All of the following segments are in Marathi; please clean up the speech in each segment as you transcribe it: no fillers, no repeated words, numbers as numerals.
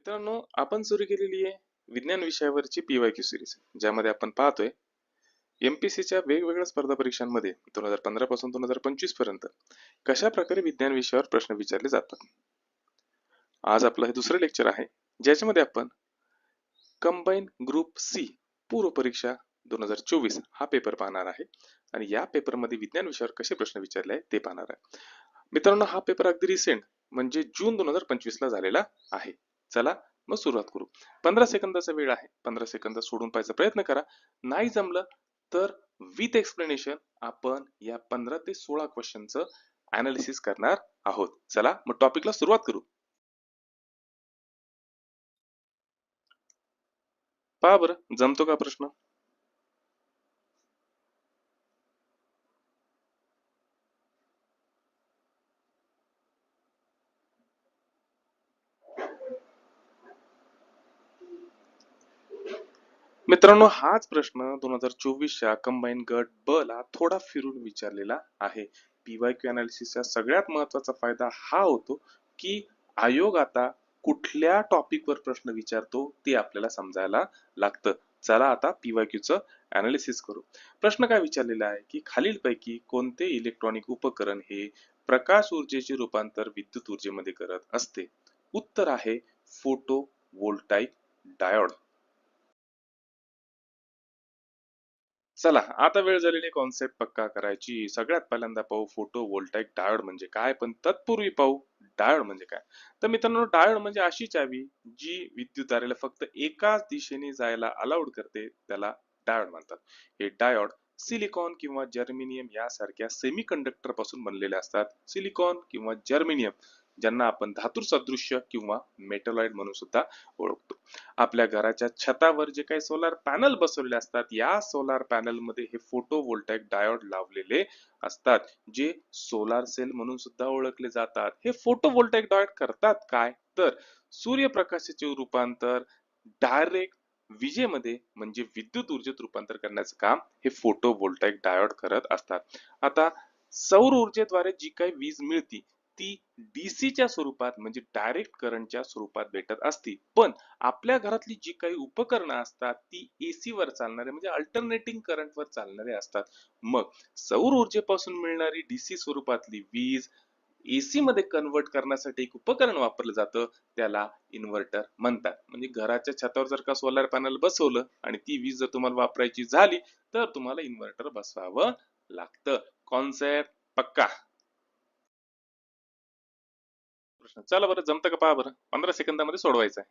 मित्रांनो, आपण सुरू केलेली आहे विज्ञान विषयावरची PYQ सिरीज, ज्यामध्ये आपण पाहतोय MPSCच्या वेगवेगळ्या स्पर्धा परीक्षांमध्ये 2015 पासून 2025 पर्यंत कशा प्रकारे विज्ञान विषयावर प्रश्न विचारले जातात. आज आपलं हे दुसरं लेक्चर आहे, ज्याच्यामध्ये आपण कंबाईन ग्रुप सी पूर्व परीक्षा 2024 हा पेपर पाहणार आहे आणि या पेपरमध्ये विज्ञान विषयावर कसे प्रश्न विचारले आहे ते पाहणार आहे. मित्रांनो, हा पेपर अगदी रिसेंट म्हणजे जून 2025 ला झालेला आहे. चला मग सुरुवात करू. 15 सेकंदाचा वेळ आहे. 15 सेकंद सोडून पाहायचा प्रयत्न करा. नाही जमलं तर विथ एक्सप्लेनेशन आपण या 15 ते 16 क्वेश्चनचं अनालिसिस करणार आहोत. चला मग टॉपिकला सुरुवात करू. पहा बरं, जमतो का प्रश्न? मित्रांनो, हाच प्रश्न 2024च्या कंबाईन गट ब ला थोडा फिरून विचारलेला आहे. PYQ अनालिसिसचा सगळ्यात महत्वाचा फायदा हा होतो की आयोग आता कुठल्या टॉपिकवर प्रश्न विचारतो ते आपल्याला समजायला लागतं. चला आता PYQ चं अनालिसिस करू. प्रश्न काय विचारलेला आहे की खालीलपैकी कोणते इलेक्ट्रॉनिक उपकरण हे प्रकाश ऊर्जेचे रूपांतर विद्युत ऊर्जेमध्ये करत असते? उत्तर आहे फोटो व्होल्टाइक डायोड. चला आता वेळ झालेली कॉन्सेप्ट पक्का करायची. सगळ्यात पहिल्यांदा पाहू फोटो व्होल्टाइक डायोड म्हणजे काय, पण तत्पूर्वी पाहू डायोड म्हणजे काय. तर मित्रांनो, डायोड म्हणजे अशी चावी जी विद्युतधारेला फक्त एकाच दिशेने जायला अलाउड करते, त्याला डायोड म्हणतात. हे डायोड सिलिकॉन किंवा जर्मेनियम यासारख्या सेमीकंडक्टर पासून बनलेले असतात. सिलिकॉन किंवा जर्मेनियम, ज्यांना आपण धातू सदृश्य किंवा मेटलॉइड म्हणून सुद्धा ओळखतो. आपल्या घराच्या छतावर जे काही सोलार पॅनल बसवलेले असतात, या सोलार पॅनल मध्ये हे फोटो व्होल्टाइक डायोड लावलेले असतात, जे सोलार सेल म्हणून सुद्धा ओळखले जातात. हे फोटो व्होल्टाइक डायोड करतात काय, तर सूर्यप्रकाशाचे रूपांतर डायरेक्ट विजेमध्ये म्हणजे विद्युत ऊर्जेत रूपांतर करण्याचं काम हे फोटो व्होल्टाइक डायोड करत असतात. आता सौर ऊर्जेद्वारे जी काही वीज मिळती ती DC च्या स्वरूपात म्हणजे डायरेक्ट करंटच्या स्वरूपात भेटत असती, पण आपल्या घरातली जी काही उपकरणं असतात ती AC वर चालणारे म्हणजे अल्टरनेटिंग करंट वर चालणारे असतात. मग सौर ऊर्जेपासून मिळणारी DC स्वरूपातली वीज AC मध्ये कन्वर्ट करण्यासाठी एक उपकरण वापरलं जातं, त्याला इन्व्हर्टर म्हणतात. म्हणजे घराच्या छतावर जर का सोलर पॅनल बसवलं आणि ती वीज जर तुम्हाला वापरायची झाली तर तुम्हाला इन्व्हर्टर बसवावं लागतं. कॉन्सेप्ट पक्का? प्रश्न चला बरं, जमतं का पहा बरं. 15 सेकंदामध्ये सोडवायचं आहे.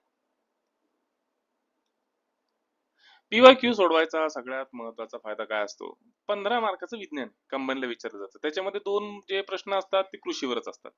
PYQ सोडवायचा सगळ्यात महत्वाचा फायदा काय असतो? 15 मार्काचं विज्ञान कंबाईनला विचारलं जातं. त्याच्यामध्ये दोन जे प्रश्न असतात ते कृषीवरच असतात.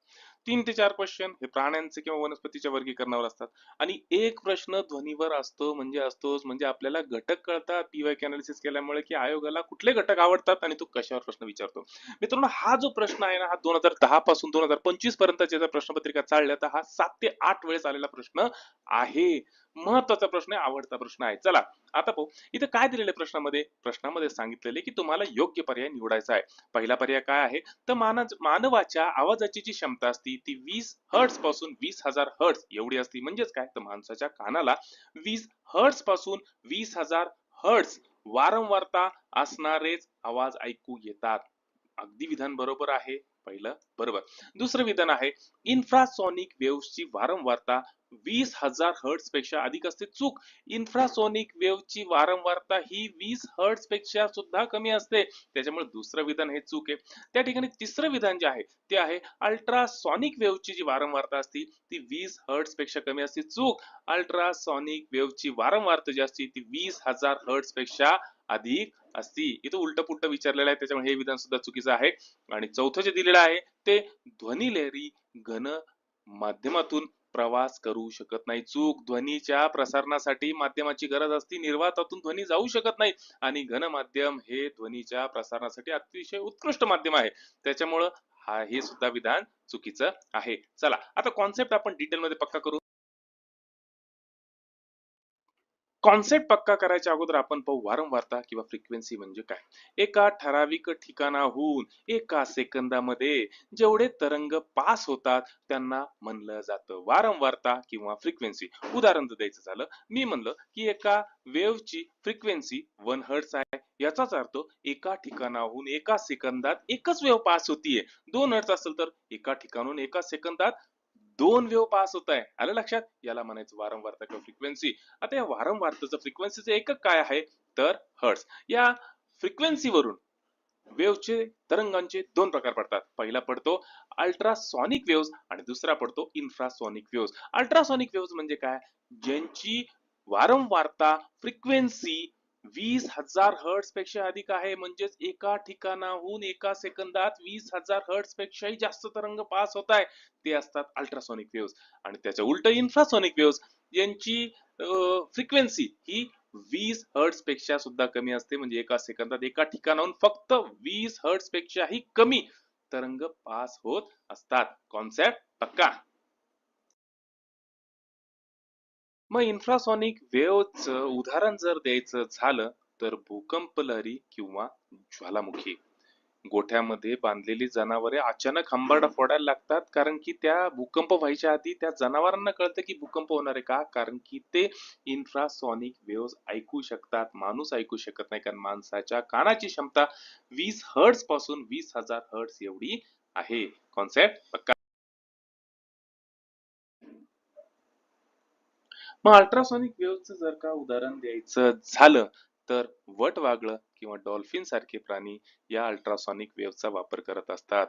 3 ते 4 क्वेश्चन हे प्राण्यांचे किंवा वनस्पतीच्या वर्गीकरणावर असतात आणि एक प्रश्न ध्वनीवर असतो म्हणजे असतोच. म्हणजे आपल्याला घटक कळतात PYQ अनालिसिस केल्यामुळे की आयोगाला कुठले घटक आवडतात आणि तो कशावर प्रश्न विचारतो. मित्रांनो, हा जो प्रश्न आहे ना, हा 2010 पासून 2025 पर्यंतच्या जर प्रश्नपत्रिका चालल्या तर हा 7 ते 8 वेळेस आलेला प्रश्न आहे. महत्वाचा प्रश्न आहे, आवडता प्रश्न आहे. चला आता पाहू इथे काय दिलेलं आहे प्रश्नामध्ये. प्रश्नामध्ये सांगितलेले की तुम्हाला योग्य पर्याय निवडायचा आहे. पहिला पर्याय काय आहे, तर मानवाच्या आवाजाची जी क्षमता असती ती 20 हर्ट्ज पासून 20,000 हर्ट्ज एवढी असती. म्हणजेच काय, तर माणसाच्या कानाला 20 हर्ट्ज पासून 20,000 हर्ट्ज वारंवारता असणारेच आवाज ऐकू येतात. अगदी विधान बरोबर आहे. पहिलं बरोबर. दुसरं विधान आहे, इन्फ्रासॉनिक वेव्हची वारंवारता 20,000 हर्ट्ज पेक्षा अधिक असते. चूक. इन्फ्रासोनिक वेव्हची वारंवारता ही 20 हर्ट्ज पेक्षा सुद्धा कमी असते. त्याच्यामुळे दुसरं विधान हे चूक आहे. त्या ठिकाणी तिसरं विधान जे आहे ते आहे, अल्ट्रासॉनिक वेव्हची जी वारंवारता असते ती 20 हर्ट्ज पेक्षा कमी असते. चूक. अल्ट्रासॉनिक वेव्हची वारंवारता जी असते ती 20,000 हर्ट्ज पेक्षा अधिक असती. इथं उलट पुलट विचारलेलं आहे, त्याच्यामुळे हे विधान सुद्धा चुकीचं आहे. आणि चौथं जे दिलेलं आहे ते, ध्वनी लहरी घन माध्यमातून प्रवास करू शकत नाही. चूक. ध्वनीच्या प्रसारणासाठी माध्यमाची गरज असते, निर्वातातून ध्वनी जाऊ शकत नाही आणि घन माध्यम हे ध्वनीच्या प्रसारणासाठी अतिशय उत्कृष्ट माध्यम आहे. त्याच्यामुळं हे सुद्धा विधान चुकीचं आहे. चला आता कॉन्सेप्ट आपण डिटेल मध्ये पक्का करू. कॉन्सेप्ट पक्का करायच्या अगोदर आपण पाहू वारंवारता किंवा फ्रिक्वेन्सी म्हणजे काय. एका ठराविक ठिकाणाहून एका सेकंदामध्ये जेवढे तरंग पास होतात त्यांना म्हणलं जातं वारंवारता किंवा फ्रिक्वेन्सी. उदाहरण द्यायचं झालं, मी म्हणलं की एका वेव्हची फ्रिक्वेन्सी 1 हर्ट्झ आहे, याचाच अर्थ एका ठिकाणाहून एका सेकंदात एकच वेव्ह पास होतीये. 2 हर्ट्झ असेल तर एका ठिकाणाहून एका सेकंदात 2 वेव्ह पास होत आहे. आलं लक्षात? याला म्हणायचं वारंवारता किंवा फ्रिक्वेन्सी. आता या वारंवारतेचं फ्रिक्वेन्सीचं एकक काय आहे तर हर्ट्झ. या फ्रिक्वेन्सीवरून वेव्हचे तरंगांचे दोन प्रकार पडतात. पहिला पडतो अल्ट्रासॉनिक वेव्स आणि दुसरा पडतो इन्फ्रासॉनिक वेव्स. अल्ट्रासॉनिक वेव्स म्हणजे काय, ज्यांची वारंवारता फ्रिक्वेन्सी 20,000 हर्ट्झ पेक्षा अधिक आहे. म्हणजेच एका ठिकाणाहून एका सेकंदात 20,000 हर्ट्झ पेक्षाही जास्त तरंग पास होत आहे, ते असतात अल्ट्रासॉनिक वेव्स. आणि त्याच्या उलट इन्फ्रासॉनिक वेव्स, यांची फ्रिक्वेन्सी ही 20 हर्ट्झ पेक्षा सुद्धा कमी असते. म्हणजे एका सेकंदात एका ठिकाणाहून फक्त 20 हर्ट्झ पेक्षाही कमी तरंग पास होत असतात. कॉन्सेप्ट पक्का. मग इन्फ्रासॉनिक वेव्हच उदाहरण जर द्यायचं झालं तर भूकंप लहरी किंवा ज्वालामुखी. गोठ्यामध्ये बांधलेली जनावरे अचानक हंबरडा फोडायला लागतात, कारण की त्या भूकंप व्हायच्या आधी त्या जनावरांना कळतं की भूकंप होणार आहे. का? कारण की ते इन्फ्रासॉनिक वेव्स ऐकू शकतात. माणूस ऐकू शकत नाही, कारण माणसाच्या कानाची क्षमता 20 हर्ट्झ पासून 20,000 हर्ट्झ एवढी आहे. कॉन्सेप्ट पक्का. मग अल्ट्रासॉनिक वेव्हचं जर का उदाहरण द्यायचं झालं तर वटवाघळं किंवा डॉल्फिन सारखे प्राणी या अल्ट्रासॉनिक वेव्हचा वापर करत असतात.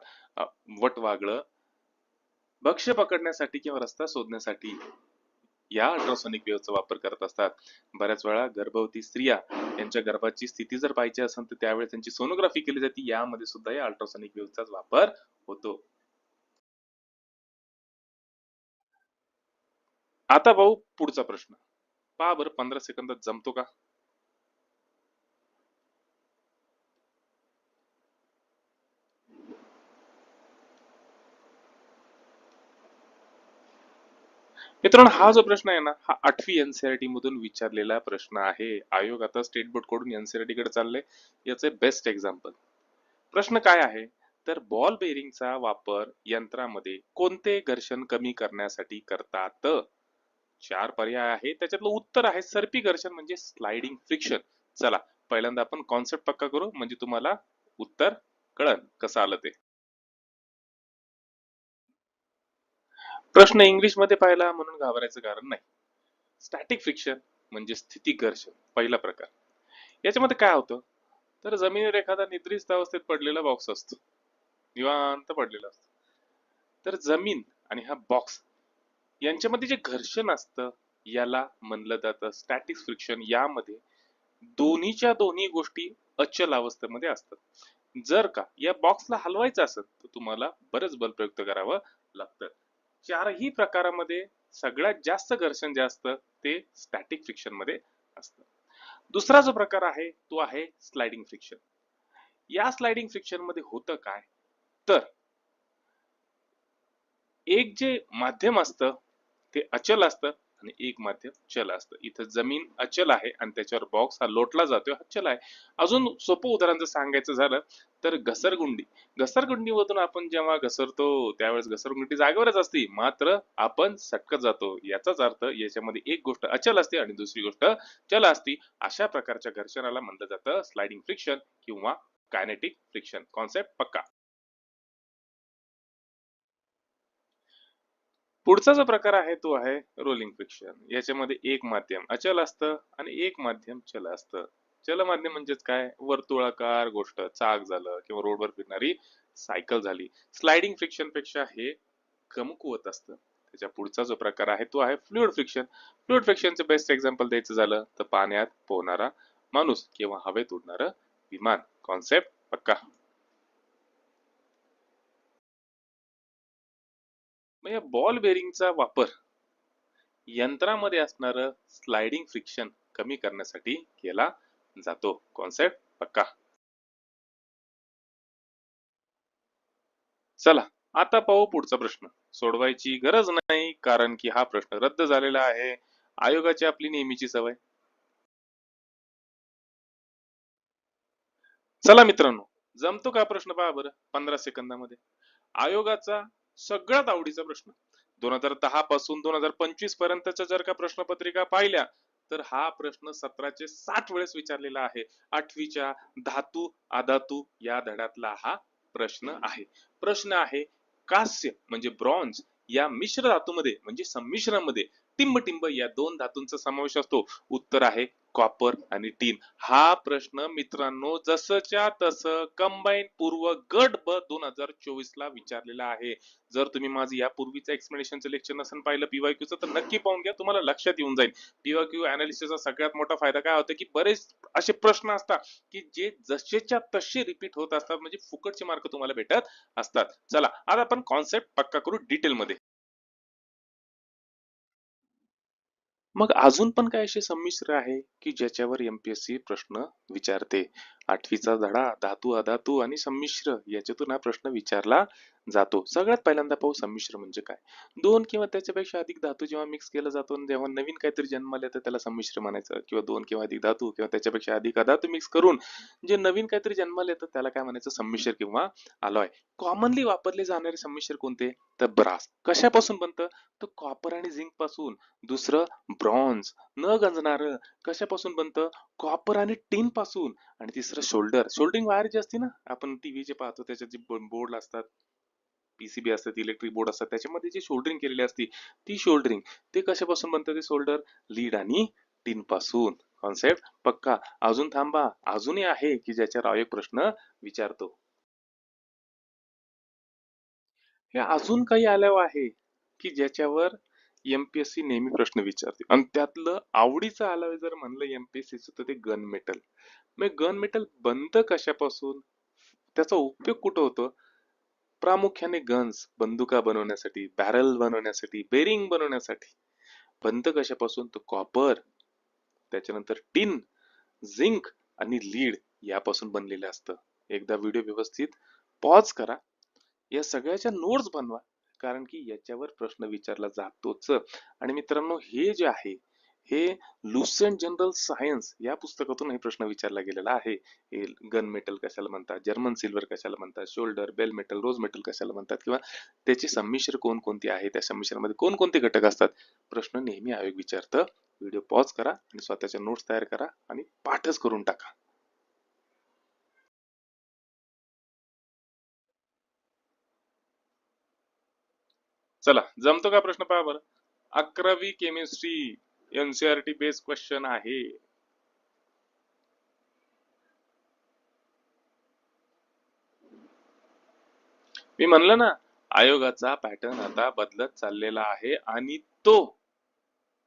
वटवाघळं भक्ष्य पकडण्यासाठी किंवा रस्ता शोधण्यासाठी या अल्ट्रासॉनिक वेव्हचा वापर करत असतात. बऱ्याच वेळा गर्भवती स्त्रिया यांच्या गर्भाची स्थिती जर पाहिजे असेल तर त्यावेळेस त्यांची सोनोग्राफी केली जाते. यामध्ये सुद्धा या अल्ट्रासॉनिक वेव्हचाच वापर होतो. आता भाऊ पुढचा प्रश्न पहा बरं, 15 सेकंदात जमतो का? मित्रांनो, हा जो प्रश्न आहे ना, हा 8वी एनसीईआरटी मधून विचारलेला प्रश्न आहे. आयोग आता स्टेट बोर्ड कडून एनसीईआरटी कडे चाललंय. याचे बेस्ट एक्झाम्पल. प्रश्न काय आहे तर बॉल बेरिंगचा वापर यंत्रामध्ये कोणते घर्षण कमी करण्यासाठी करतात? 4 पर्याय आहे, त्याच्यातलं उत्तर आहे सरपी घर्षण म्हणजे स्लाइडिंग फ्रिक्शन. चला पहिल्यांदा आपण कॉन्सेप्ट पक्का करू, म्हणजे तुम्हाला उत्तर कळन कसं आलं ते. प्रश्न इंग्लिश मध्ये पाहिला म्हणून घाबरायचं कारण नाही. स्टॅटिक फ्रिक्शन म्हणजे स्थितिक घर्षण पहिला प्रकार. याच्यामध्ये काय होतं तर जमिनीवर एखादा निद्रिस्त अवस्थेत पडलेला बॉक्स असतो, निवांत पडलेला असतो. तर जमीन आणि हा बॉक्स यांच्यामध्ये जे घर्षण असतं याला म्हणलं जातं स्टॅटिक फ्रिक्शन. यामध्ये दोन्हीच्या दोन्ही गोष्टी अचल अवस्थेमध्ये असतात. जर का या बॉक्सला हलवायचं असेल तर तुम्हाला बरंच बल प्रयुक्त करावं लागतं. चारही प्रकारामध्ये सगळ्यात जास्त घर्षण जे असतं ते स्टॅटिक फ्रिक्शन मध्ये असतं. दुसरा जो प्रकार आहे तो आहे स्लाइडिंग फ्रिक्शन. या स्लाइडिंग फ्रिक्शन मध्ये होतं काय तर एक जे माध्यम असतं ते अचल असतं आणि एक माध्यम चल असतं. इथं जमीन अचल आहे आणि त्याच्यावर बॉक्स हा लोटला जातोय, हा चल आहे. अजून सोपं उदाहरण जर सांगायचं झालं तर घसरगुंडी. घसरगुंडीमधून आपण जेव्हा घसरतो त्यावेळेस घसरगुंडी जागेवरच असते, मात्र आपण सटकत जातो. याचाच अर्थ याच्यामध्ये एक गोष्ट अचल असते आणि दुसरी गोष्ट चल असते. अशा प्रकारच्या घर्षणाला म्हणलं जातं स्लाइडिंग फ्रिक्शन किंवा कायनेटिक फ्रिक्शन. कॉन्सेप्ट पक्का. पुढचा जो प्रकार आहे तो आहे रोलिंग फ्रिक्शन. याच्यामध्ये एक माध्यम अचल असतं आणि एक माध्यम चल असतं. चल माध्यम म्हणजेच काय, वर्तुळाकार गोष्ट, चाक झालं किंवा रोडवर फिरणारी सायकल झाली. स्लाइडिंग फ्रिक्शन पेक्षा हे कमकुवत असतं. त्याच्या पुढचा जो प्रकार आहे तो आहे फ्लुइड फ्रिक्शन. फ्लुइड फ्रिक्शनचे बेस्ट एक्झाम्पल द्यायचं झालं तर पाण्यात पोहणारा माणूस किंवा हवेत उडणारं विमान. कॉन्सेप्ट पक्का. मग या बॉल बेरिंगचा वापर यंत्रामध्ये असणारं स्लाइडिंग फ्रिक्शन कमी करण्यासाठी केला जातो. कॉन्सेप्ट पक्का. चला आता पाहू पुढचा प्रश्न. सोडवायची गरज नाही कारण की हा प्रश्न रद्द झालेला आहे. आयोगाची आपली नेहमीची सवय चला मित्रांनो, जमतो का प्रश्न पहा बरं 15 सेकंदामध्ये. आयोगाचा सगळ्यात आवडीचा प्रश्न. 2010 पासून 2025 पर्यंतच्या जर का प्रश्नपत्रिका पाहिल्या तर हा प्रश्न 17चे 60 वेळेस विचारलेला आहे. 8वीच्या धातू अधातू या धड्यातला हा प्रश्न आहे. प्रश्न आहे कांस्य म्हणजे ब्रॉन्झ या मिश्र धातूमध्ये म्हणजे संमिश्रामध्ये टिंब टिंब या दोन धातूंचा समावेश असतो. उत्तर आहे कॉपर आणि टीन. हा प्रश्न मित्रांनो जसच्या तसं कंबाईन पूर्व गट ब 2024 ला विचारलेला आहे. जर तुम्ही माझं यापूर्वीचं एक्सप्लेनेशनचं लेक्चर नसेल पाहिलं पीवायक्यूचं तर नक्की पाहून घ्या, तुम्हाला लक्षात येऊन जाईल. पीवायक्यू अनालिसिसचा सगळ्यात मोठा फायदा काय होतो की बरेच असे प्रश्न असतात की जे जसेच्या तसे रिपीट होत असतात, म्हणजे फुकटचे मार्क तुम्हाला भेटत असतात. चला आता आपण कॉन्सेप्ट पक्का करू डिटेल मध्ये. मग अजून पण काय असे संमिश्र आहे की ज्याच्यावर एमपीएससी प्रश्न विचारते. 8वीचा धडा धातू अधातू आणि संमिश्र याच्यातून हा प्रश्न विचारला जातो. सगळ्यात पहिल्यांदा पाहू संमिश्र म्हणजे काय. दोन किंवा त्याच्यापेक्षा अधिक धातू जेव्हा मिक्स केला जातो आणि जेव्हा नवीन काहीतरी जन्माला येतं त्याला संमिश्र म्हणायचं, किंवा दोन किंवा अधिक धातू किंवा त्याच्यापेक्षा अधिक अधातू मिक्स करून जे नवीन काहीतरी जन्माला येतं त्याला काय म्हणायचं संमिश्र किंवा अलॉय. कॉमनली वापरले जाणारे संमिश्र कोणते तर ब्रास. कशापासून बनतं तर कॉपर आणि झिंक पासून. दुसरं ब्रॉन्झ न गंजणार कशापासून बनतं कॉपर आणि टीन पासून. आणि तिसरं शोल्डर शोल्डरिंग वायर जी असते ना आपण टीव्ही जे पाहतो त्याच्यात जे बोर्ड असतात, पीसीबी असतात, इलेक्ट्रिक बोर्ड असतात, त्याच्यामध्ये जी शोल्डरिंग केलेली असते ती शोल्डरिंग ते कशापासून बनतं ते शोल्डर लीड आणि टीन पासून. कॉन्सेप्ट पक्का. अजून थांबा, अजूनही आहे की ज्याच्यावर एक प्रश्न विचारतो. हे अजून काही आलं आहे की ज्याच्यावर एमपीएससी नेहमी प्रश्न विचारते आणि त्यातलं आवडीचं आलं जर म्हणलं एमपीएससी तर ते गन मेटल. मग गन मेटल बनतं कशापासून, त्याचा उपयोग कुठं होतो. प्रामुख्याने गन्स बंदुका बनवण्यासाठी, बॅरल बनवण्यासाठी, बेरिंग बनवण्यासाठी. बनतं कशापासून तर कॉपर, त्याच्यानंतर टिन, झिंक आणि लीड यापासून बनलेलं असतं. एकदा व्हिडिओ व्यवस्थित पॉज करा, या सगळ्याच्या नोट्स बनवा, कारण की याच्यावर प्रश्न विचारला जातोच. आणि मित्रांनो हे जे आहे हे लुसेंट जनरल सायन्स या पुस्तकातून हे प्रश्न विचारला गेलेला आहे. हे गन मेटल कशाला म्हणतात, जर्मन सिल्वर कशाला म्हणतात, शोल्डर, बेल मेटल, रोज मेटल कशाला म्हणतात, किंवा त्याची संमिश्र कोणकोणती आहे, त्या संमिश्रामध्ये कोणकोणते घटक असतात. प्रश्न नेहमी आयोग विचारतं. व्हिडिओ पॉज करा आणि स्वतःच्या नोट्स तयार करा आणि पाठच करून टाका. चला जमतो का प्रश्न पहा बरं. 11वी केमिस्ट्री एनसीईआरटी बेस्ड क्वेश्चन आहे. मी म्हणलं ना आयोगाचा पॅटर्न आता बदलत चाललेला आहे आणि तो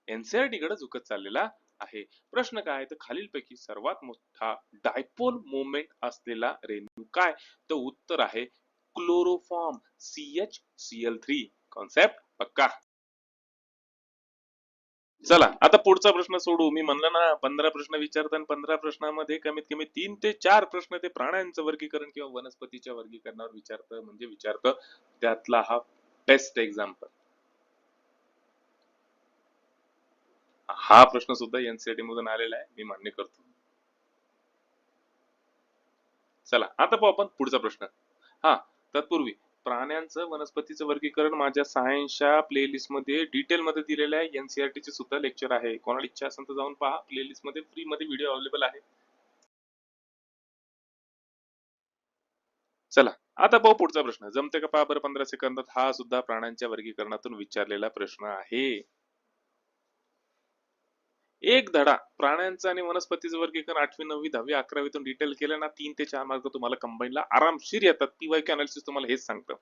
एनसीईआरटी कडे झुकत चाललेला आहे. प्रश्न काय तर खालीलपैकी सर्वात मोठा डायपोल मोमेंट असलेला रेणू काय. तर उत्तर आहे क्लोरोफॉर्म CH Cl3. कॉन्सेप्ट पक्का. चला आता पुढचा प्रश्न सोडू. मी म्हणलं ना 15 प्रश्न विचारतात, 15 प्रश्नामध्ये कमीत कमी 3 ते 4 प्रश्न ते प्राण्यांचं वर्गीकरण किंवा वनस्पतीच्या वर्गीकरणावर विचारतं, म्हणजे विचारतं. त्यातला हा बेस्ट एक्झाम्पल. हा प्रश्न सुद्धा एनसीईआरटी मधून आलेला आहे, मी मान्य करतो. चला आता पाहू आपण पुढचा प्रश्न. हा तत्पूर्वी प्राण्यांचं वनस्पतीचं वर्गीकरण माझ्या सायन्सच्या प्लेलिस्ट मध्ये डिटेल मध्ये दिलेलं आहे. एनसीईआरटी चे सुद्धा लेक्चर आहे, कोणाला इच्छा असेल तर जाऊन पहा. प्लेलिस्ट मध्ये फ्री मध्ये व्हिडिओ अवेलेबल आहे. चला आता पाहू पुढचा प्रश्न. जमते का पहा बरं 15 सेकंदात. हा सुद्धा प्राण्यांच्या वर्गीकरणातून विचारलेला प्रश्न आहे. एक धडा प्राण्यांचं आणि वनस्पतीचं वर्गीकरण 8वी 9वी 10वी 11वीतून डिटेल केलं ना 3 ते 4 मार्क तुम्हाला कंबाईनला आरामशीर येतात. पीवायक्यू अनालिसिस तुम्हाला हेच सांगतं.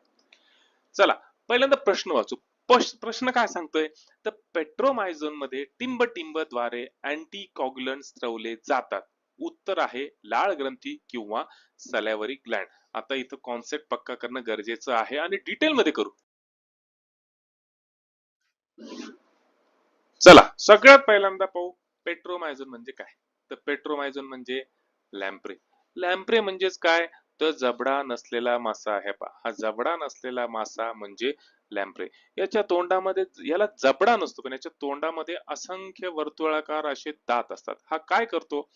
चला पहिल्यांदा प्रश्न वाचू. प्रश्न काय सांगतोय तर पेट्रोमायझोन मध्ये टिंब टिंब द्वारे अँटी कॉग्युलंट स्त्रवले जातात. उत्तर आहे लाळ ग्रंथी किंवा सलॅवरी ग्लँड. आता इथं कॉन्सेप्ट पक्का करणं गरजेचं आहे आणि डिटेल मध्ये करू. चला सगळ्यात पहिल्यांदा पाहू पेट्रोमायझोन म्हणजे काय. तर पेट्रोमायझोन म्हणजे लॅम्प्रे. लॅम्प्रे म्हणजेच काय तर जबडा नसलेला मासा आहे. पहा हा जबडा नसलेला मासा म्हणजे लॅम्प्रे. याच्या तोंडामध्ये याला जबडा नसतो पण याच्या तोंडामध्ये असंख्य वर्तुळाकार असे दात असतात. हा काय करतो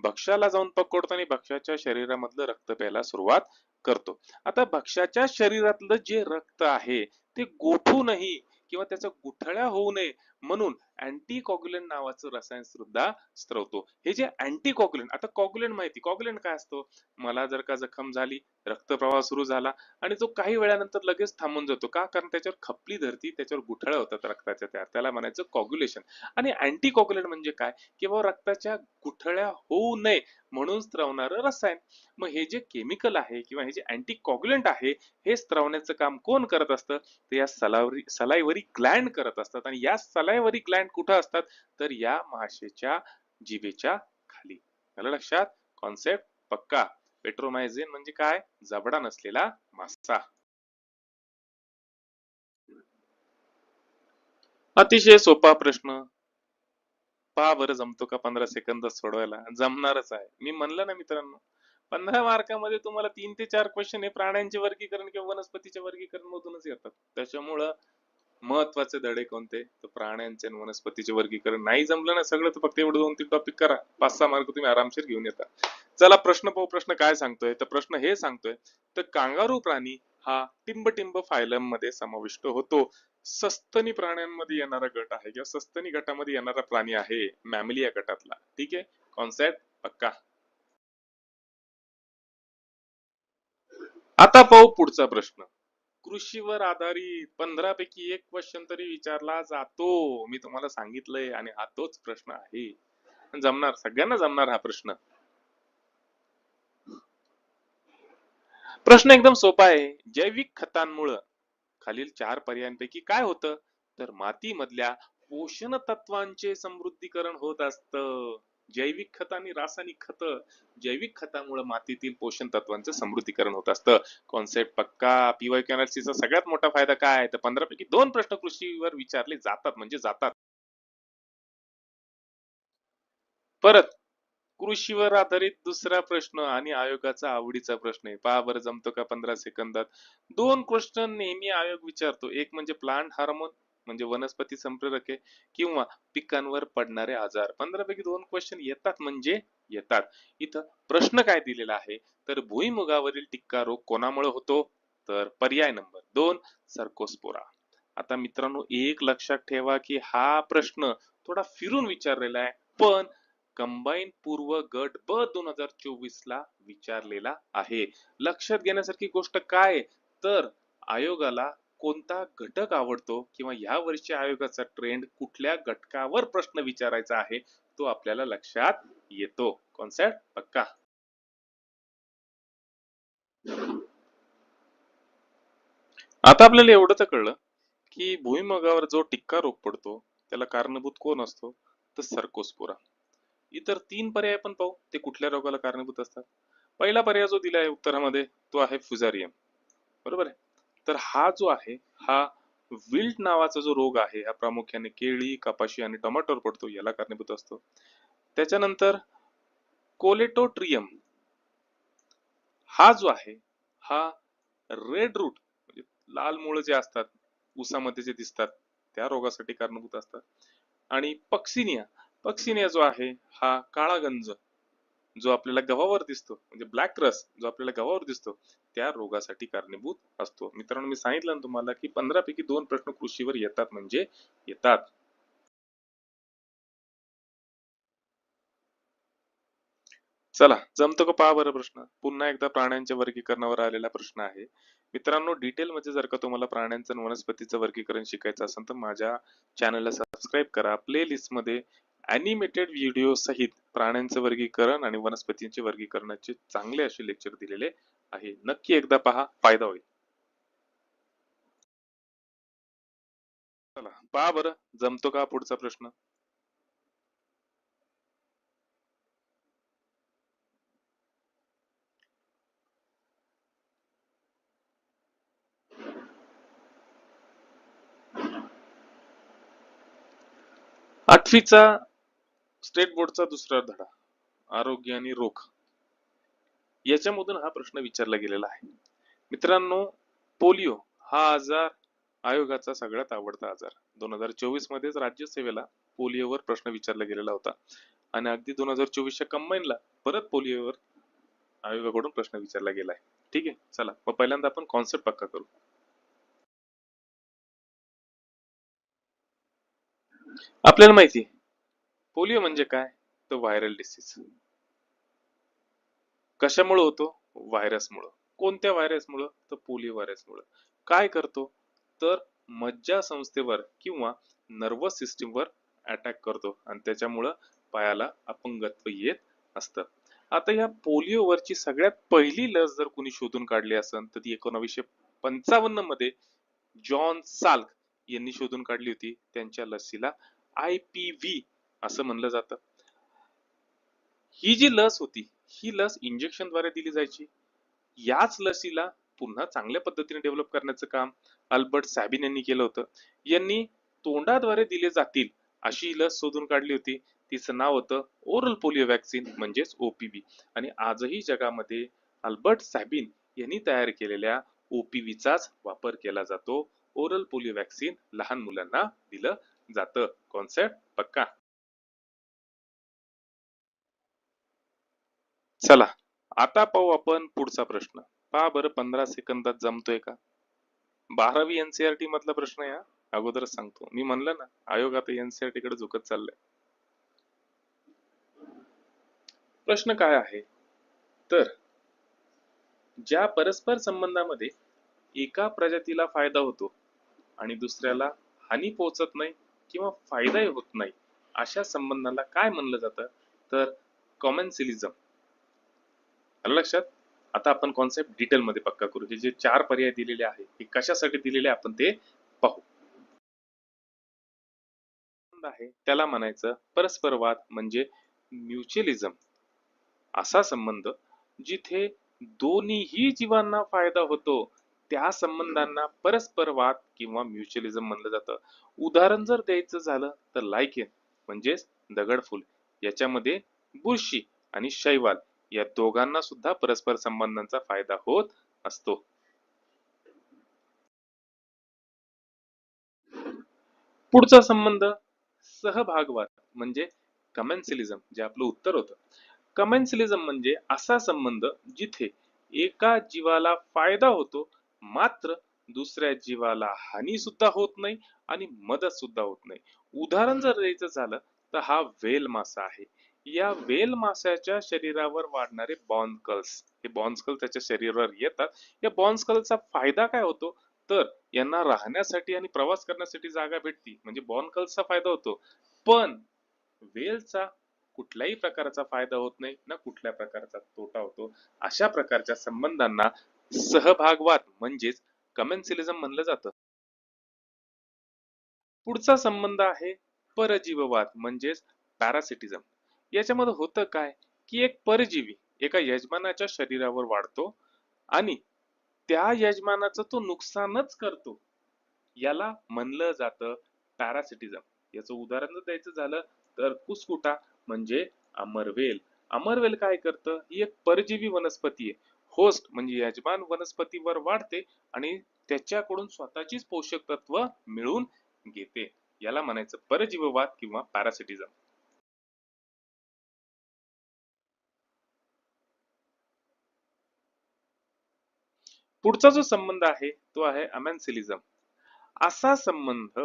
भक्ष्याला जाऊन पकडतो आणि भक्ष्याच्या शरीरामधलं रक्त प्यायला सुरुवात करतो. आता भक्ष्याच्या शरीरातलं जे रक्त आहे ते गोठूनही किंवा त्याचा गुठळ्या होऊ नये म्हणून अँटीकॉग्युलंट नावाचं रसायन सुद्धा स्त्रवतो. हे जे अँटीकॉग्युलंट, आता कॉग्युलंट माहिती, कॉग्युलंट काय असतो? मला जर का जखम झाली, रक्तप्रवाह सुरू झाला आणि तो काही वेळानंतर लगेच थांबून जातो का? कारण त्याच्यावर खपली धरती, त्याच्यावर गुठळ्या होतात रक्ताच्या तयार, त्याला म्हणायचं कॉग्युलेशन. आणि अँटीकॉग्युलंट म्हणजे काय? किंवा रक्ताच्या गुठळ्या होऊ नये म्हणून स्त्रवणारं रसायन. मग हे जे केमिकल आहे किंवा हे जे अँटीकॉग्युलंट आहे, हे स्त्रवण्याचं काम कोण करत असतं? तर या सलायवरी ग्लँड करत असतात. आणि या सलायवरी ग्लँड कुठं असतात? तर या माशेच्या जिभेच्या खाली. आलं लक्षात? कॉन्सेप्ट पक्का. पेट्रोमायझिन म्हणजे काय? जबडा नसलेला मासा. अतिशय सोपा प्रश्न. पहा बरं जमतो का 15 सेकंदात सोडवायला? जमणारच आहे. मी म्हणलं ना मित्रांनो, 15 मार्कामध्ये तुम्हाला 3 ते 4 क्वेश्चन हे प्राण्यांचे वर्गीकरण किंवा वनस्पतीचे वर्गीकरण मधूनच येतात. त्याच्यामुळं महत्वाचे धडे कोणते? तर प्राण्यांचे आणि वनस्पतीचे वर्गीकरण. नाही जमलं ना सगळं तर फक्त एवढं 2-3 टॉपिक करा. 5-6 मार्क तुम्ही आरामशीर घेऊन येता. चला प्रश्न पाहू. प्रश्न काय सांगतोय? तर प्रश्न हे सांगतोय, तर कांगारू प्राणी हा टिंब फायलम मध्ये समाविष्ट होतो. सस्तनी प्राण्यांमध्ये येणारा गट आहे किंवा सस्तनी गटामध्ये येणारा प्राणी आहे मॅमलिया गटातला. ठीक आहे, कॉन्सेप्ट पक्का. आता पाहू पुढचा प्रश्न. कृषीवर आधारित 15 पैकी एक क्वेश्चन तरी विचारला जातो, मी तुम्हाला सांगितलंय. आणि हा तोच प्रश्न आहे. जमणार, सगळ्यांना जमणार हा प्रश्न. प्रश्न एकदम सोपा आहे. जैविक खतांमुळे खालील 4 पर्यायांपैकी काय होतं? तर मातीमधल्या पोषण तत्वांचे समृद्धीकरण होत असतं. जैविक खत आणि रासायनिक खत. जैविक खतामुळे मातीतील पोषण तत्वांचं समृद्धीकरण होत असतं. कॉन्सेप्ट पक्का. पीवायक्यू अनालिसिसचा सगळ्यात मोठा फायदा काय? तर 15 पैकी 2 प्रश्न कृषीवर विचारले जातात म्हणजे जातात. परत कृषीवर आधारित दुसरा प्रश्न आणि आयोगाचा आवडीचा प्रश्न आहे. पहा बरं जमतो का 15 सेकंदात? 2 क्वेश्चन नेहमी आयोग विचारतो. एक म्हणजे प्लांट हार्मोन म्हणजे वनस्पती संप्रेरके किंवा पिकांवर पडणारे आजार. 15 पैकी 2 क्वेश्चन येतात म्हणजे येतात. इथं प्रश्न काय दिलेला आहे? तर भुईमुगावरील टिक्का रोग कोणामुळे होतो? तर पर्याय नंबर 2 सर्कोस्पोरा. आता मित्रांनो एक लक्षात ठेवा की हा प्रश्न थोडा फिरून विचारलेला आहे, पण कंबाईन पूर्व गट ब 2024 ला विचारलेला आहे. लक्षात घेण्यासारखी गोष्ट काय? तर आयोगाला कोणता घटक आवडतो किंवा या वर्षी आयोगाचा ट्रेंड कुठल्या घटकावर प्रश्न विचारायचा आहे तो आपल्याला लक्षात येतो. कॉन्सेप्ट पक्का. आता आपल्याला एवढं तर कळलं की भुईमुगावर जो टिक्का रोग पडतो त्याला कारणीभूत कोण असतो? तर सर्कोस्पोरा. इतर 3 पर्याय पण पाहू, ते कुठल्या रोगाला कारणीभूत असतात. पहिला पर्याय जो दिला आहे उत्तरामध्ये तो आहे फुजारियम. बरोबर आहे. तर हा जो आहे हा विल्ट नावाचा जो रोग आहे हा प्रामुख्याने केळी, कपाशी आणि टोमॅटोवर पडतो, याला कारणीभूत असतो. त्याच्यानंतर कोलेटोट्रियम हा जो आहे हा रेड रूट म्हणजे लाल मुळ जे असतात ऊसामध्ये जे दिसतात त्या रोगासाठी कारणीभूत असतात. आणि पक्सिनिया, पक्सिनिया जो आहे हा काळा गंज जो आपल्याला गव्हावर दिसतो म्हणजे ब्लॅक रस जो आपल्याला गव्हावर दिसतो त्या रोगासाठी कारणीभूत असतो. मित्रांनो मी सांगितलं ना तुम्हाला की 15 पैकी 2 प्रश्न कृषीवर येतात म्हणजे येतात. चला जमतो का पहा बरं प्रश्न. पुन्हा एकदा प्राण्यांच्या वर्गीकरणावर आलेला प्रश्न आहे. मित्रांनो डिटेल मध्ये जर का तुम्हाला प्राण्यांचं आणि वनस्पतीचं वर्गीकरण शिकायचं असेल तर माझ्या चॅनलला सबस्क्राईब करा. प्लेलिस्ट मध्ये अॅनिमेटेड व्हिडिओ सहित प्राण्यांचं वर्गीकरण आणि वनस्पतींचे वर्गीकरणाचे चांगले असे लेक्चर दिलेले आहे. नक्की एकदा पहा, फायदा होईल. चला पहा बरं जमतो का पुढचा प्रश्न. आठवीचा स्टेट बोर्डचा दुसरा धडा आरोग्य आणि रोग याच्यामधून हा प्रश्न विचारला गेलेला आहे. मित्रांनो पोलिओ हा आजार आयोगाचा सगळ्यात आवडता आजार. 2024 मध्येच राज्यसेवेला पोलिओवर प्रश्न विचारला गेलेला होता. आणि अगदी 2024च्या कंबाईनला परत पोलिओवर आयोगाकडून प्रश्न विचारला गेलाय. ठीक आहे, चला मग पहिल्यांदा आपण कॉन्सेप्ट पक्का करू. आपल्याला माहिती आहे पोलिओ म्हणजे काय, तर व्हायरल डिसीज. कशामुळे होतो, व्हायरसमुळं. कोणत्या व्हायरसमुळं, तर पोलिओ व्हायरसमुळं. काय करतो, तर मज्जा संस्थेवर किंवा नर्वस सिस्टीमवर अटॅक करतो आणि त्याच्यामुळं पायाला अपंगत्व येत असतं. आता या पोलिओवरची सगळ्यात पहिली लस जर कोणी शोधून काढली असेल तर ती 1955 मध्ये जॉन साल्क यांनी शोधून काढली होती. त्यांच्या लसीला IPV असं म्हणलं जातं. ही जी लस होती, ही लस इंजेक्शन द्वारे दिली जायची. याच लसीला पुन्हा चांगल्या पद्धतीने डेव्हलप करण्याचं काम अल्बर्ट सॅबिन यांनी केलं होतं. यांनी तोंडाद्वारे दिले जातील अशी ही लस शोधून काढली होती. तिचं नाव होतं ओरल पोलिओ वॅक्सिन म्हणजेच OPV. आणि आजही जगामध्ये अल्बर्ट सॅबिन यांनी तयार केलेल्या OPV चाच वापर केला जातो. ओरल पोलिओ वॅक्सिन लहान मुलांना दिलं जातं. कॉन्सेप्ट पक्का. चला आता पाहू आपण पुढचा प्रश्न. पहा बरं 15 सेकंदात जमतोय का. 12वी NCERT मधला प्रश्न या अगोदरच सांगतो. मी म्हणलं ना आयोग आता NCERT कडे झुकत चाललंय. प्रश्न काय आहे, तर ज्या परस्पर संबंधामध्ये एका प्रजातीला फायदा होतो आणि दुसऱ्याला हानी पोहोचत नाही किंवा फायदाही होत नाही अशा संबंधाला काय म्हणलं जातं, तर कॉमेन्सिलिझम. आलं लक्षात. आता आपण कॉन्सेप्ट डिटेल मध्ये पक्का करू. जे 4 पर्याय दिलेले आहे हे कशासाठी दिलेले आपण ते पाहू. आहे त्याला म्हणायचं परस्परवाद म्हणजे म्युच्युअलिझम. असा संबंध जिथे दोन्हीही जीवांना फायदा होतो त्या संबंधांना परस्परवाद किंवा म्युच्युअलिझम म्हणलं जातं. उदाहरण जर द्यायचं झालं तर लायकेन म्हणजेच दगडफूल, याच्यामध्ये बुरशी आणि शैवाल या दोघांना सुद्धा परस्पर संबंधांचा फायदा होत असतो. पुढचा संबंध सहभागवाद म्हणजे कमेन्सिलिझम, जे आपलं उत्तर होतं. कमेन्सिलिझम म्हणजे असा संबंध जिथे एका जीवाला फायदा होतो मात्र दुसऱ्या जीवाला हानी सुद्धा होत नाही आणि मदत सुद्धा होत नाही. उदाहरण जर द्यायचं झालं तर हा वेल मासा आहे. या वेल माशाच्या शरीरावर वाढणारे बॉन्कल्स, हे बॉन्कल्स त्याच्या शरीरावर येतात. या बॉन्कल्सचा फायदा काय होतो, तर यांना राहण्यासाठी आणि प्रवास करण्यासाठी जागा भेटती, म्हणजे बॉन्कल्सचा फायदा होतो. पण वेलचा कुठल्याही प्रकारचा फायदा होत नाही ना कुठल्या प्रकारचा तोटा होतो. अशा प्रकारच्या संबंधांना सहभागवाद म्हणजेच कमेन्सिलिझम म्हणलं जातं. पुढचा संबंध आहे परजीववाद म्हणजेच पॅरासिटिझम. याच्यामध्ये होतं काय, की एक परजीवी एका यजमानाच्या शरीरावर वाढतो आणि त्या यजमानाचं तो नुकसानच करतो. याला म्हणलं जातं पॅरासिटिझम. याचं उदाहरण जर द्यायचं झालं तर कुस्कुटा म्हणजे अमरवेल. अमरवेल काय करतं, ही एक परजीवी वनस्पती आहे. होस्ट म्हणजे यजमान वनस्पतीवर वाढते आणि त्याच्याकडून स्वतःचीच पोषक तत्व मिळवून घेते. याला म्हणायचं परजीववाद किंवा पॅरासिटिझम. पुढचा जो संबंध आहे तो आहे अमेन्सिलिझम. असा संबंध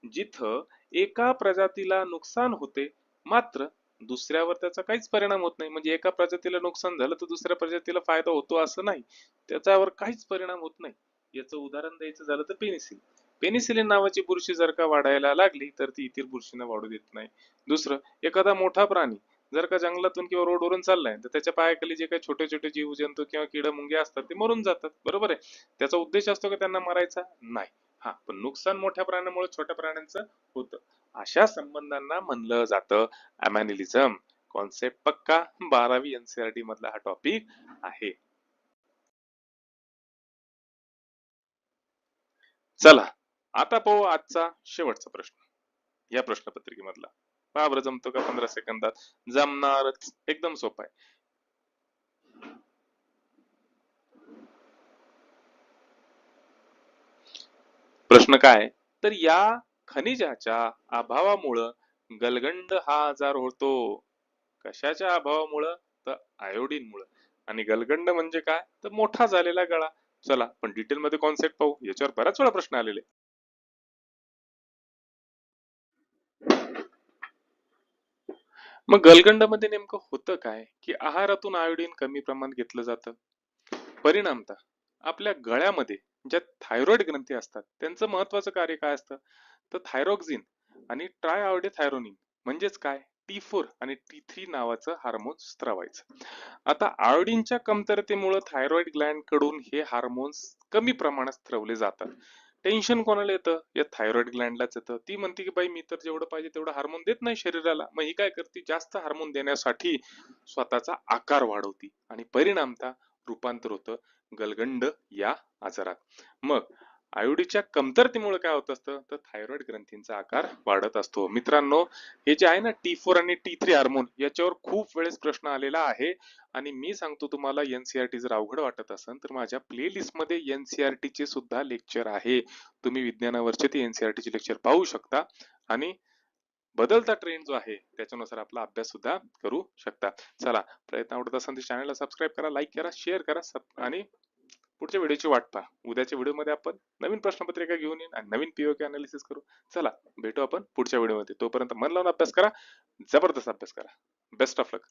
जिथं एका प्रजातीला नुकसान होते मात्र दुसऱ्यावर त्याचा काहीच परिणाम होत नाही. म्हणजे एका प्रजातीला नुकसान झालं तर दुसऱ्या प्रजातीला फायदा होतो असं नाही, त्याच्यावर काहीच परिणाम होत नाही. याचं उदाहरण द्यायचं झालं तर पेनिसिलिन. पेनिसिलिन नावाची बुरशी जर का वाढायला लागली तर ती इतर बुरशींना वाढू देत नाही. दुसरं, एखादा मोठा प्राणी जर का जंगलातून किंवा रोडवरून चाललाय तर त्याच्या पायाखाली जे काही छोटे छोटे जीव जंतू किंवा किड मुंगे असतात ते मरून जातात, बरोबर आहे. त्याचा उद्देश असतो का त्यांना मारायचा, नाही. हा, पण नुकसान मोठ्या प्राण्यामुळे छोट्या प्राण्यांचं होतं. अशा संबंधांना म्हणलं जातं अमॅनिलिझम. कॉन्सेप्ट पक्का. 12वी NCERT मधला हा टॉपिक आहे. चला आता पाहू आजचा शेवटचा प्रश्न या प्रश्नपत्रिकेमधला. पहा बरं जमतो का 15 सेकंदात. जमणारच, एकदम सोपा आहे. प्रश्न काय, तर या खनिजाच्या अभावामुळं गलगंड हा आजार होतो. कशाच्या अभावामुळं? तर आयोडीन मुळे. आणि गलगंड म्हणजे काय? तर मोठा झालेला गळा. चला पण डिटेल मध्ये कॉन्सेप्ट पाहू. याच्यावर बऱ्याच वेळा प्रश्न आलेले. मग गलगंडामध्ये नेमकं होतं काय, की आहारातून आयोडीन कमी प्रमाणात घेतलं जातं. परिणामतः आपल्या गळ्यामध्ये ज्या थायरॉइड ग्रंथी असतात त्यांचं महत्वाचं कार्य काय असतं, तर थायरॉक्सिन आणि ट्रायआयोडेथायरोनिन म्हणजेच काय, T4 आणि T3 नावाचं हार्मोन स्त्रवायचं. आता आयोडीनच्या कमतरतेमुळे थायरॉइड ग्लँड कडून हे हार्मोन्स कमी प्रमाणात स्त्रवले जातात. टेन्शन कोणाला येतं? या थायरॉइड ग्लँडलाच येतं. ती म्हणते की बाई मी तर जेवढं पाहिजे तेवढं हार्मोन देत नाही शरीराला. मग ही काय करते? जास्त हार्मोन देण्यासाठी स्वतःचा आकार वाढवती आणि परिणामतः रूपांतर होतं गलगंड या आजारात. मग आयोडीच्या कमतरतेमुळे काय होत असतं, तर थायरॉइड ग्रंथींचा आकार वाढत असतो. मित्रांनो, हे जे आहे ना T4 आणि T3 हार्मोन, याच्यावर खूप वेळेस प्रश्न आलेला आहे. आणि मी सांगतो तुम्हाला, एनसीईआरटी जर अवघड वाटत असेल तर माझ्या प्लेलिस्ट मध्ये एनसीईआरटी चे सुद्धा लेक्चर आहे. तुम्ही विज्ञानावरचे ते एनसीईआरटी चे लेक्चर पाहू शकता आणि बदलता ट्रेंड जो आहे त्याच्यानुसार आपला अभ्यास सुद्धा करू शकता. चला, प्रयत्न आवडत असेल तर चॅनलला सबस्क्राईब करा, लाईक करा, शेअर करा आणि पुढच्या व्हिडिओची वाट पहा. उद्याच्या व्हिडिओमध्ये आपण नवीन प्रश्नपत्रिका घेऊन येईन आणि नवीन पीओके अनालिसिस करू. चला, भेटू आपण पुढच्या व्हिडिओमध्ये. तोपर्यंत मन लावून अभ्यास करा, जबरदस्त अभ्यास करा. बेस्ट ऑफ लक.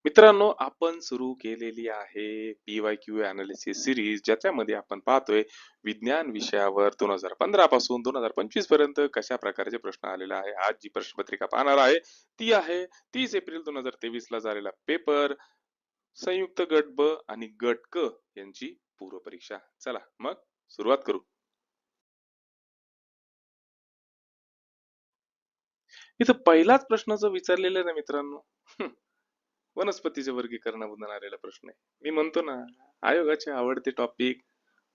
मित्रांनो, आपण सुरू केलेली आहे PYQ अनालिसिस सिरीज, ज्याच्यामध्ये आपण पाहतोय विज्ञान विषयावर 2015 पासून 2025 पर्यंत कशा प्रकारचे प्रश्न आलेले आहे. आज जी प्रश्नपत्रिका पाहणार आहे ती आहे 30 एप्रिल 2023 ला झालेला पेपर, संयुक्त गट ब आणि गट क यांची पूर्व परीक्षा. चला मग सुरुवात करू. इथं पहिलाच प्रश्न जो विचारलेला आहे ना मित्रांनो, वनस्पतीचे वर्गीकरणामधून आलेला प्रश्न आहे. मी म्हणतो ना, आयोगाचे आवडते टॉपिक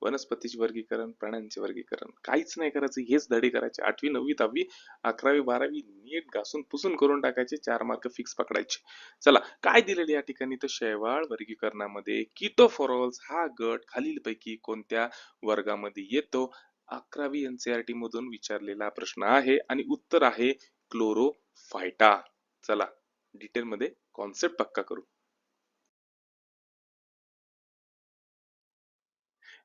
वनस्पतीचे वर्गीकरण, प्राण्यांचे वर्गीकरण. काहीच नाही करायचं, हेच धडे करायचे. 8वी 9वी 10वी 11वी 12वी नीट घासून पुसून करून टाकायचे, 4 मार्क फिक्स पकडायचे. चला, काय दिलेले या ठिकाणी, तर शैवाल वर्गीकरणामध्ये किटोफोरॉल्स हा गट खालीलपैकी कोणत्या वर्गामध्ये येतो? 11वी एनसीईआरटी मधून विचारलेला प्रश्न आहे आणि उत्तर आहे क्लोरोफायटा. चला, डिटेल मध्ये कॉन्सेप्ट पक्का करू.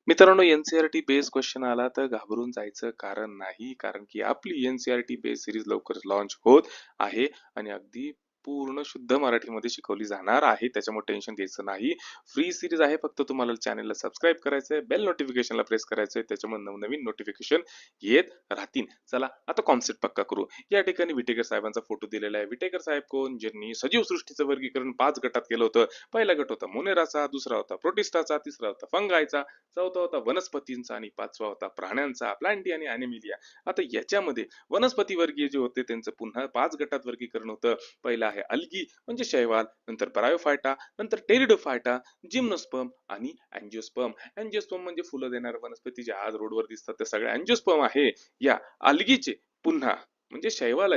मित्रांनो, एनसीईआरटी बेस क्वेश्चन आला तर घाबरून जायचं कारण नाही, कारण की आपली एनसीईआरटी बेस सिरीज लवकरच लॉन्च होत आहे आणि अगदी पूर्ण शुद्ध मराठीमध्ये शिकवली जाणार आहे. त्याच्यामुळे टेन्शन घ्यायचं नाही. फ्री सिरीज आहे, फक्त तुम्हाला चॅनलला सबस्क्राईब करायचंय, बेल नोटिफिकेशनला प्रेस करायचंय, त्याच्यामुळे नवनवीन नोटिफिकेशन येत राहतील. चला, आता कॉन्सेप्ट पक्का करू. या ठिकाणी विटेकर साहेबांचा फोटो दिलेला आहे. विटेकर साहेब कोण? ज्यांनी सजीव सृष्टीचं वर्गीकरण 5 गटात केलं होतं. पहिला गट होता मोनेराचा, दुसरा होता प्रोटिस्टाचा, तिसरा होता फंगायचा, चौथा होता वनस्पतींचा आणि पाचवा होता प्राण्यांचा, प्लांटी आणि अॅनिमिलिया. आता याच्यामध्ये वनस्पती वर्गीय जे होते त्यांचं पुन्हा 5 गटात वर्गीकरण होतं. पहिला आहे अल्गी म्हणजे शैवाल, नंतर ब्रायोफायटा, नंतर टेरिडोफायटा, जिम्नोस्पर्म आणि अँजिओस्पर्म. अँजिओस्पर्म म्हणजे फुलं देणारे वनस्पती जे आज रोडवर दिसतात ते सगळे अँजिओस्पर्म आहे. या अल्गीचे पुन्हा म्हणजे शैवाल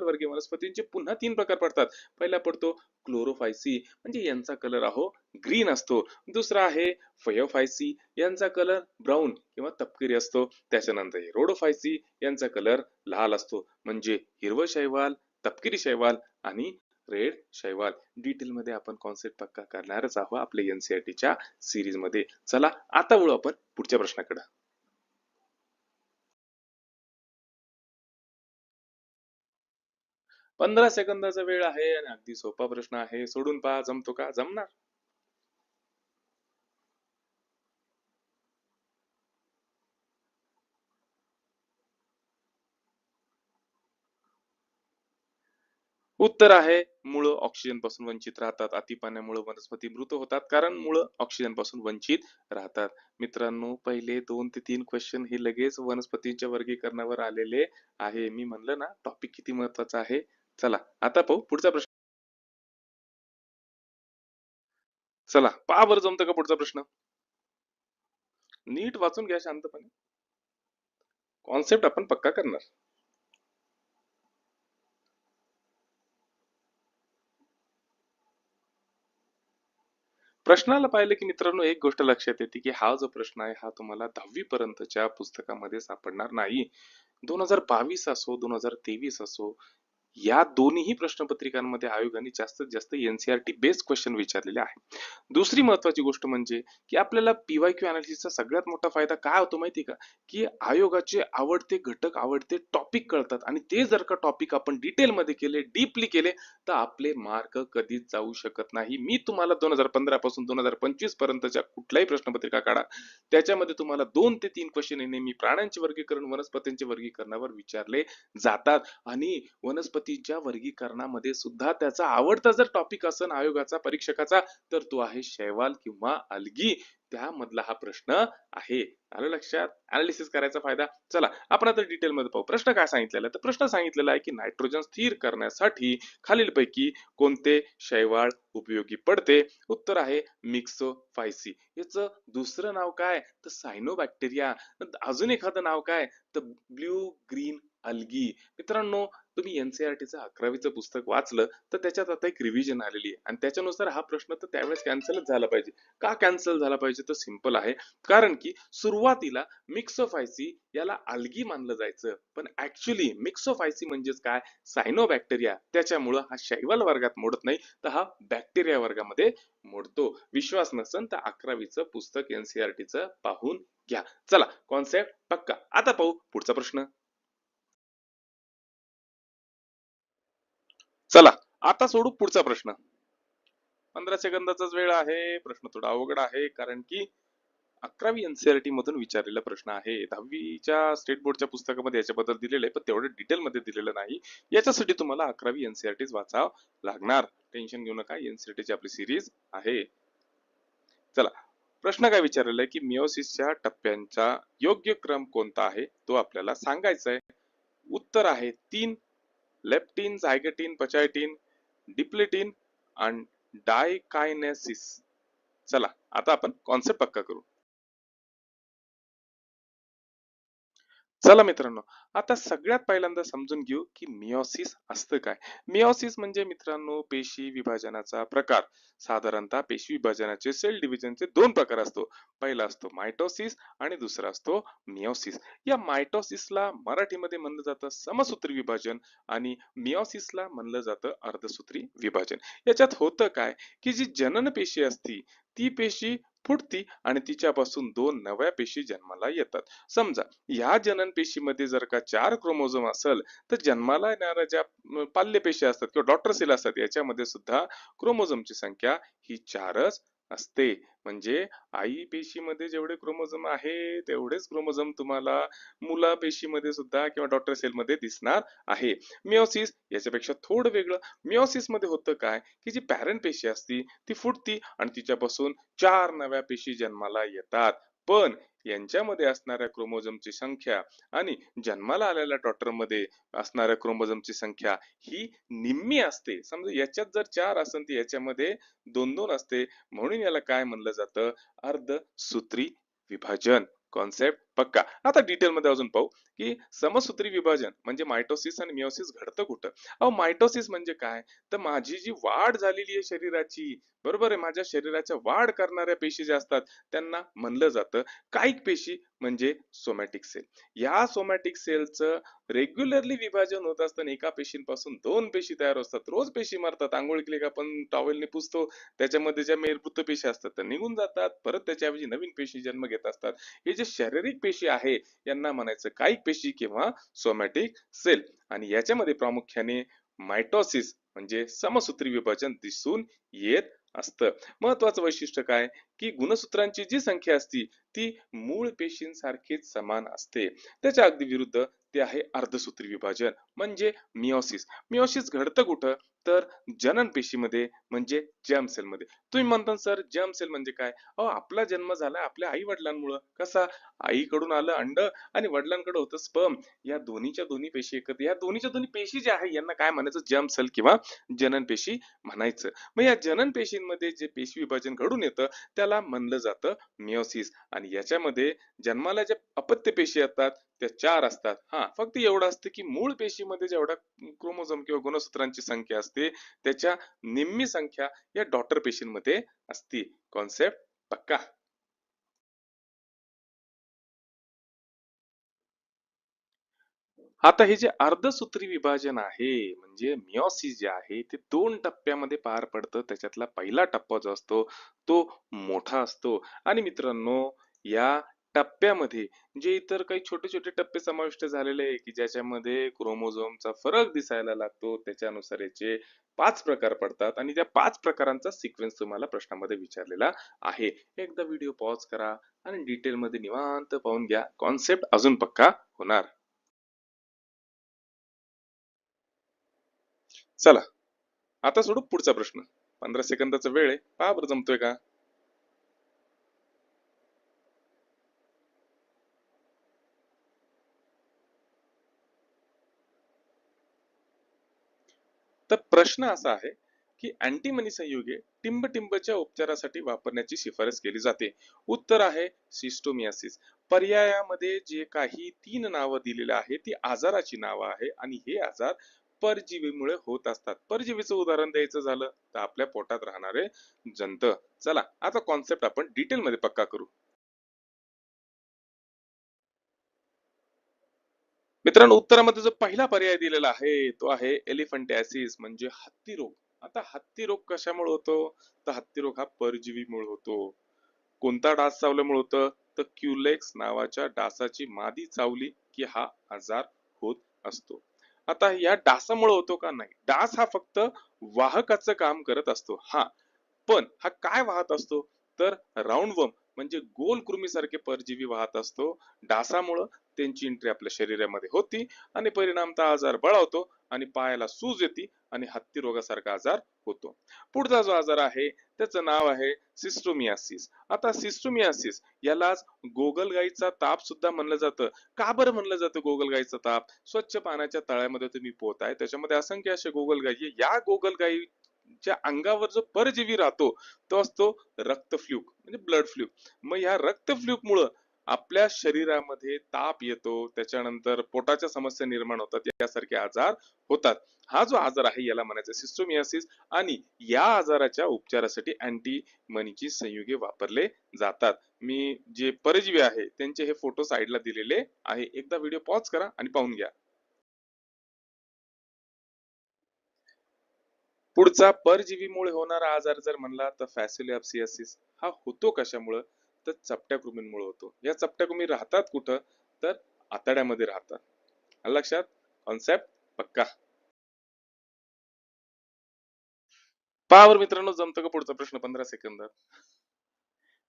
वर्गीय वनस्पतींचे पुन्हा 3 प्रकार पडतात. पहिला पडतो क्लोरोफायसी, म्हणजे यांचा कलर आहो ग्रीन असतो. दुसरा आहे फयोफायसी, यांचा कलर ब्राऊन किंवा तपकिरी असतो. त्याच्यानंतर रोडोफायसी, यांचा कलर लाल असतो. म्हणजे हिरवं शैवाल, तपकिरी शैवाल आणि रेड शैवाल. डिटेल मध्ये आपण कॉन्सेप्ट पक्का करणारच आहोत आपल्या एनसीईआरटीच्या सिरीज मध्ये. चला, आता वळू आपण पुढच्या प्रश्नाकडे. 15 सेकंदाचा वेळ आहे आणि अगदी सोपा प्रश्न आहे. सोडून पहा, जमतो का? जमणार. उत्तर आहे मुळ ऑक्सिजन पासून वंचित राहतात. अति पाण्यामुळे वनस्पती मृत होतात, कारण मुळ ऑक्सिजन पासून वंचित राहतात. मित्रांनो, पहिले 2 ते 3 क्वेश्चन हे लगेच वनस्पतींच्या वर्गीकरणावर आलेले आहे. मी म्हणलं ना, टॉपिक किती महत्वाचा आहे. चला, आता पाहू पुढचा प्रश्न. चला, पहा बरं, जमतं का पुढचा प्रश्न. नीट वाचून घ्या शांतपणे. कॉन्सेप्ट आपण पक्का करणार. प्रश्नाला पाहिलं की मित्रांनो एक गोष्ट लक्षात येते की हा जो प्रश्न आहे हा तुम्हाला 10वी पर्यंतच्या पुस्तकामध्ये सापडणार नाही. 2022 असो 2023 असो या दोन्ही प्रश्नपत्रिकांमध्ये आयोगाने जास्तीत जास्त एनसीईआरटी बेस्ड क्वेश्चन विचारलेले आहे. दुसरी महत्वाची गोष्ट म्हणजे की आपल्याला पीवायक्यू अनालिसिसचा सगळ्यात मोठा फायदा काय होतो माहिती का, की आयोगाचे आवडते घटक आवडते टॉपिक कळतात आणि ते जर का टॉपिक आपण डिटेल मध्ये केले डीपली केले तर आपले मार्क कधीच जाऊ शकत नाही. मी तुम्हाला 2015 पासून 2025 पर्यंतच्या कुठल्याही प्रश्नपत्रिका काढा, त्याच्यामध्ये तुम्हाला 2 ते 3 क्वेश्चन नेहमी प्राण्यांचे वर्गीकरण वनस्पतींचे वर्गीकरणावर विचारले जातात आणि वनस्पतीच्या वर्गीकरणामध्ये सुद्धा त्याचा आवडता जर टॉपिक असेल आयोगाचा परीक्षकाचा तर तो आहे शैवाल किंवा अल्गी. त्यामधला हा प्रश्न आहे. आलं लक्षात? अनालिसिस करायचा फायदा. चला आपण आता डिटेल मध्ये पाहू. प्रश्न काय सांगितलेला आहे तर प्रश्न सांगितलेला आहे की नायट्रोजन स्थिर करण्यासाठी खालीलपैकी कोणते शैवाल उपयोगी पडते. उत्तर आहे मिक्सोफायसी. याचं दुसरं नाव काय तर सायनोबॅक्टेरिया. अजून एखादं नाव काय तर ब्ल्यू ग्रीन अल्गी. मित्रांनो तुम्ही एनसीईआरटीचं 11वीचं पुस्तक वाचलं तर त्याच्यात आता एक रिव्हिजन आलेली आहे आणि त्याच्यानुसार हा प्रश्न तर त्यावेळेस कॅन्सलच झाला पाहिजे. का कॅन्सल झाला पाहिजे तर सिंपल आहे, कारण की सुरुवातीला मिक्सोफायसी याला अल्गी मानलं जायचं पण ऍक्च्युली मिक्सोफायसी म्हणजेच काय सायनोबॅक्टेरिया. त्याच्यामुळं हा शैवाल वर्गात मोडत नाही तर हा बॅक्टेरिया वर्गामध्ये मोडतो. विश्वास नसेल तर 11वीचं पुस्तक एनसीईआरटीचं पाहून घ्या. चला कॉन्सेप्ट पक्का. आता पाहू पुढचा प्रश्न. चला आता सोडू पुढचा प्रश्न. 15 सेकंदाचाच वेळ आहे. प्रश्न थोडा अवघड आहे कारण की 11वी एनसीईआरटी मधून विचारलेला प्रश्न आहे. 10वीच्या स्टेट बोर्डच्या पुस्तकामध्ये याच्याबद्दल दिलेलं आहे पण तेवढं डिटेल मध्ये दिलेलं नाही. याच्यासाठी तुम्हाला 11वी एनसीईआरटी वाचावं लागणार. टेन्शन घेऊ नका, एनसीईआरटीची आपली सिरीज आहे. चला प्रश्न काय विचारलेला आहे की मियोसिसच्या टप्प्यांचा योग्य क्रम कोणता आहे तो आपल्याला सांगायचा आहे. उत्तर आहे 3: लेप्टिन, झायगटिन, पचायटिन, डिप्लेटिन आणि डायकायनेसिस. चला आता आपण कॉन्सेप्ट पक्का करू. चला मित्रांनो आता सगळ्यात पहिल्यांदा समजून घेऊ की मियोसिस असतं काय. मियोसिस म्हणजे मित्रांनो पेशी विभाजनाचा प्रकार. साधारणतः पेशी विभाजनाचे सेल डिव्हिजनचे दोन प्रकार असतो. पहिला असतो मायटोसिस आणि दुसरा असतो मियोसिस. या मायटोसिसला मराठीमध्ये म्हणलं जातं समसूत्री विभाजन आणि मियोसिसला म्हणलं जातं अर्धसूत्री विभाजन. याच्यात होतं काय की जी जनन पेशी असती ती पेशी फुटती आणि तिच्यापासून दोन नव्या पेशी जन्माला येतात. समजा ह्या जनन पेशीमध्ये जर का 4 क्रोमोझोम असेल तर जन्माला येणाऱ्या ज्या पाल्य पेशी असतात किंवा डॉटर सेल असतात याच्यामध्ये सुद्धा क्रोमोझोमची संख्या ही 4च असते. म्हणजे आई पेशीमध्ये जेवढे क्रोमोझोम आहे तेवढेच क्रोमोझोम तुम्हाला मुला पेशीमध्ये सुद्धा किंवा डॉटर सेल मध्ये दिसणार आहे. मियोसिस याच्यापेक्षा थोडं वेगळं. मियोसिस मध्ये होतं काय की जी पॅरेंट पेशी असती ती फुटती आणि तिच्यापासून 4 नव्या पेशी जन्माला येतात. पण यांच्यामध्ये असणाऱ्या क्रोमोझोमची संख्या आणि जन्माला आलेल्या डॉटर मध्ये असणाऱ्या क्रोमोझोमची संख्या ही निम्मी असते. समजा याच्यात जर 4 असेल तर याच्यामध्ये 2-2 असते. म्हणून याला काय म्हणलं जातं अर्धसूत्री विभाजन. कॉन्सेप्ट पक्का. आता डिटेल मध्ये अजून पाहू की समसूत्री विभाजन म्हणजे मायटोसिस आणि मियोसिस घडतं कुठं. अहो मायटोसिस म्हणजे काय तर माझी जी वाढ झालेली आहे शरीराची, बरोबर आहे, माझ्या शरीराच्या वाढ करणाऱ्या पेशी ज्या असतात त्यांना म्हणलं जातं कायिक पेशी म्हणजे सोमॅटिक सेल. या सोमॅटिक सेलचं रेग्युलरली विभाजन होत असताना एका पेशींपासून दोन पेशी तयार असतात. रोज पेशी मरतात. आंघोळ केली का आपण टॉवेलने पुसतो, त्याच्यामध्ये ज्या मेरपूत पेशी असतात त्या निघून जातात, परत त्याच्याऐवजी नवीन पेशी जन्म घेत असतात. हे जे शारीरिक पेशी आहे यांना म्हणायचं कायिक पेशी किंवा सोमॅटिक सेल. आणि याच्यामध्ये प्रामुख्याने मायटोसिस म्हणजे समसूत्री विभाजन दिसून येत असतं. महत्वाचं वैशिष्ट्य काय की गुणसूत्रांची जी संख्या असती ती मूळ पेशींसारखीच समान असते. त्याच्या अगदी विरुद्ध ते आहे अर्धसूत्री विभाजन म्हणजे मियोसिस. मियोसिस घडतं कुठं तर जनन पेशीमध्ये म्हणजे जर्म सेल मध्ये. तुम्ही म्हणता सर जर्म सेल म्हणजे काय. अहो आपला जन्म झाला आपल्या आई वडिलांमुळे. कसा आईकडून आलं अंड आणि वडिलांकडे होतं स्पर्म. या दोन्हीच्या दोन्ही पेशी एकत्र, या दोन्हीच्या दोन्ही पेशी ज्या आहे यांना काय म्हणायचं जर्म सेल किंवा जनन पेशी म्हणायचं. मग या जनन पेशींमध्ये जे पेशी विभाजन घडून येतं त्याला म्हणलं जातं मियोसिस. आणि याच्यामध्ये जन्माला ज्या अपत्य पेशी असतात त्या 4 असतात. हा, फक्त एवढं असतं की मूळ पेशीमध्ये जेवढा क्रोमोझोम किंवा गुणसूत्रांची संख्या असते त्याच्या निम्मी संख्या या डॉटर पेशींमध्ये असते. कॉन्सेप्ट पक्का? आता हे जे अर्धसूत्री विभाजन आहे म्हणजे मियोसिस जे आहे ते 2 टप्प्यामध्ये पार पडतं. त्याच्यातला पहिला टप्पा जो असतो तो मोठा असतो. आणि मित्रांनो, या टप्प्यामध्ये जे इतर काही छोटे छोटे टप्पे समाविष्ट झालेले आहे की ज्याच्यामध्ये क्रोमोझोमचा फरक दिसायला लागतो, त्याच्यानुसार याचे 5 प्रकार पडतात आणि त्या 5 प्रकारांचा सिक्वेन्स तुम्हाला प्रश्नामध्ये विचारलेला आहे. एकदा व्हिडिओ पॉज करा आणि डिटेल मध्ये निवांत पाहून घ्या, कॉन्सेप्ट अजून पक्का होणार. चला, आता सोडू पुढचा प्रश्न. 15 सेकंदाचा वेळ आहे, पहा बरं जमतोय का. तर प्रश्न असा आहे की अँटीमनी संयुगे टिंबटिंबच्या उपचारासाठी वापरण्याची शिफारस केली जाते. उत्तर आहे सिस्टोमियासिस. पर्यायामध्ये जे काही 3 नावं दिलेली आहे ती आजाराची नावं आहे आणि हे आजार परजीवीमुळे होत असतात. परजीवीचं उदाहरण द्यायचं झालं तर आपल्या पोटात राहणारे जंत. चला, आता कॉन्सेप्ट आपण डिटेल मध्ये पक्का करू. मित्रांनो, उत्तरामध्ये जो पहिला पर्याय दिलेला आहे तो आहे एलिफंटियासिस म्हणजे हत्ती रोग. आता हत्ती रोग कशामुळे होतो? तर हत्ती रोग हा परजीवीमुळे होतो. कोणता डास चावल्यामुळे होतं? तर क्युलेक्स नावाच्या डासाची मादी चावली की हा आजार होत असतो. आता या डासामुळे होतो का? नाही, डास हा फक्त वाहकाचं काम करत असतो. हा, पण हा काय वाहत असतो? तर राऊंडवर्म म्हणजे गोल कृमीसारखे परजीवी वाहत असतो. डासामुळं त्यांची एंट्री आपल्या शरीरामध्ये होती आणि परिणामतः आजार बळावतो आणि पायाला सूज येते आणि हत्ती रोगासारखा आजार होतो. पुढचा जो आजार आहे त्याचं नाव आहे सिस्टोमियासिस. आता सिस्टोमियासिस यालाच गोगलगाईचा ताप सुद्धा म्हणलं जातं. का बरं म्हणलं जातं गोगलगाईचा ताप? स्वच्छ पाण्याच्या तळ्यामध्ये तुम्ही पोहताय, त्याच्यामध्ये असंख्य असे गोगलगाई आहे. या गोगलगाईच्या अंगावर जो परजीवी राहतो तो असतो रक्त फ्लूक म्हणजे ब्लड फ्लूक. मग ह्या रक्त फ्लूक मुळे आपल्या शरीरामध्ये ताप येतो, त्याच्यानंतर पोटाच्या समस्या निर्माण होतात, यासारखे आजार होतात. हा जो आजार आहे याला म्हणायचं सिस्टोमियासिस. आणि या आजाराच्या उपचारासाठी अँटी मनीची संयुगे वापरले जातात. मी जे परजीवी आहे त्यांचे हे फोटो साईडला दिलेले आहे, एकदा व्हिडिओ पॉज करा आणि पाहून घ्या. पुढचा परजीवीमुळे होणारा आजार जर म्हणला तर फॅसिलिओप्सियासिस. हा होतो कशामुळं? तर चपट्या कृमींमुळे होतो. या चपट्या कृमी राहतात कुठं? तर आतड्यामध्ये राहतात. आलं लक्षात? कॉन्सेप्ट पक्का? पहा बरं मित्रांनो, जमतं का पुढचा प्रश्न 15 सेकंदात?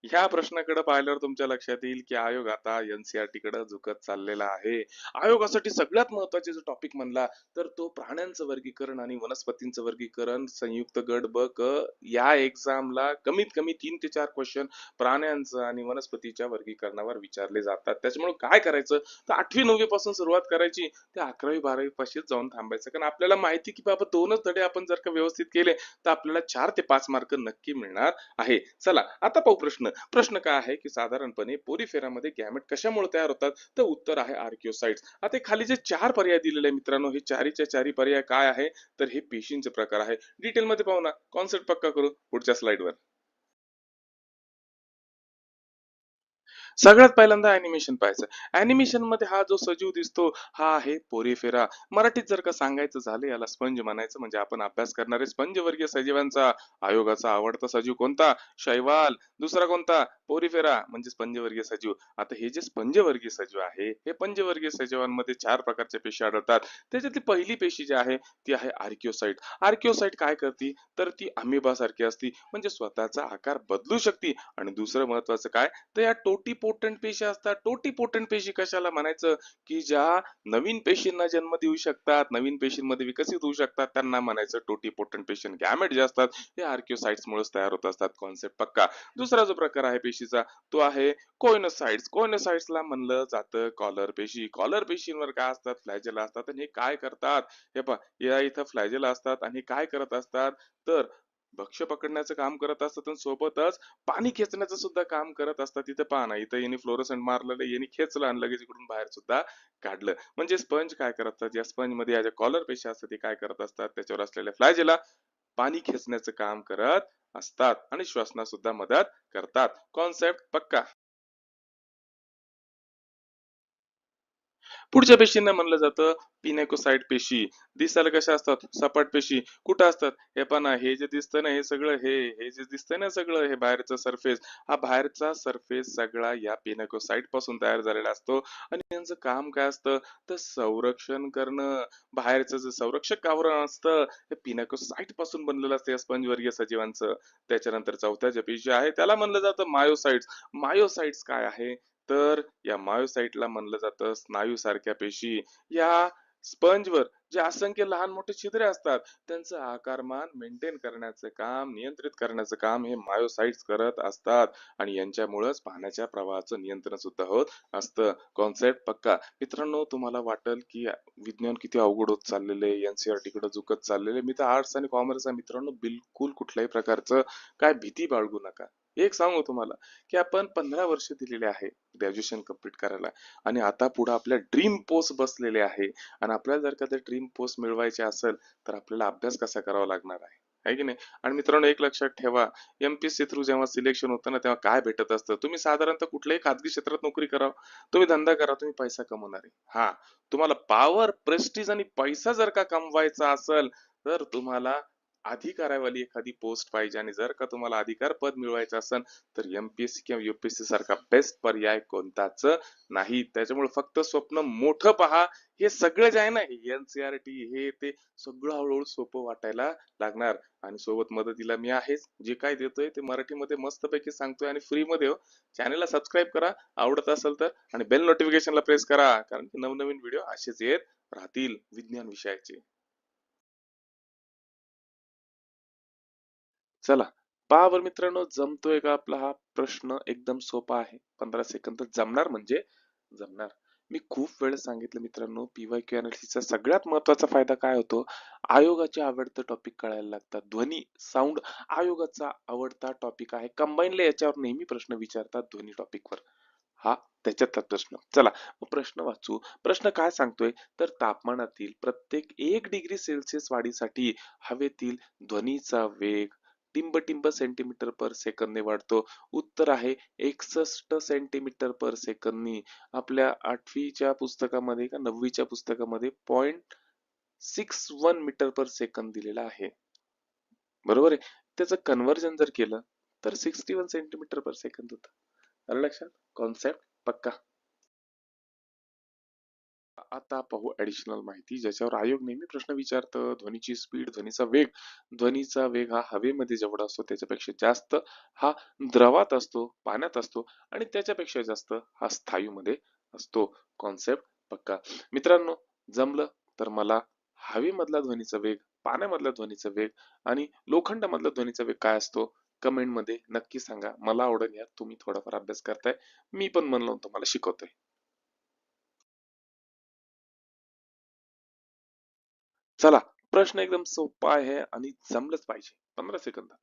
ह्या प्रश्नाकडे पाहिल्यावर तुमच्या लक्षात येईल की आयोग आता एनसीईआरटी कडे झुकत चाललेला आहे. आयोगासाठी सगळ्यात महत्त्वाचे जो टॉपिक म्हणला तर तो प्राण्यांचं वर्गीकरण आणि वनस्पतींचं वर्गीकरण संयुक्त गट ब क. या एक्झामला कमीत कमी 3 ते 4 क्वेश्चन प्राण्यांचं आणि वनस्पतीच्या वर्गीकरणावर विचारले जातात. त्याच्यामुळे काय करायचं तर 8वी 9वी पासून सुरुवात करायची, ते 11वी 12वी पाशीच जाऊन थांबायचं. कारण आपल्याला माहिती की बाबा 2च धडे आपण जर का व्यवस्थित केले तर आपल्याला 4 ते 5 मार्क नक्की मिळणार आहे. चला, आता पाहू प्रश्न. प्रश्न काय आहे की साधारणपणे पोरीफेरामध्ये गॅमेट कशामुळे तयार होतात? तर उत्तर आहे आर्किओसाइट्स. आता खाली जे 4 पर्याय दिलेले आहे मित्रांनो, हे चारीच्या चारी पर्याय काय आहे? तर हे पेशींचे प्रकार आहे. डिटेल मध्ये पाहू ना, कॉन्सेप्ट पक्का करू पुढच्या स्लाइड वर. सगळ्यात पहिल्यांदा अॅनिमेशन पाहायचं. अॅनिमेशन मध्ये हा जो सजीव दिसतो हा आहे पोरीफेरा. मराठीत जर का सांगायचं झालं याला स्पंज म्हणायचं. म्हणजे आपण अभ्यास करणारे स्पंज वर्गीय सजीवांचा आयोगाचा आवडता सजीव कोणता? शैवाल. दुसरा कोणता? पोरीफेरा म्हणजे स्पंजवर्गीय सजीव. आता हे जे स्पंजवर्गीय सजीव आहे हे पंचवर्गीय सजीवांमध्ये 4 प्रकारच्या पेशी आढळतात. त्याच्यातली पहिली पेशी जी आहे ती आहे आर्किओसाइट. आर्किओसाइट काय करते तर ती अमिबा सारखी असती, म्हणजे स्वतःचा आकार बदलू शकते. आणि दुसरं महत्वाचं काय तर या टोटीपोटंट पेशी असतात. टोटीपोटंट पेशी कशाला म्हणायचं? की ज्या नवीन पेशींना जन्म देऊ शकतात, नवीन पेशींमध्ये विकसित होऊ शकतात, त्यांना म्हणायचं टोटीपोटंट पेशी. गॅमेट जे असतात हे आर्किओसाइट्स मुळेच तयार होत असतात. कॉन्सेप्ट पक्का? दुसरा जो प्रकार आहे पेशीचा तो आहे कोइनोसाइट्स. कोइनोसाइट्सला म्हणलं जातं कॉलर पेशी. कॉलर पेशींवर काय असतात? फ्लॅजेला असतात. आणि हे काय करतात? हे पहा, या इथं फ्लॅजेला असतात आणि हे काय करत असतात तर भक्ष्य पकडण्याचं काम करत असतात आणि सोबतच पाणी खेचण्याचं सुद्धा काम करत असतात. तिथे पहा ना, इथं यांनी फ्लोरोसेंट मारलेलं, यांनी खेचलं आणि लगेच इकडून बाहेर सुद्धा काढलं. म्हणजे स्पंज काय करतात, या स्पंज मध्ये या ज्या कॉलर पेशी असतात ते काय करत असतात, त्याच्यावर असलेल्या फ्लॅजेला पाणी खेचण्याचं काम करत असतात आणि श्वसनात सुद्धा मदत करतात. कॉन्सेप्ट पक्का. पुढच्या पेशींना म्हणलं जातं पिनेकोसाइट पेशी. दिसायला कशा असतात, सपाट पेशी. कुठं असतात, हे पण हे जे दिसतंय ना, हे सगळं हे जे दिसतंय ना सगळं, हे बाहेरचा सरफेस, हा बाहेरचा सरफेस सगळा या पिनेकोसाइट पासून तयार झालेला असतो. आणि त्यांचं काम काय असतं, तर संरक्षण करणं. बाहेरचं जे संरक्षक आवरण असतं हे पिनेकोसाइट पासून बनलेलं असतं या स्पंजवर्गीय सजीवांचं. त्याच्यानंतर चौथ्या ज्या पेशी आहे त्याला म्हणलं जातं मायोसाइट्स. मायोसाइट्स काय आहे, तर या मायोसाइटला म्हणलं जातं स्नायू सारख्या पेशी. या स्पंजवर जे असंख्य लहान मोठे छिद्रे असतात त्यांचं आकारमान मेंटेन करण्याचं काम, नियंत्रित करण्याचं काम हे मायोसाइट्स करत असतात. आणि यांच्यामुळेच पाण्याच्या प्रवाहाचं नियंत्रण सुद्धा होत असतं. कॉन्सेप्ट पक्का. मित्रांनो, तुम्हाला वाटेल की विज्ञान किती अवघड होत चाललेलं आहे, एनसीईआरटी कडे झुकत चाललेलं आहे. मी तर आर्ट्स आणि कॉमर्स आहे मित्रांनो, बिलकुल कुठल्याही प्रकारचं काय भीती बाळगू नका. एक सांगू तुम्हाला, की आपण 15 वर्ष दिलेले आहे ग्रॅज्युएशन कंप्लीट करायला, आणि आता पुढे आपल्या ड्रीम पोस्ट बसलेले आहे. आणि आपल्याला जर का ते ड्रीम पोस्ट मिळवायचे असेल तर आपल्याला अभ्यास कसा करावा लागणार आहे की नाही. आणि मित्रांनो, एक लक्षात ठेवा, एमपीएससी थ्रू जेव्हा सिलेक्शन होतं ना, तेव्हा काय भेटत असतं, तुम्ही साधारणतः कुठल्याही खाजगी क्षेत्रात नोकरी करा, तुम्ही धंदा करा, तुम्ही पैसा कमवणार आहे. हा, तुम्हाला पॉवर, प्रेस्टिज आणि पैसा जर का कमवायचा असेल तर तुम्हाला अधिकारावाली एखादी पोस्ट पाहिजे. आणि जर का तुम्हाला अधिकार पद मिळवायचं असेल तर एमपीएससी किंवा युपीएससी सारखा बेस्ट पर्याय कोणताच नाही. त्याच्यामुळे फक्त स्वप्न मोठं पहा. हे सगळं जे आहे ना, एनसीआरटी हे ते सगळं हळूहळू सोपं वाटायला लागणार. आणि सोबत मदतीला मी आहेच. जे काय देतोय ते मराठीमध्ये मस्तपैकी सांगतोय आणि फ्री मध्ये हो. चॅनलला सबस्क्राईब करा आवडत असेल तर, आणि बेल नोटिफिकेशनला प्रेस करा, कारण की नवनवीन व्हिडिओ असेच येत राहतील विज्ञान विषयाचे. चला, पहा बरं मित्रांनो, जमतोय का आपला हा प्रश्न. एकदम सोपा आहे, 15 सेकंद जमणार म्हणजे जमणार. मी खूप वेळेस सांगितलं मित्रांनो, पीवायक्यू अनालिसिसचा सगळ्यात महत्वाचा फायदा काय होतो, आयोगाचे आवडतं टॉपिक कळायला लागतात. ध्वनी, साऊंड आयोगाचा आवडता टॉपिक आहे. कंबाईनला याच्यावर नेहमी प्रश्न विचारतात ध्वनी टॉपिकवर. हा त्याच्यातला प्रश्न. चला, मग प्रश्न वाचू. प्रश्न काय सांगतोय, तर तापमानातील प्रत्येक 1 डिग्री सेल्सिअस वाढीसाठी हवेतील ध्वनीचा वेग टिंब सेंटीमीटर पर सेकंदने वाढतो. उत्तर आहे 61 सेंटीमीटर पर सेकंदनी. आपल्या 8वीच्या पुस्तकामध्ये का 9वीच्या पुस्तकामध्ये 0.61 मीटर पर सेकंद दिलेला आहे. बरोबर आहे. त्याचं कन्व्हर्जन जर केलं तर 61 सेंटीमीटर पर सेकंद होतं. आलं लक्षात. कॉन्सेप्ट पक्का. आता पाहू ऍडिशनल माहिती ज्याच्यावर आयोग नेहमी प्रश्न विचारतं. ध्वनीची स्पीड, ध्वनीचा वेग. ध्वनीचा वेग हा हवेमध्ये जेवढा असतो त्याच्यापेक्षा जास्त हा द्रवात असतो, पाण्यात असतो, आणि त्याच्यापेक्षा जास्त हा स्थायूमध्ये असतो. कॉन्सेप्ट पक्का. मित्रांनो, जमलं तर मला हवेमधला ध्वनीचा वेग, पाण्यामधला ध्वनीचा वेग आणि लोखंडामधला ध्वनीचा वेग काय असतो, कमेंट मध्ये नक्की सांगा. मला आवडेल यार, तुम्ही थोडाफार अभ्यास करताय, मी पण मन लावून तुम्हाला शिकवतोय. चला, प्रश्न एकदम सोपा आहे आणि जमलंच पाहिजे. 15 सेकंद.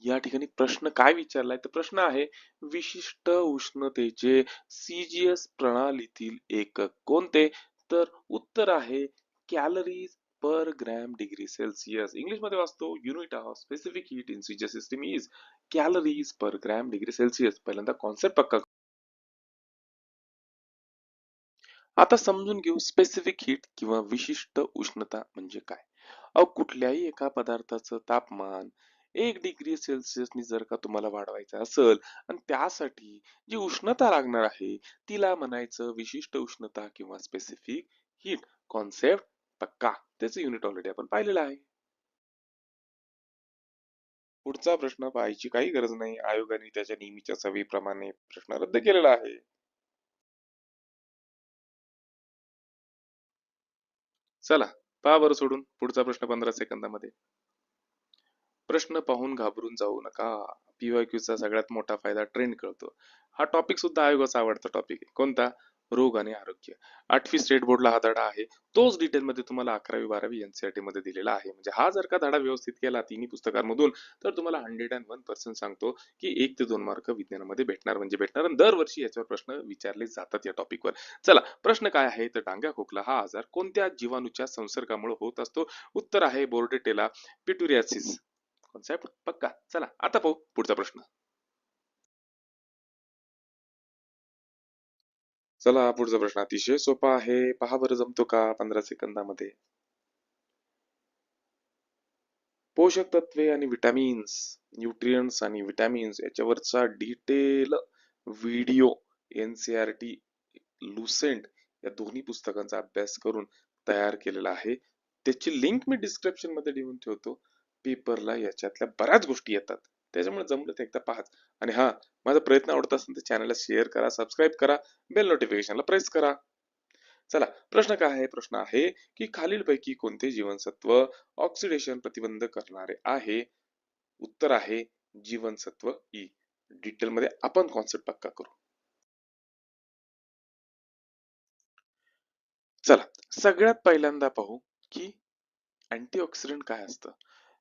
या ठिकाणी प्रश्न काय विचारलाय, तर प्रश्न आहे, विशिष्ट उष्णतेचे सीजीएस प्रणालीतील एकक कोणते. तर उत्तर आहे कॅलरीज पर ग्रॅम डिग्री सेल्सिअस. इंग्लिश मध्ये वाचतो, unit of specific heat in CGS system is calories per gram degree Celsius. पहिल्यांदा कॉन्सेप्ट पक्का. आता समजून घेऊ स्पेसिफिक हीट किंवा विशिष्ट उष्णता म्हणजे काय. अहो, कुठल्याही एका पदार्थाचं तापमान 1 डिग्री सेल्सिअसनी जर का तुम्हाला वाढवायचं असेल आणि त्यासाठी जी उष्णता लागणार आहे तिला म्हणायचं विशिष्ट उष्णता किंवा स्पेसिफिक हीट. कॉन्सेप्ट पक्का. त्याचं युनिट ऑलरेडी आपण पाहिलेलं आहे. पुढचा प्रश्न पाहायची काही गरज नाही, आयोगाने त्याच्या नेहमीच्या सवयीप्रमाणे प्रश्न रद्द केलेला आहे. चला, पहा बरं सोडून पुढचा प्रश्न 15 सेकंदामध्ये. प्रश्न पाहून घाबरून जाऊ नका. PYQचा सगळ्यात मोठा फायदा ट्रेंड कळतो. हा टॉपिक सुद्धा आयोगाचा आवडता टॉपिक आहे. कोणता? रोग आणि आरोग्य. 8वी स्टेट बोर्डला हा धडा आहे. तोच डिटेलमध्ये तुम्हाला 11वी-12वी NCERT मध्ये दिलेला आहे. म्हणजे हा जर का धडा व्यवस्थित केला तिन्ही पुस्तकांमधून, तर तुम्हाला 101% सांगतो की 1 ते 2 मार्क विज्ञानामध्ये भेटणार म्हणजे भेटणार आणि दरवर्षी याच्यावर प्रश्न विचारले जातात या टॉपिकवर. चला, प्रश्न काय आहे? तर डांग्या खोकला हा आजार कोणत्या जीवाणूच्या संसर्गामुळे होत असतो? उत्तर आहे बोर्डेटेला पिटुरियासिस. कॉन्सेप्ट पक्का. चला आता पाहू पुढचा प्रश्न. चला पुढचा प्रश्न अतिशय सोपा आहे. पहा बरं जमतो का 15 सेकंदामध्ये. पोषक तत्वे आणि विटॅमिन्स, न्यूट्रियंट्स आणि विटॅमिन्स याच्यावरचा डिटेल व्हिडिओ NCERT लुसेंट या दोन्ही पुस्तकांचा अभ्यास करून तयार केलेला आहे. त्याची लिंक मी डिस्क्रिप्शन मध्ये देऊन ठेवतो. पेपरला याच्यातल्या बऱ्याच गोष्टी येतात. त्याच्यामुळे जमलं तर एकदा पहा. आणि हा, माझा प्रयत्न आवडत असेल तर चॅनलला शेअर करा, सबस्क्राईब करा, बेल नोटिफिकेशनला प्रेस करा. चला, प्रश्न काय आहे? प्रश्न आहे की खालीलपैकी कोणते जीवनसत्व ऑक्सिडेशन प्रतिबंध करणारे आहे? उत्तर आहे जीवनसत्व ई. डिटेल मध्ये आपण कॉन्सेप्ट पक्का करू. चला, सगळ्यात पहिल्यांदा पाहू की अँटीऑक्सिडंट काय असतं.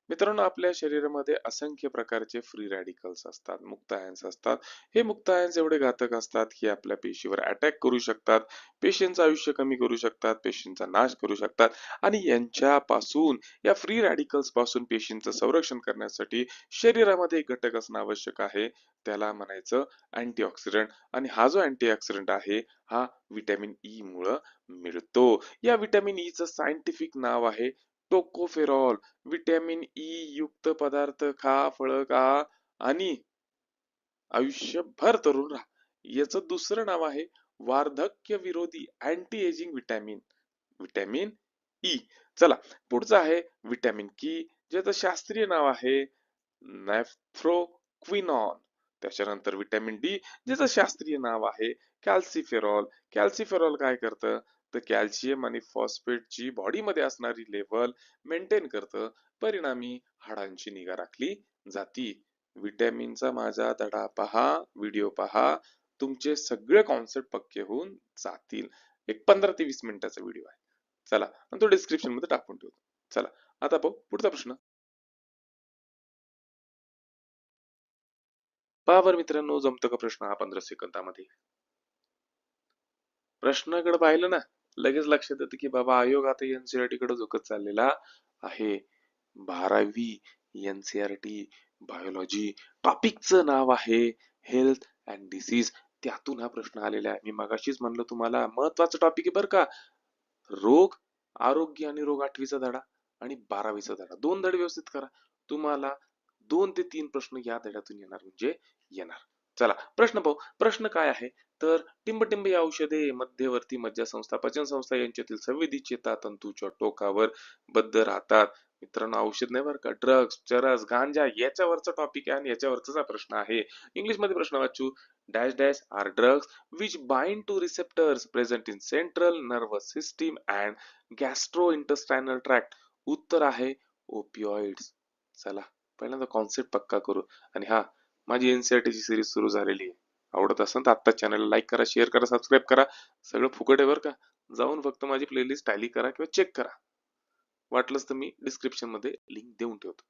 मित्रांनो, आपल्या शरीरामध्ये असंख्य प्रकारचे फ्री रॅडिकल्स असतात, मुक्त आयन्स असतात. हे मुक्त आयन्स एवढे घातक असतात की आपल्या पेशीवर अटॅक करू शकतात, पेशींचं आयुष्य कमी करू शकतात, पेशींचा नाश करू शकतात. आणि यांच्यापासून, या फ्री रॅडिकल्स पासून पेशींचं संरक्षण करण्यासाठी शरीरामध्ये एक घटक असणं आवश्यक आहे. त्याला म्हणायचं अँटीऑक्सिडंट. आणि हा जो अँटीऑक्सिडंट आहे हा विटॅमिन ई मुळे मिळतो. या विटॅमिन ई चं सायंटिफिक नाव आहे टोकोफेरॉल. विटॅमिन ई युक्त पदार्थ खा, फळं खा आणि आयुष्यभर तरुण राहा. याचं दुसरं नाव आहे वार्धक्य विरोधी anti ageing vitamin, vitamin E. चला, पुढचं आहे विटॅमिन की, ज्याचं शास्त्रीय नाव आहे नेफ्रोक्विनॉन. त्याच्यानंतर विटॅमिन डी, ज्याचं शास्त्रीय नाव आहे कॅल्सिफेरॉल. कॅल्सिफेरॉल काय करतं? तर कॅल्शियम आणि फॉस्फेटची बॉडीमध्ये असणारी लेवल मेंटेन करतं. परिणामी हाडांची निगा राखली जाती. विटॅमिनचा माझा धडा पहा, व्हिडिओ पहा, तुमचे सगळे कॉन्सेप्ट पक्के होऊन जातील. एक 15 ते 20 मिनिटाचा व्हिडिओ आहे. चला, आणि तो डिस्क्रिप्शन मध्ये टाकून ठेवतो. चला, आता पाहू पुढचा प्रश्न. पहा बरं मित्रांनो, जमतं का प्रश्न हा 15 सेकंदामध्ये? प्रश्नाकडे पाहिलं ना, लगेच लक्षात येतं की बाबा आयोग आता NCERT कडे झुकत चाललेला आहे. 12वी NCERT बायोलॉजी टॉपिकचं नाव आहे हेल्थ अँड डिसीज. त्यातून हा प्रश्न आलेला आहे. मी मगाशीच म्हणलं तुम्हाला महत्वाचं टॉपिक आहे बरं का. रोग, आरोग्य आणि रोग 8वीचा धडा आणि 12वीचा धडा. दोन धडे व्यवस्थित करा. तुम्हाला 2 ते 3 प्रश्न या धड्यातून येणार म्हणजे येणार. चला, प्रश्न पाहू. प्रश्न काय आहे? तर टिंबटिंब या औषधे मध्यवर्ती मज्जासंस्था, पचनसंस्था यांच्यातील संवेदी चेतातंतूच्या टोकावर बद्ध राहतात. मित्रांनो, औषध नाही बरं का, ड्रग्स, चरस, गांजा याच्यावरचा टॉपिक आहे आणि याच्यावरचा प्रश्न आहे. इंग्लिश मध्ये प्रश्न वाचू. Dash dash are drugs which bind to receptors present in central nervous system and gastrointestinal tract. उत्तर आहे ओपिओइड्स. चला, पहिल्यांदा कॉन्सेप्ट पक्का करू. आणि हा, माझी NCERT ची सिरीज सुरू झालेली आहे. आवडत असेल तर आत्ता चॅनलला लाईक करा, शेअर करा, सबस्क्राईब करा. सगळं फुकट आहे बरं का. जाऊन फक्त माझी प्लेलिस्ट टॅली करा किंवा चेक करा. वाटलंच तर मी डिस्क्रिप्शन मध्ये लिंक देऊन ठेवतो.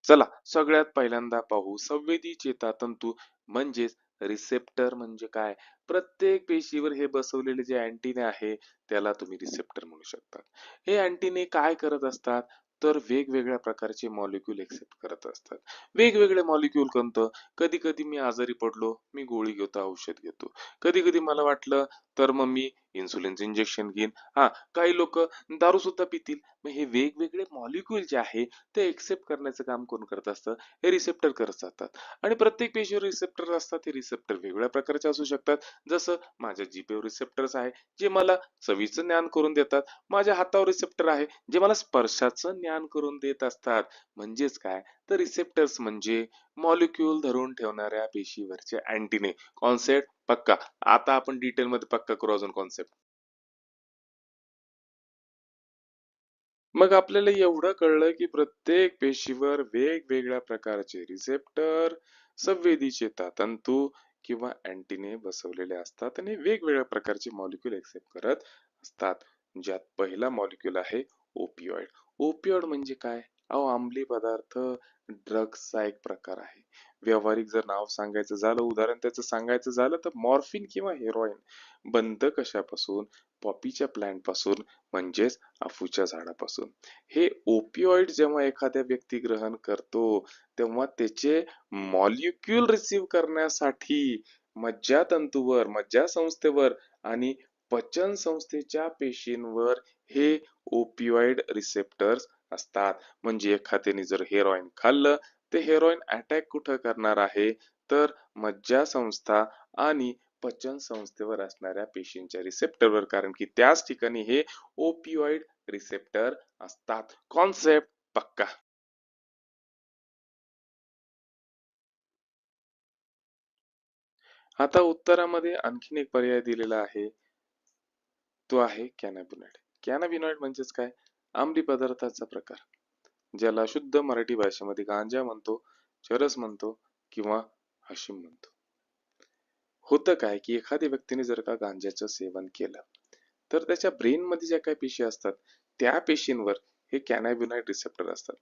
चला, सगळ्यात पहिल्यांदा पाहू संवेदी चेतातंतू म्हणजेच रिसेप्टर म्हणजे काय. प्रत्येक पेशीवर हे बसवलेले जे अँटिने आहे त्याला तुम्ही रिसेप्टर म्हणू शकता. हे अँटिने काय करत असतात? तर वेगवेगळ्या प्रकारचे मॉलिक्यूल एक्सेप्ट करत असतात. वेगवेगळे मॉलिक्यूल कोणतं? कधी कधी मी आजारी पडलो, मी गोळी घेतो, औषध घेतो. कधी कधी मला वाटलं तर मग मी इन्सुलिनचं इंजेक्शन घेईन. हा, काही लोक दारू सुद्धा पितील. मग हे वेगवेगळे मॉलिक्यूल जे आहे ते एक्सेप्ट करण्याचं काम कोण करत असतं? हे रिसेप्टर करत असतात. आणि प्रत्येक पेशीवर रिसेप्टर असतात. हे रिसेप्टर वेगवेगळ्या प्रकारचे असू शकतात. जसं माझ्या जिभेवर रिसेप्टर्स आहे जे मला चवीचं ज्ञान करून देतात. माझ्या हातावर रिसेप्टर आहे जे मला स्पर्शाचं ज्ञान करून देत असतात. म्हणजेच काय, तर रिसेप्टर्स म्हणजे मॉलिक्यूल धरून ठेवणाऱ्या पेशीवरचे अँटिने. कॉन्सेप्ट पक्का. आता आपण डिटेल मध्ये पक्का करू अजून कॉन्सेप्ट. मग आपल्याला एवढं कळलं की प्रत्येक पेशीवर वेगवेगळ्या प्रकारचे रिसेप्टर, संवेदी चेतातंतू किंवा अँटीने बसवलेले असतात आणि वेगवेगळ्या प्रकारचे मॉलिक्यूल एक्सेप्ट करत असतात. ज्यात पहिला मॉलिक्यूल आहे ओपिओइड. ओपिओइड म्हणजे काय? अहो, अंमली पदार्थ, ड्रग्सचा एक प्रकार आहे. व्यावहारिक जर नाव सांगायचं झालं, उदाहरण त्याचं सांगायचं झालं तर मॉर्फिन किंवा हेरोईन. बनत कशापासून? पॉपीच्या प्लांट पासून, म्हणजेच अफूच्या झाडापासून. हे ओपिओइड जेव्हा एखाद्या व्यक्ती ग्रहण करतो, तेव्हा त्याचे मॉलिक्यूल रिसीव्ह करण्यासाठी मज्जातंतूवर, मज्जासंस्थेवर आणि पचन संस्थेच्या पेशींवर हे ओपिओइड रिसेप्टर्स असतात. म्हणजे एखाद्याने जर हेरोईन खाल्लं, ते हेरोईन अटॅक कुठं करणार आहे? तर मज्जासंस्था आणि पचन संस्थेवर असणाऱ्या पेशींच्या रिसेप्टरवर, कारण की त्याच ठिकाणी हे ओपिओइड रिसेप्टर असतात. कॉन्सेप्ट पक्का? आता उत्तरामध्ये आणखीन एक पर्याय दिलेला आहे, तो आहे कॅनाबिनॉइड. कॅनाबिनॉइड म्हणजेच काय? अंमली पदार्थाचा प्रकार, ज्याला शुद्ध मराठी भाषेमध्ये गांजा म्हणतो, चरस म्हणतो किंवा हशिम म्हणतो. होतं काय की एखाद्या व्यक्तीने जर का गांजाचं सेवन केलं, तर त्याच्या ब्रेन मध्ये ज्या काही पेशी असतात, त्या पेशींवर हे कॅनाबिनॉइड रिसेप्टर असतात.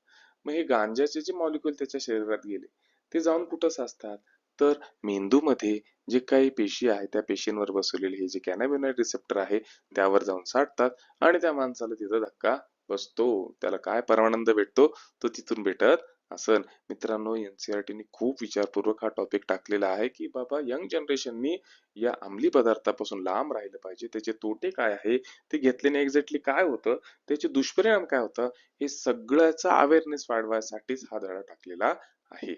मग हे गांजाचे जे मॉलिक्यूल त्याच्या शरीरात गेले, ते जाऊन कुठं साचतात? तर मेंदूमध्ये जे काही पेशी आहे, त्या पेशींवर बसवलेले हे जे कॅनाबिनॉइड रिसेप्टर आहे, त्यावर जाऊन साठतात आणि त्या माणसाला तिथं धक्का बसतो. त्याला काय परमानंद भेटतो, तो तिथून भेटत असन. मित्रांनो, एनसीईआरटीने खूप विचारपूर्वक हा टॉपिक टाकलेला आहे की बाबा, यंग जनरेशननी या अंमली पदार्थापासून लांब राहिलं पाहिजे. त्याचे तोटे काय आहे, ते घेतल्याने एक्झॅक्टली काय होतं, त्याचे दुष्परिणाम काय होतं, हे सगळ्याचा अवेअरनेस वाढवायसाठीच हा धडा टाकलेला आहे.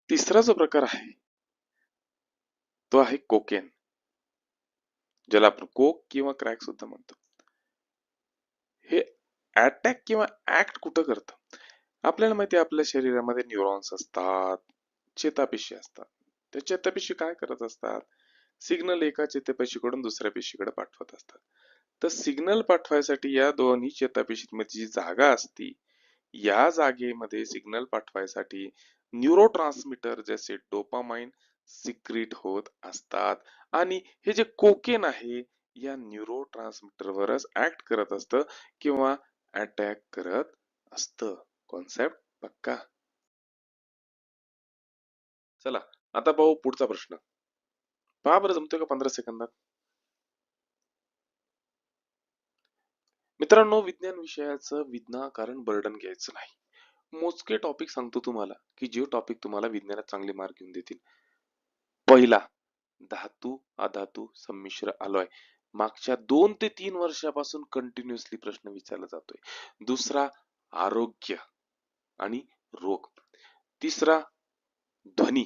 तिसरा जो प्रकार आहे, तो आहे कोकेन, ज्याला आपण कोक किंवा क्रॅक सुद्धा म्हणतो. हे अटॅक किंवा ऍक्ट कुठं करतं? आपल्याला माहिती आहे, आपल्या शरीरामध्ये न्यूरॉन्स असतात, चेतापेशी असतात. त्या चेतापेशी काय करत असतात? सिग्नल एका चेतापेशीकडून दुसऱ्या पेशीकडे पाठवत असतात. तर सिग्नल पाठवायसाठी या दोन्ही चेतापेशींमध्ये जी जागा असती, या जागेमध्ये सिग्नल पाठवायसाठी न्यूरोट्रान्समीटर जसे डोपामाइन सिक्रीट होत असतात. आणि हे जे कोकेन आहे, या न्यूरोट्रान्समीटरवरच ऍक्ट करत असतं किंवा अटॅक करत असतं. कॉन्सेप्ट पक्का? चला, आता पाहू पुढचा प्रश्न. पहा बरं, जमतोय का 15 सेकंदात? मित्रांनो, विज्ञान विषयाचं विनाकारण बर्डन घ्यायचं नाही. मोजके टॉपिक सांगतो तुम्हाला, की जे टॉपिक तुम्हाला विज्ञानात चांगले मार्क घेऊन देतील. पहिला, धातू अधातू संमिश्र अलॉय. मागच्या 2 ते 3 वर्षापासून कंटिन्युअसली प्रश्न विचारला जातोय. दुसरा, आरोग्य आणि रोग. तिसरा, ध्वनी.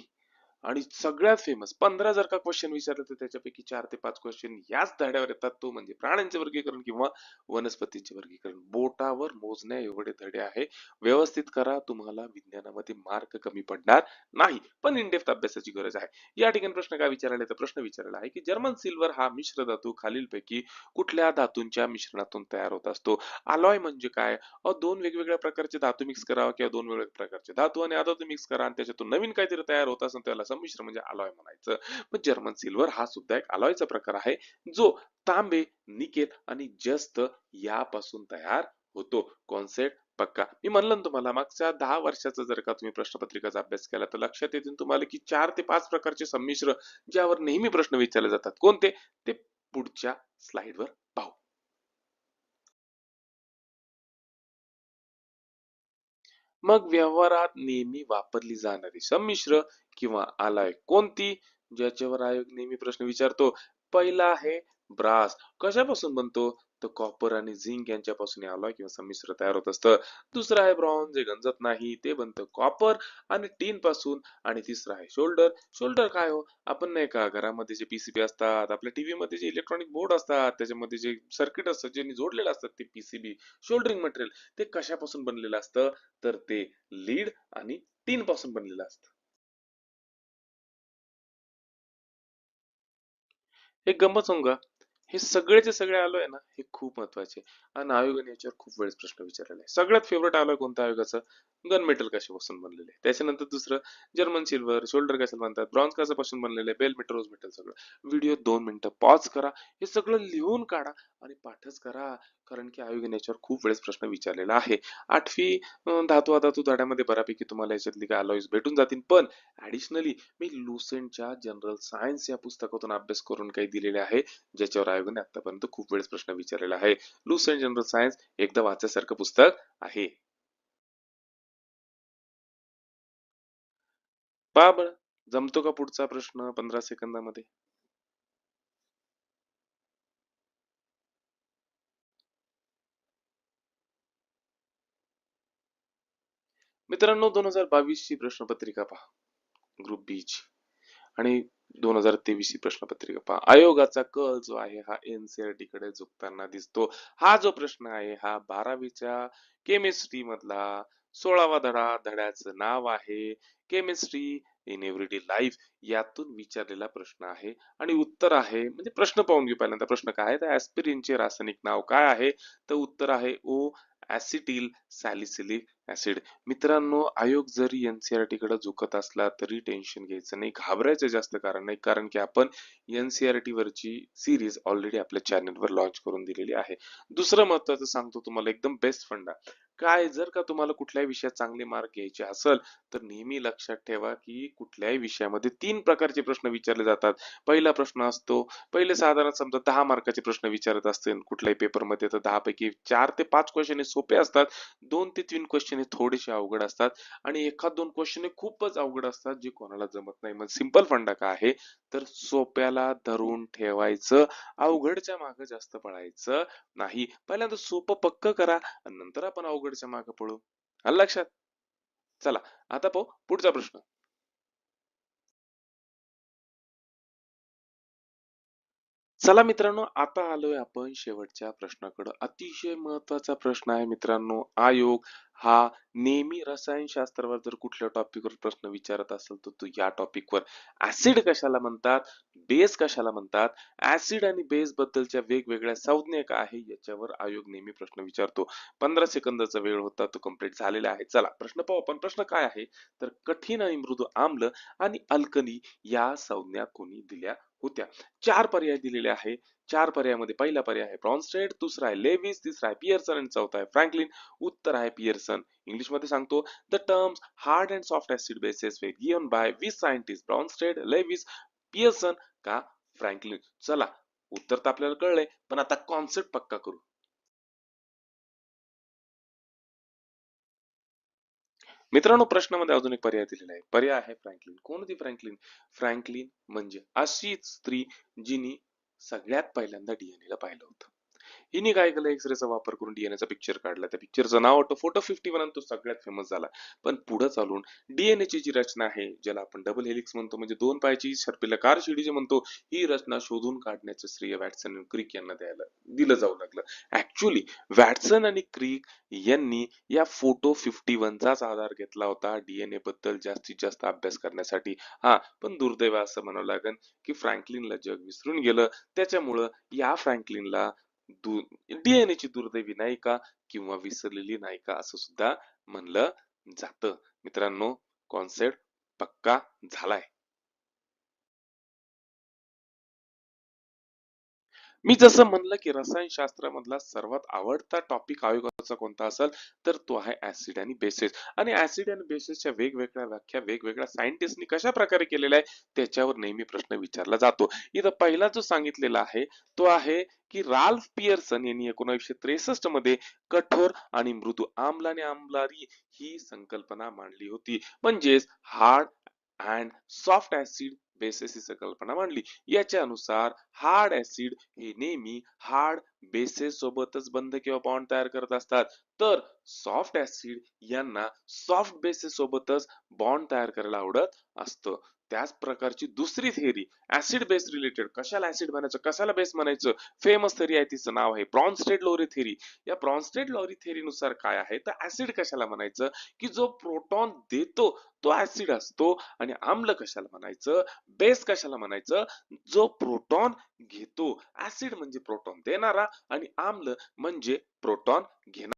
आणि सगळ्यात फेमस, 15 जर का क्वेश्चन विचारले तर त्याच्यापैकी 4 ते 5 क्वेश्चन याच धड्यावर येतात, तो म्हणजे प्राण्यांचे वर्गीकरण किंवा वनस्पतींचे वर्गीकरण. बोटावर मोजण्या एवढे धडे आहे. व्यवस्थित करा, तुम्हाला विज्ञानामध्ये मार्क कमी पडणार नाही. पण इन डेप्थ अभ्यासाची गरज आहे. या ठिकाणी प्रश्न काय विचारला, तर प्रश्न विचारला आहे की जर्मन सिल्वर हा मिश्र धातू खालीलपैकी कुठल्या धातूंच्या मिश्रणातून तयार होत असतो? अलॉय म्हणजे काय? दोन वेगवेगळ्या प्रकारचे धातू मिक्स करावा किंवा दोन वेगवेगळ्या प्रकारचे धातू आणि अधातू मिक्स करा आणि त्याच्यातून नवीन काहीतरी तयार होत असेल, त्याला संमिश्र म्हणजे अलॉय म्हणायचं. मग जर्मन सिल्वर हा सुद्धा एक अलॉयचा प्रकार आहे, जो तांबे, निकेल आणि जस्त यापासून तयार होतो. कॉन्सेप्ट पक्का? मी म्हणलं ना तुम्हाला, मागच्या 10 वर्षाचा जर का तुम्ही प्रश्नपत्रिकाचा अभ्यास केला तर लक्षात येतील तुम्हाला की 4 ते 5 प्रकारचे संमिश्र ज्यावर नेहमी प्रश्न विचारले जातात. कोणते? ते पुढच्या स्लाइडवर पाहू. मग व्यवहारात नेहमी वापरली जाणारी संमिश्र किंवा आलाय कोणती, ज्याच्यावर आयोग नेहमी प्रश्न विचारतो? पहिला आहे ब्रास. कशापासून बनतो? तर कॉपर आणि झिंक यांच्यापासून हे आलॉय किंवा संमिश्र तयार होत असतं. दुसरं आहे ब्रॉन्झ, जे गंजत नाही, ते बनतं कॉपर आणि टीन पासून. आणि तिसरं आहे शोल्डर. शोल्डर काय हो? आपण नाही का घरामध्ये जे पीसीबी असतात, आपल्या टीव्ही मध्ये जे इलेक्ट्रॉनिक बोर्ड असतात, त्याच्यामध्ये जे सर्किट असतात, जे जोडलेले असतात, ते पीसीबी शोल्डरिंग मटेरियल, ते कशापासून बनलेलं असतं? तर ते लीड आणि टीन पासून बनलेलं असतं. एक गंमत सांगू का? हे सगळेचे सगळे आलोय ना, हे खूप महत्वाचे आहे. आणि आयोगाने याच्यावर खूप वेळेस प्रश्न विचारलेला आहे. सगळ्यात फेवरेट आलोय कोणत्या आयोगाचं? गन मेटल कशापासून बनलेले आहे. त्याच्यानंतर दुसरं जर्मन सिल्वर, शोल्डर कशाला म्हणतात, ब्रॉन्झ कशापासून बनलेलं आहे, बेल मेटल, रोज मेटल सगळं. व्हिडिओ 2 मिनिटं पॉज करा, हे सगळं लिहून काढा आणि पाठच करा. कारण की आयोगाने याच्यावर खूप वेळेस प्रश्न विचारलेला आहे. 8वी धातू अधातू धड्यामध्ये बऱ्यापैकी तुम्हाला याच्यातली काय अलॉईज भेटून जातील. पण ऍडिशनली मी लुसेंटच्या जनरल सायन्स या पुस्तकातून अभ्यास करून काही दिलेले आहे, ज्याच्यावर आयोगाने आतापर्यंत खूप वेळेस प्रश्न विचारलेला आहे. लुसेंट जनरल सायन्स एकदा वाचायसारखं पुस्तक आहे. पहा बरं, जमतो का पुढचा प्रश्न 15 सेकंदामध्ये? मित्रांनो, 2022 ची प्रश्नपत्रिका पहा, ग्रुप बी ची. आणि 2023 ची प्रश्नपत्रिका पहा. आयोगाचा कल जो आहे हा एनसीईआरटी कडे झुकताना दिसतो. हा जो प्रश्न आहे हा 12वीच्या केमिस्ट्री मधला 16वा धडा, धड्याचं नाव आहे केमिस्ट्री इन एव्हरीडे लाईफ, यातून विचारलेला प्रश्न आहे. आणि उत्तर आहे, म्हणजे प्रश्न पाहून घेऊ पहिल्यांदा. प्रश्न काय आहे, तर ऍस्पिरिनचे रासायनिक नाव काय आहे? तर उत्तर आहे ओ ऍसिटिल सॅलिसिलिक ऍसिड. मित्रांनो, आयोग जरी एनसीईआरटी कडे झुकत असला तरी टेन्शन घ्यायचं नाही, घाबरायचं जास्त कारण नाही. कारण की आपण एनसीईआरटी वरची सिरीज ऑलरेडी आपल्या चॅनलवर लॉन्च करून दिलेली आहे. दुसरं महत्वाचं सांगतो तुम्हाला, एकदम बेस्ट फंडा काय, जर का तुम्हाला कुठल्याही विषयात चांगले मार्क घ्यायचे असेल तर नेहमी लक्षात ठेवा की कुठल्याही विषयामध्ये 3 प्रकारचे प्रश्न विचारले जातात. पहिला प्रश्न असतो, पहिले साधारण समजा 10 मार्काचे प्रश्न विचारत असतील कुठल्याही पेपरमध्ये, तर 10 पैकी 4 ते 5 क्वेश्चन हे सोपे असतात, 2 ते 3 क्वेश्चन हे थोडेसे अवघड असतात, आणि एखाद 2 क्वेश्चन हे खूपच अवघड असतात जे कोणाला जमत नाही. मग सिंपल फंडा काय आहे, तर सोप्याला धरून ठेवायचं, अवघडच्या मागे जास्त पळायचं नाही. पहिल्यांदा सोपं पक्क करा आणि नंतर आपण अवघडच्या मागे पळू. आलं लक्षात? चला, आता पाहू पुढचा प्रश्न. चला मित्रांनो, आता आलोय आपण शेवटच्या प्रश्नाकडे. अतिशय महत्वाचा प्रश्न आहे मित्रांनो. आयोग हा नेहमी रसायनशास्त्रावर जर कुठल्या टॉपिकवर प्रश्न विचारत असेल तर तो या टॉपिकवर, ऍसिड कशाला म्हणतात, बेस कशाला म्हणतात, ऍसिड आणि बेस बद्दलच्या वेगवेगळ्या संज्ञा काय आहे, याच्यावर आयोग नेहमी प्रश्न विचारतो. 15 सेकंदाचा वेळ होता, तो कंप्लीट झालेला आहे. चला प्रश्न पाहू आपण. प्रश्न काय आहे, तर कठीण आणि मृदू आम्ल आणि अल्कली या संज्ञा कोणी दिल्या होत्या? 4 पर्याय दिलेले आहे. 4 पर्यायामध्ये पहिला पर्याय आहे ब्रॉन्स्टेड, दुसरा आहे लेविस, तिसरा आहे पियर्सन आणि चौथा आहे फ्रँकलिन. उत्तर आहे पियर्सन. इंग्लिश मध्ये सांगतो, the terms hard and soft acid basis were given by which scientist, Bronsted, Lewis, Pearson का फ्रँकलिन? चला, उत्तर तर आपल्याला कळलंय, पण आता कॉन्सेप्ट पक्का करू. मित्रांनो, प्रश्नामध्ये अजून एक पर्याय दिलेला आहे. पर्याय आहे फ्रँकलिन. कोण होती फ्रँकलिन? फ्रँकलिन म्हणजे अशीच स्त्री जिने सगळ्यात पहिल्यांदा डीएनए ला पाहिलं होतं. हिने काय केलं, एक्सरेचा वापर करून डीएनएचा पिक्चर काढला. त्या पिक्चरचं नाव होतं फोटो 51 आणि तो सगळ्यात फेमस झाला. पण पुढे चालून डीएनएची जी रचना आहे, ज्याला आपण डबल हेलिक्स म्हणतो, म्हणजे 2 पायाची सर्पिलाकार शिडी जे म्हणतो, ही रचना शोधून काढण्याचं श्रेय वॅटसन आणि क्रिक यांना द्यायला दिलं जाऊ लागलं. ऍक्च्युली वॅटसन आणि क्रिक यांनी या फोटो 51 चाच आधार घेतला होता डीएनए बद्दल जास्तीत जास्त अभ्यास करण्यासाठी. हा, पण दुर्दैव असं म्हणावं लागेल की फ्रँकलिनला जग विसरून गेलं. त्याच्यामुळं या फ्रँकलिनला डीएनएची दुर्दैवी नायिका किंवा विसरलेली नायिका असं सुद्धा म्हणलं जातं. मित्रांनो, कॉन्सेप्ट पक्का झालाय. मी जसं म्हणलं की रसायनशास्त्रामधला सर्वात आवडता टॉपिक आयोगाचा कोणता असेल, तर तो आहे ऍसिड आणि बेसिस. आणि ऍसिड आणि बेसिसच्या वेगवेगळ्या व्याख्या वेगवेगळ्या सायंटिस्टनी कशा प्रकारे केलेल्या आहे, त्याच्यावर नेहमी प्रश्न विचारला जातो. इथं पहिला जो सांगितलेला आहे तो आहे की राल्फ पियर्सन यांनी 1963 मध्ये कठोर आणि मृदू आम्ल आणि आम्लारी ही संकल्पना मांडली होती. म्हणजेच hard and soft acid bases ही संकल्पना मांडली. याच्या अनुसार हार्ड ऍसिड हे नेहमी हार्ड बेसेस सोबतच बंध किंवा बॉन्ड तयार करत असतात, तर सॉफ्ट ऍसिड यांना सॉफ्ट बेसेस सोबतच बॉन्ड तयार करायला आवडत असतं. त्याच प्रकारची दुसरी थेअरी ऍसिड बेस रिलेटेड, कशाला ऍसिड म्हणायचं कशाला बेस म्हणायचं, फेमस थेअरी आहे, तिचं नाव आहे ब्रॉन्स्टेड लोरी थेअरी. या ब्रॉन्स्टेड लोरी थेअरी नुसार काय आहे तर ऍसिड कशाला म्हणायचं की जो प्रोटॉन देतो तो ऍसिड असतो, आणि आम्ल कशाला म्हणायचं, बेस कशाला म्हणायचं, जो प्रोटॉन घेतो. ऍसिड म्हणजे प्रोटॉन देणारा आणि आम्ल म्हणजे प्रोटॉन घेणारा.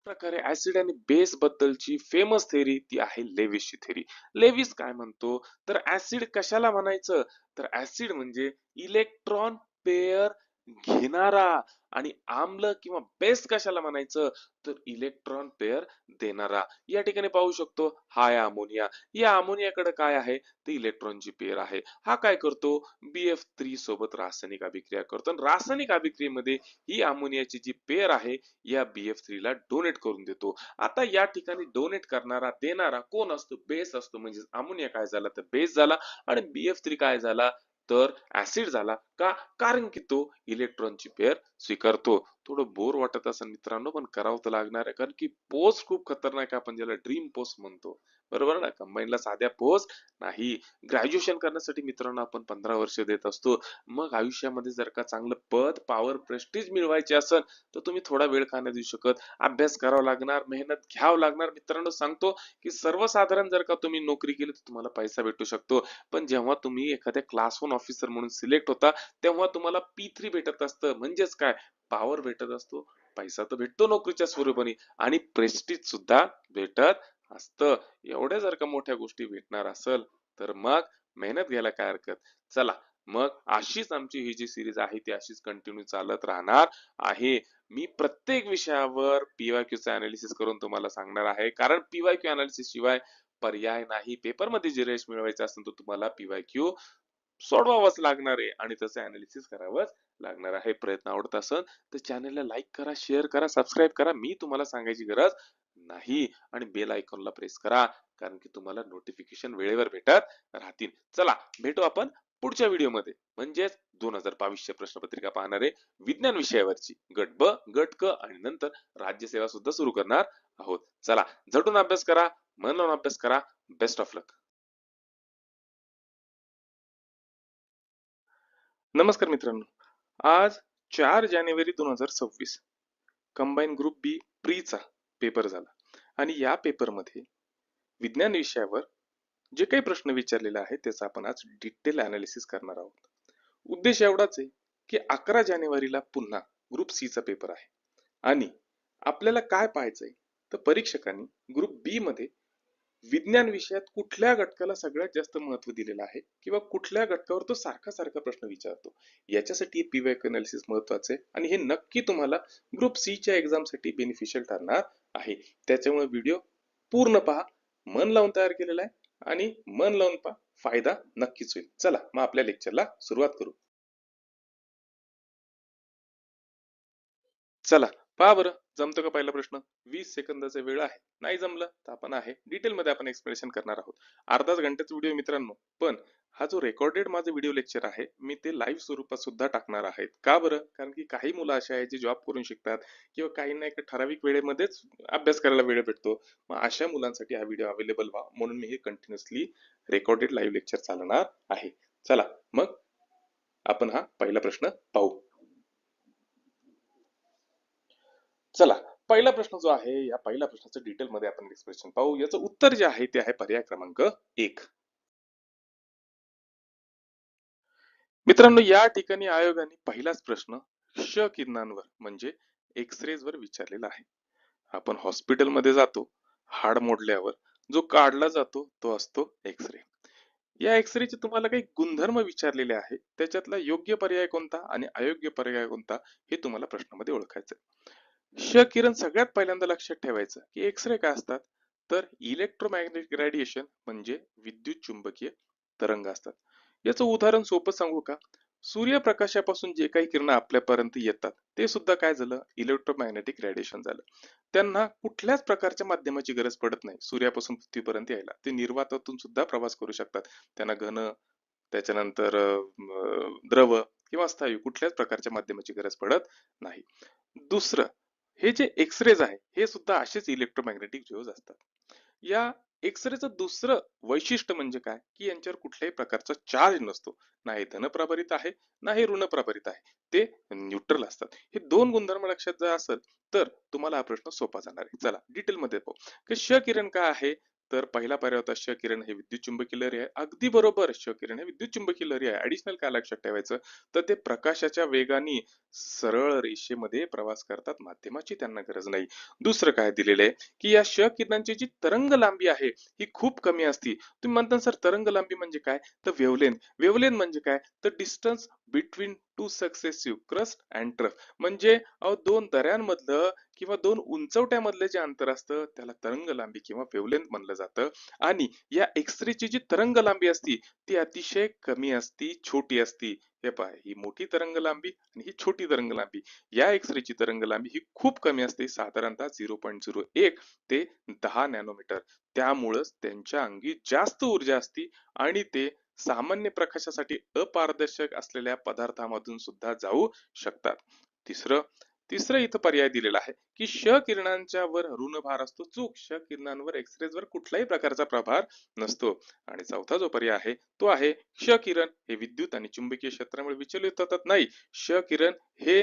प्रकारे ऍसिड आणि बेस बद्दलची फेमस थेअरी ती आहे लेविसची थेअरी. लेविस काय म्हणतो तर ऍसिड कशाला म्हणायचं तर ऍसिड म्हणजे इलेक्ट्रॉन पेअर घेणारा, आणि आम्ल किंवा बेस कशाला म्हणायचं तर इलेक्ट्रॉन पेअर देणारा. या ठिकाणी पाहू शकतो हा आहे अमोनिया. या अमोनियाकडे काय आहे तर इलेक्ट्रॉनची पेअर आहे. हा काय करतो BF3 सोबत रासायनिक अभिक्रिया करतो, आणि रासायनिक अभिक्रियेमध्ये ही अमोनियाची जी पेअर आहे या BF3 ला डोनेट करून देतो. आता या ठिकाणी डोनेट करणारा देणारा कोण असतो, बेस असतो. म्हणजे अमोनिया काय झाला तर बेस झाला, आणि BF3 काय झाला तर ऍसिड झाला. का कारण की तो इलेक्ट्रॉनची पेअर स्वीकारतो. थोडं बोर वाटत असेल मित्रांनो, पण करावं तर लागणार आहे, कारण की पोस्ट खूप खतरनाक आहे. आपण ज्याला ड्रीम पोस्ट म्हणतो, बरोबर ना, कंबाईनला साध्या पोस्ट नाही. ग्रॅज्युएशन करण्यासाठी मित्रांनो आपण 15 वर्ष देत असतो. मग आयुष्यामध्ये जर का चांगलं पद पॉवर प्रेस्टिज मिळवायचे असेल तर तुम्ही थोडा वेळ का नाही देऊ शकत, अभ्यास करावा लागणार, मेहनत घ्यावं लागणार. मित्रांनो सांगतो की सर्वसाधारण जर का तुम्ही नोकरी केली तर तुम्हाला पैसा भेटू शकतो, पण जेव्हा तुम्ही एखाद्या क्लास 1 ऑफिसर म्हणून सिलेक्ट होता तेव्हा तुम्हाला P3 भेटत असतं. म्हणजेच काय, पॉवर भेटत असतो, पैसा तर भेटतो नोकरीच्या स्वरूपाने, आणि प्रेस्टिज सुद्धा भेटत असतं. एवढ्या जर का मोठ्या गोष्टी भेटणार असेल तर मग मेहनत घ्यायला काय हरकत. चला, मग अशीच आमची ही जी सिरीज आहे ती अशीच कंटिन्यू चालत राहणार आहे. मी प्रत्येक विषयावर PYQ चे अनालिसिस करून तुम्हाला सांगणार आहे, कारण PYQ अनालिसिस शिवाय पर्याय नाही. पेपर मध्ये जे यश मिळवायचं असेल तर तुम्हाला PYQ सोडवावंच लागणार आहे, आणि त्याचं अनालिसिस करावंच लागणार आहे. प्रयत्न आवडत असेल तर चॅनलला लाईक करा, शेअर करा, सबस्क्राईब करा. मी तुम्हाला सांगायची गरज नाही, आणि बेल आयकॉनला प्रेस करा, कारण की तुम्हाला नोटिफिकेशन वेळेवर भेटत राहतील. चला, भेटू आपण पुढच्या व्हिडिओमध्ये, म्हणजेच 2022 ची प्रश्नपत्रिका पाहणारे विज्ञान विषयावरची गट ब, गट क, आणि नंतर राज्यसेवा सुद्धा सुरू करणार आहोत. चला, झटून अभ्यास करा, मन लावून अभ्यास करा. बेस्ट ऑफ लक. नमस्कार मित्रांनो, आज 4 जानेवारी 2026 कंबाईन ग्रुप बी प्रीचा पेपर झाला, आणि या पेपरमध्ये विज्ञान विषयावर जे काही प्रश्न विचारलेले आहेत त्याचा आपण आज डिटेल अनालिसिस करणार आहोत. उद्देश एवढाच आहे की 11 जानेवारीला पुन्हा ग्रुप सी चा पेपर आहे, आणि आपल्याला काय पाहायचंय तर परीक्षकांनी ग्रुप बी मध्ये विज्ञान विषयात कुठल्या घटकाला सगळ्यात जास्त महत्व दिलेलं आहे, किंवा कुठल्या घटकावर तो सारखा सारखा प्रश्न विचारतो. याच्यासाठी PYQ अनालिसिस महत्वाचं आहे, आणि हे नक्की तुम्हाला ग्रुप सी च्या एक्झाम साठी बेनिफिशियल ठरणार आहे. त्याच्यामुळे व्हिडिओ पूर्ण पहा, मन लावून तयार केलेला आहे, आणि मन लावून पहा, फायदा नक्कीच होईल. चला, मग आपल्या लेक्चरला सुरुवात करू. चला, पहा बरं, जमतो का पहिला प्रश्न. 20 सेकंदाचा वेळ आहे, नाही जमलं तर आपण आहे डिटेल मध्ये आपण एक्सप्लेनेशन करणार आहोत. अर्धाच घंट्याचा व्हिडिओ मित्रांनो, पण हा जो रेकॉर्डेड माझं व्हिडिओ लेक्चर आहे मी ते लाईव्ह स्वरूपात सुद्धा टाकणार आहे. का बरं, कारण की काही मुलं अशी आहेत जे जॉब करून शिकतात, किंवा काहींना एका ठराविक वेळेमध्येच अभ्यास करायला वेळ भेटतो. मग अशा मुलांसाठी हा व्हिडिओ अवेलेबल व्हा म्हणून मी हे कंटिन्युअसली रेकॉर्डेड लाईव्ह लेक्चर चालणार आहे. चला, मग आपण हा पहिला प्रश्न पाहू. चला, पहिला प्रश्न जो आहे, या पहिल्या प्रश्नाचं डिटेल मध्ये आपण एक्सप्रेशन पाहू. याचं उत्तर जे आहे ते आहे पर्याय क्रमांक 1. मित्रांनो, या ठिकाणी आयोगाने पहिलाच प्रश्न क्ष किरणांवर म्हणजे एक्सरेज वर विचारलेला आहे. आपण हॉस्पिटलमध्ये जातो, हाड मोडल्यावर जो काढला जातो तो असतो एक्सरे. या एक्सरेचे तुम्हाला काही गुणधर्म विचारलेले आहे, त्याच्यातला योग्य पर्याय कोणता आणि अयोग्य पर्याय कोणता हे तुम्हाला प्रश्नामध्ये ओळखायचं आहे. क्ष किरण सगळ्यात पहिल्यांदा लक्षात ठेवायचं की एक्सरे काय असतात तर इलेक्ट्रोमॅग्नेटिक रेडिएशन म्हणजे विद्युत चुंबकीय तरंग असतात. याचं उदाहरण सोपं सांगू का, सूर्यप्रकाशापासून जे काही किरण आपल्यापर्यंत येतात ते सुद्धा काय झालं, इलेक्ट्रोमॅग्नेटिक रेडिएशन झालं. त्यांना कुठल्याच प्रकारच्या माध्यमाची गरज पडत नाही सूर्यापासून पृथ्वीपर्यंत यायला. ते निर्वातातून सुद्धा प्रवास करू शकतात. त्यांना घन, त्याच्यानंतर द्रव किंवा स्थायू कुठल्याच प्रकारच्या माध्यमाची गरज पडत नाही. दुसरं, हे जे एक्सरेज आहे हे सुद्धा असेच इलेक्ट्रोमॅग्नेटिक वेव्हज असतात. या एक्सरेचं दुसरं वैशिष्ट्य म्हणजे काय की यांच्यावर कुठल्याही प्रकारचा चार्ज नसतो. नाही धनप्रभारित आहे नाही ऋणप्रभारित आहे. ते न्यूट्रल असतात. हे दोन गुणधर्म लक्षात जर असेल तर तुम्हाला हा प्रश्न सोपा जाणार आहे. चला डिटेल मध्ये पाहू की क्ष किरण काय आहे. तर पहिला पर्याय होता क्ष किरण हे विद्युत चुंबकीय लहरी आहे. अगदी बरोबर, क्ष किरण हे विद्युत चुंबकीय लहरी आहे. ऍडिशनल काय लक्षात ठेवायचं तर ते प्रकाशाच्या वेगाने सरळ रेषेमध्ये प्रवास करतात. माध्यमाची त्यांना गरज नाही. दुसरं काय दिलेलं आहे की या क्ष किरणांची जी तरंग लांबी आहे ही खूप कमी असती. तुम्ही म्हणता सर तरंग लांबी म्हणजे काय तर वेव्हलेंथ. वेव्हलेंथ म्हणजे काय तर distance between two successive crust and trough. म्हणजे दोन दऱ्यांमधलं किंवा दोन उंचवट्यामधलं जे अंतर असतं त्याला तरंग लांबी किंवा वेव्हलेंथ म्हणलं जातं. आणि या एक्सरेची जी तरंग लांबी असती ती अतिशय कमी असती, छोटी असती. हे पहा ही मोठी तरंग लांबी आणि ही छोटी तरंग लांबी. या एक्सरेची तरंग लांबी ही खूप कमी असते, साधारणतः 0.01 ते 10 नॅनोमीटर. त्यामुळंच त्यांच्या अंगी जास्त ऊर्जा असते आणि ते सामान्य प्रकाशासाठी अपारदर्शक असलेल्या पदार्थामधून सुद्धा जाऊ शकतात. तिसरं तिसरं इथं पर्याय दिलेला आहे की क्ष किरणांच्या वर ऋणभार असतो. जो क्ष किरणांवर एक्सरेजवर कुठल्याही प्रकारचा प्रभार नसतो. आणि चौथा जो पर्याय आहे तो आहे क्ष किरण हे विद्युत आणि चुंबकीय क्षेत्रामुळे विचलित होतात. नाही, क्ष किरण हे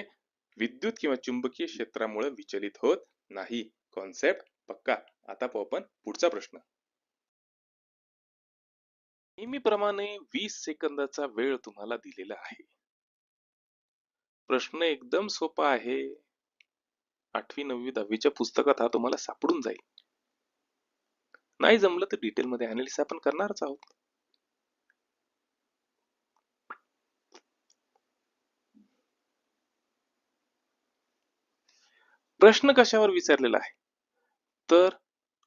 विद्युत किंवा चुंबकीय क्षेत्रामुळे विचलित होत नाही. कॉन्सेप्ट पक्का. आता पाहू आपण पुढचा प्रश्न. नेहमीप्रमाणे 20 सेकंदाचा वेळ तुम्हाला दिलेला आहे. प्रश्न एकदम सोपा आहे. 8वी 9वी 10वीच्या पुस्तकात हा तुम्हाला सापडून जाईल. नाही जमलं तर डिटेल मध्ये अनालिसिस आपण करणारच आहोत. प्रश्न कशावर विचारलेला आहे तर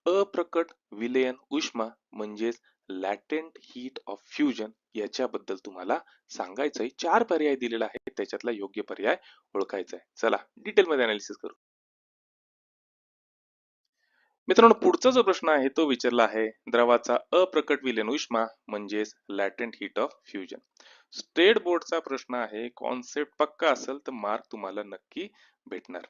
अप्रकट विलयन उष्मा म्हणजेच लॅटेंट हीट ऑफ फ्युजन याच्याबद्दल तुम्हाला सांगायचंय. 4 पर्याय दिलेला आहे, त्याच्यातला योग्य पर्याय ओळखायचा आहे. चला डिटेल मध्ये अनालिसिस करू. मित्रांनो पुढचा जो प्रश्न आहे तो विचारला आहे द्रवाचा अप्रकट विलयन उष्मा म्हणजेच लॅटेंट हीट ऑफ फ्युजन. स्टेट बोर्डचा प्रश्न आहे. कॉन्सेप्ट पक्का असेल तर मार्क तुम्हाला नक्की भेटणार.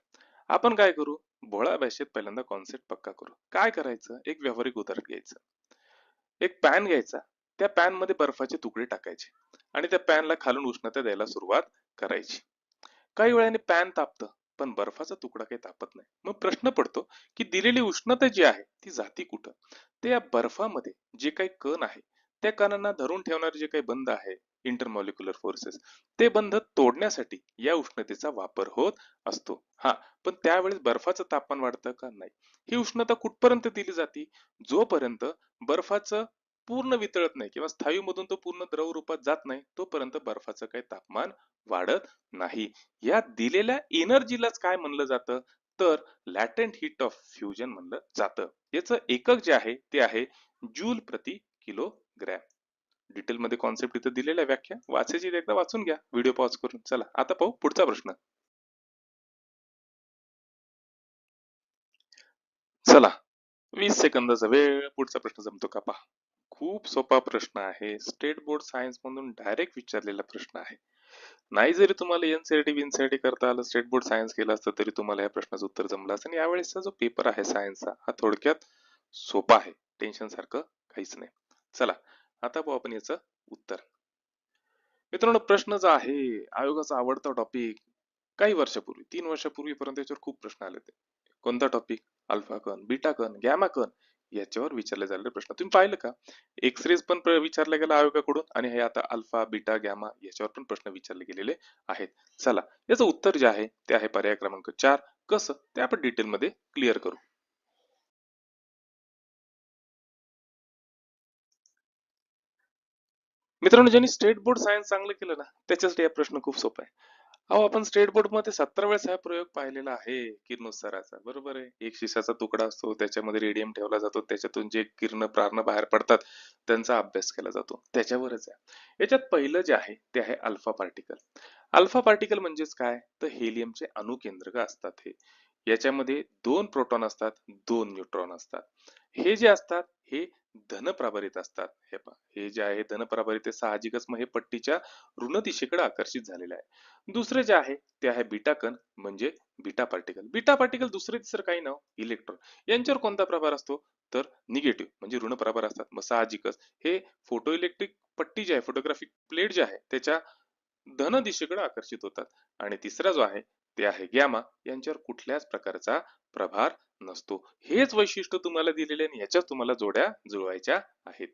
आपण काय करू भोळा भाषेत पहिल्यांदा कॉन्सेप्ट पक्का करू. काय करायचं एक व्यावहारिक उदाहरण घ्यायचं. एक पॅन घ्यायचा. त्या पॅन मध्ये बर्फाचे तुकडे टाकायचे आणि त्या पॅनला खालून उष्णता द्यायला सुरुवात करायची. काही वेळाने पॅन तापतं पण बर्फाचा तुकडा काही तापत नाही. मग प्रश्न पडतो की दिलेली उष्णता जी आहे ती जाती कुठं. ते या बर्फामध्ये जे काही कण आहे त्या कणांना धरून ठेवणारे जे काही बंध आहे इंटरमॉलिक्युलर फोर्सेस ते बंध तोडण्यासाठी या उष्णतेचा वापर होत असतो. हा पण त्यावेळेस बर्फाचं तापमान वाढतं का नाही. ही उष्णता कुठपर्यंत दिली जाते जोपर्यंत बर्फाचं पूर्ण वितळत नाही किंवा स्थायूमधून तो पूर्ण द्रव रूपात जात नाही तोपर्यंत बर्फाचं काही तापमान वाढत नाही. या दिलेल्या एनर्जीलाच काय म्हणलं जातं तर लॅटेंट हीट ऑफ फ्युजन म्हणलं जातं. याचं एकक जे आहे ते आहे जूल प्रति किलोग्रॅम. डिटेल मध्ये कॉन्सेप्ट इथं दिलेल्या व्याख्या वाचायची एकदा वाचून घ्या व्हिडिओ पॉज करून. चला आता पाहू पुढचा प्रश्न. चला 20 सेकंदाचा वेळ. पुढचा प्रश्न जमतो का पहा. खूप सोपा प्रश्न आहे. स्टेट बोर्ड सायन्स मधून डायरेक्ट विचारलेला प्रश्न आहे. नाही जरी तुम्हाला एनसीईआरटी बिनसीईआरटी करता आलं स्टेट बोर्ड सायन्स केलं असतं तरी तुम्हाला या प्रश्नाचं उत्तर जमलं असतं. आणि यावेळेसचा जो पेपर आहे सायन्सचा हा थोडक्यात सोपा आहे. टेन्शन सारखं काहीच नाही. चला आता पाहू आपण याचं उत्तर. मित्रांनो प्रश्न जो आहे आयोगाचा आवडता टॉपिक. काही वर्षापूर्वी 3 वर्षापूर्वी पर्यंत याच्यावर खूप प्रश्न आले होते. कोणता टॉपिक अल्फा कण बीटा कण गॅमा कण याच्यावर विचारले झालेले प्रश्न तुम्ही पाहिलं का. एक्सरेज पण विचारला गेला आयोगाकडून आणि हे आता अल्फा बीटा गॅमा याच्यावर पण प्रश्न विचारले गेलेले आहेत. चला याचं उत्तर जे आहे ते आहे पर्याय क्रमांक 4. कसं ते आपण डिटेल मध्ये क्लिअर करू. मित्रांनो ज्यांनी स्टेट बोर्ड सायन्स चांगलं केलं ना त्याच्यासाठी हा प्रश्न खूप सोपा आहे. अहो आपण स्टेट बोर्ड मध्ये 17 वेळेस हा प्रयोग पाहिलेला आहे किरणोत्साराचा. बरोबर आहे. एक शिसाचा तुकडा असतो त्याच्यामध्ये रेडियम ठेवला जातो त्याच्यातून जे किरण प्रार्ण बाहेर पडतात त्यांचा अभ्यास केला जातो त्याच्यावरच आहे. याच्यात पहिलं जे आहे ते आहे अल्फा पार्टिकल. अल्फा पार्टिकल म्हणजेच काय तर हेलियमचे अणुकेंद्रक असतात हे. याच्यामध्ये 2 प्रोटॉन असतात 2 न्यूट्रॉन असतात. हे जे असतात हे धनप्रभारित असतात. हे पहा हे जे आहे धनप्रभारित आहे साहजिकच मग हे पट्टीच्या ऋण दिशेकडे आकर्षित झालेलं आहे. दुसरे जे आहे ते आहे बीटा कण म्हणजे बीटा पार्टिकल. बीटा पार्टिकल दुसरे तिसरं काही नाव इलेक्ट्रॉन. यांच्यावर कोणता प्रभार असतो तर निगेटिव्ह म्हणजे ऋण प्रभार असतात. मग साहजिकच हे फोटो इलेक्ट्रिक पट्टी जी आहे, फोटोग्राफिक प्लेट जी आहे त्याच्या धन दिशेकडे आकर्षित होतात. आणि तिसरा जो आहे ते आहे गॅमा, यांच्यावर कुठल्याच प्रकारचा प्रभार नसतो. हेच वैशिष्ट्य तुम्हाला दिलेले आणि याच्याच तुम्हाला जोड्या जुळवायच्या आहेत.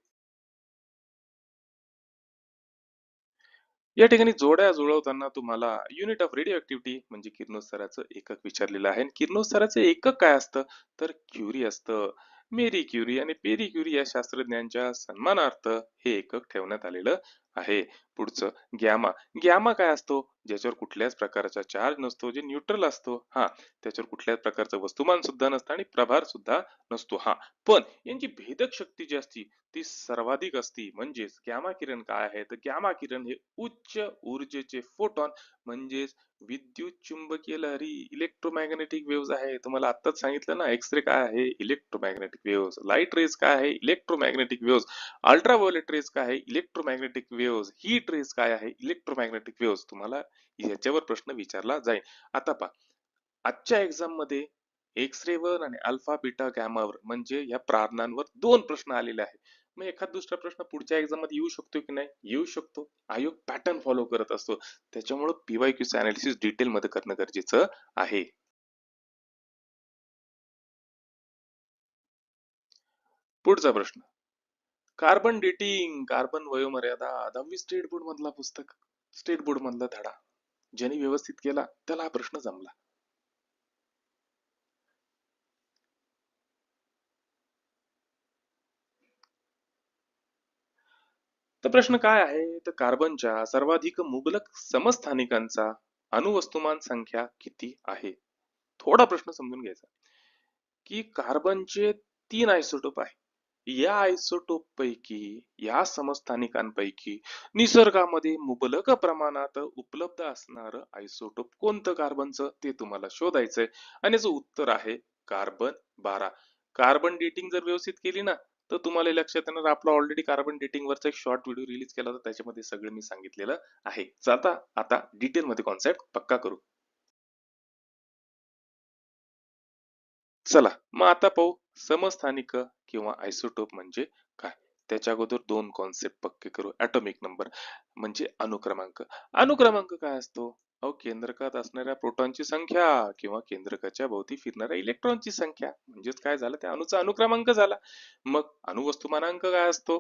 या ठिकाणी जोड्या जुळवताना तुम्हाला युनिट ऑफ रेडिओ ऍक्टिव्हिटी म्हणजे किरणोत्सर्गाचं एकक विचारलेलं आहे. आणि किरणोत्सर्गाचं एकक काय असतं तर क्युरी असतं. मेरी क्युरी आणि पेरी क्युरी या शास्त्रज्ञांच्या सन्मानार्थ हे एकक ठेवण्यात आलेलं आहे. पुढचं गॅमा. गॅमा काय असतो? ज्याच्यावर कुठल्याच प्रकारचा चार्ज नसतो, जे न्यूट्रल असतो. हा, त्याच्यावर कुठल्याच प्रकारचं वस्तुमान सुद्धा नसतं आणि प्रभार सुद्धा नसतो. हा, पण यांची भेदक शक्ती जी असती ती सर्वाधिक असती. म्हणजेच गॅमा किरण काय आहे तर गॅमा किरण हे उच्च ऊर्जेचे फोटॉन म्हणजेच विद्युत चुंबकीय लहरी इलेक्ट्रोमॅग्नेटिक वेव्हज आहे. तुम्हाला आत्ताच सांगितलं ना, एक्सरे काय आहे इलेक्ट्रोमॅग्नेटिक वेव्हज, लाईट रेज काय आहे इलेक्ट्रोमॅग्नेटिक वेव्हज, अल्ट्राव्हायोलेट रेज काय आहे इलेक्ट्रोमॅग्नेटिक वेव्हज, हीट रेज काय आहे इलेक्ट्रोमॅग्नेटिक वेव्हज. तुम्हाला याच्यावर प्रश्न विचारला जाईल. आता पहा, आजच्या एक्झाम मध्ये एक्सरे वर आणि अल्फा बीटा गॅमा वर म्हणजे या प्रारणांवर दोन प्रश्न आलेले आहेत. मग एखाद दुसरा प्रश्न पुढच्या एक्झाम मध्ये येऊ शकतो की नाही? येऊ शकतो. आयोग पॅटर्न फॉलो करत असतो. त्याच्यामुळे पीवायक्यूचं अनालिसिस डिटेल मध्ये करणं गरजेचं आहे. पुढचा प्रश्न, कार्बन डेटिंग, कार्बन वयोमर्यादा, 10वी स्टेट बोर्ड मधला पुस्तक, स्टेट बोर्ड मधला धडा. ज्यांनी व्यवस्थित केला त्याला हा प्रश्न जमला. तर प्रश्न काय आहे तर कार्बनच्या सर्वाधिक मुबलक समस्थानिकांचा अणुवस्तुमान संख्या किती आहे? थोडा प्रश्न समजून घ्यायचा की कार्बनचे 3 आयसोटोप आहे. या आयसोटोप पैकी, या समस्थानिकांपैकी निसर्गामध्ये मुबलक प्रमाणात उपलब्ध असणार आयसोटोप कोणतं कार्बनचं ते तुम्हाला शोधायचंय. आणि याचं उत्तर आहे कार्बन 12. कार्बन डेटिंग जर व्यवस्थित केली ना तर तुम्हाला हे लक्षात येणार, आपला ऑलरेडी कार्बन डेटिंग वरचा एक शॉर्ट व्हिडिओ रिलीज केला होता, त्याच्यामध्ये सगळं मी सांगितलेलं आहे. चला आता डिटेल मध्ये कॉन्सेप्ट पक्का करू. चला मग आता पाहू समस्थानिक किंवा आयसोटोप म्हणजे काय. त्याच्या अगोदर दोन कॉन्सेप्ट पक्के करू. ॲटॉमिक नंबर म्हणजे अणुक्रमांक. अणुक्रमांक काय असतो? अहो, केंद्रकात असणाऱ्या प्रोटॉनची संख्या किंवा केंद्रकाच्या भोवती फिरणाऱ्या इलेक्ट्रॉनची संख्या म्हणजेच काय झालं, त्या अणूचा अणुक्रमांक झाला. मग अणुवस्तुमानांक काय असतो?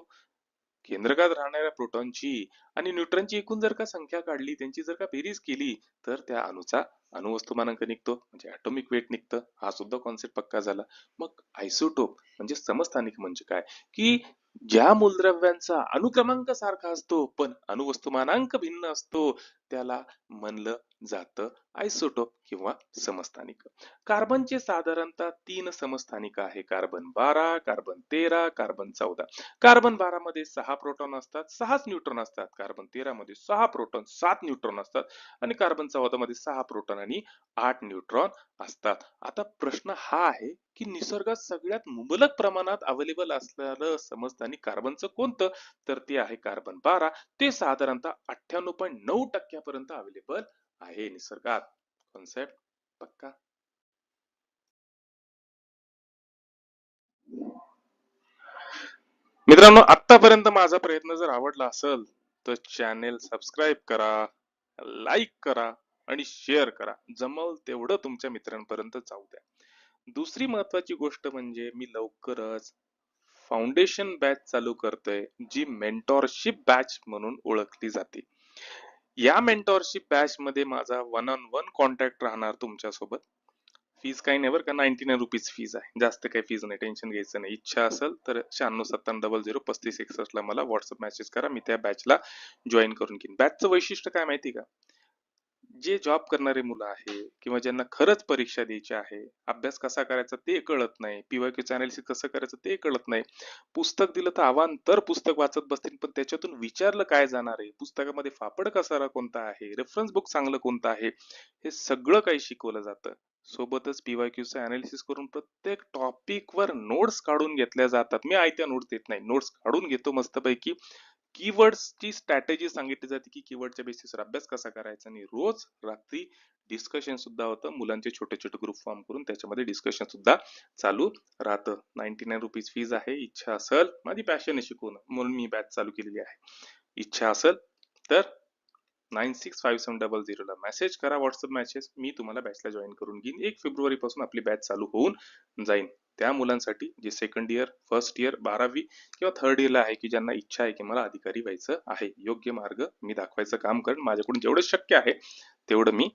केंद्रकात राहणाऱ्या प्रोटॉनची आणि न्यूट्रॉनची एकूण जर का संख्या काढली, त्यांची जर का बेरीज केली तर त्या अणूचा अणुवस्तुमानांक निघतो म्हणजे ॲटॉमिक वेट निघतं. हा सुद्धा कॉन्सेप्ट पक्का झाला. मग आयसोटोप म्हणजे समस्थानिक म्हणजे काय की ज्या मूलद्रव्यांचा अणुक्रमांक सारखा असतो पण अणुवस्तुमानांक भिन्न असतो त्याला म्हणलं जातं आयसोटोप किंवा समस्थानिक. कार्बनचे साधारणतः 3 समस्थानिक आहे. Carbon 12, carbon 13, carbon 14. कार्बन 12 मध्ये 6 प्रोटॉन असतात, 6च न्यूट्रॉन असतात. कार्बन 13 मध्ये 6 प्रोटॉन, 7 न्यूट्रॉन असतात. आणि कार्बन 14 मध्ये 6 प्रोटॉन आणि 8 न्यूट्रॉन असतात. आता प्रश्न हा आहे की निसर्गात सगळ्यात मुबलक प्रमाणात अवेलेबल असणारं समस्थानिक कार्बनचं कोणतं? तर ते आहे कार्बन 12. ते साधारणतः 98.9% अवेलेबल आहे निसर्गात. कॉन्सेप्ट पक्का. मित्रांनो, आतापर्यंत माझा प्रयत्न जर आवडला असेल तर चॅनेल सबस्क्राईब करा, लाईक करा आणि शेअर करा. जमल तेवढं तुमच्या मित्रांपर्यंत जाऊ द्या. दुसरी महत्वाची गोष्ट म्हणजे मी लवकरच फाउंडेशन बॅच चालू करतोय, जी मेंटॉरशिप बॅच म्हणून ओळखली जाते. या मेंटॉरशिप बॅच मध्ये माझा 1-on-1 कॉन्टॅक्ट राहणार तुमच्या सोबत. फीज काही नाही बरं का, 99 रुपीज फीज आहे, जास्त काही फीज नाही, टेन्शन घ्यायचं नाही. इच्छा असेल तर 9697003561 ला मला व्हॉट्सअप मेसेज करा, मी त्या बॅचला जॉईन करून घेईन. बॅचचं वैशिष्ट्य काय माहिती का, जे जॉब करणारे मुलं आहे किंवा ज्यांना खरंच परीक्षा द्यायची आहे, अभ्यास कसा करायचा ते कळत नाही, पीवायक्यूचं अनालिसिस कसं करायचं ते कळत नाही, पुस्तक दिलं तर तर पुस्तक वाचत बसतील पण त्याच्यातून विचारलं काय जाणार आहे, पुस्तकामध्ये फापड कसारा कोणता आहे, रेफरन्स बुक चांगलं कोणतं आहे, हे सगळं काही शिकवलं जातं. सोबतच पीवायक्यूचं अनालिसिस करून प्रत्येक टॉपिक वर नोट्स काढून घेतल्या जातात. मी आयत्या नोट्स देत नाही, नोट्स काढून घेतो मस्तपैकी. कीवर्ड्सची स्ट्रॅटेजी सांगितली जाते की कीवर्डच्या बेसिसवर अभ्यास कसा करायचा आणि रोज रात्री डिस्कशन सुद्धा होतं. मुलांचे छोटे छोटे ग्रुप फॉर्म करून त्याच्यामध्ये डिस्कशन सुद्धा चालू राहतं. 99 रुपीज फीज आहे. इच्छा असेल, माझी पॅशन आहे शिकवणं म्हणून मी बॅच चालू केलेली आहे. इच्छा असेल तर 965700 ला मेसेज करा, व्हॉट्सअप मेसेज, मी तुम्हाला बॅचला जॉईन करून घेईन. 1 फेब्रुवारी पासून आपली बॅच चालू होऊन जाईल. त्या मुलांसाठी जे सेकंड इयर, फर्स्ट इयर, 12वी किंवा थर्ड इयरला आहे की ज्यांना इच्छा आहे की मला अधिकारी व्हायचं आहे, योग्य मार्ग मी दाखवायचं काम करेन. माझ्याकडून जेवढं शक्य आहे तेवढं मी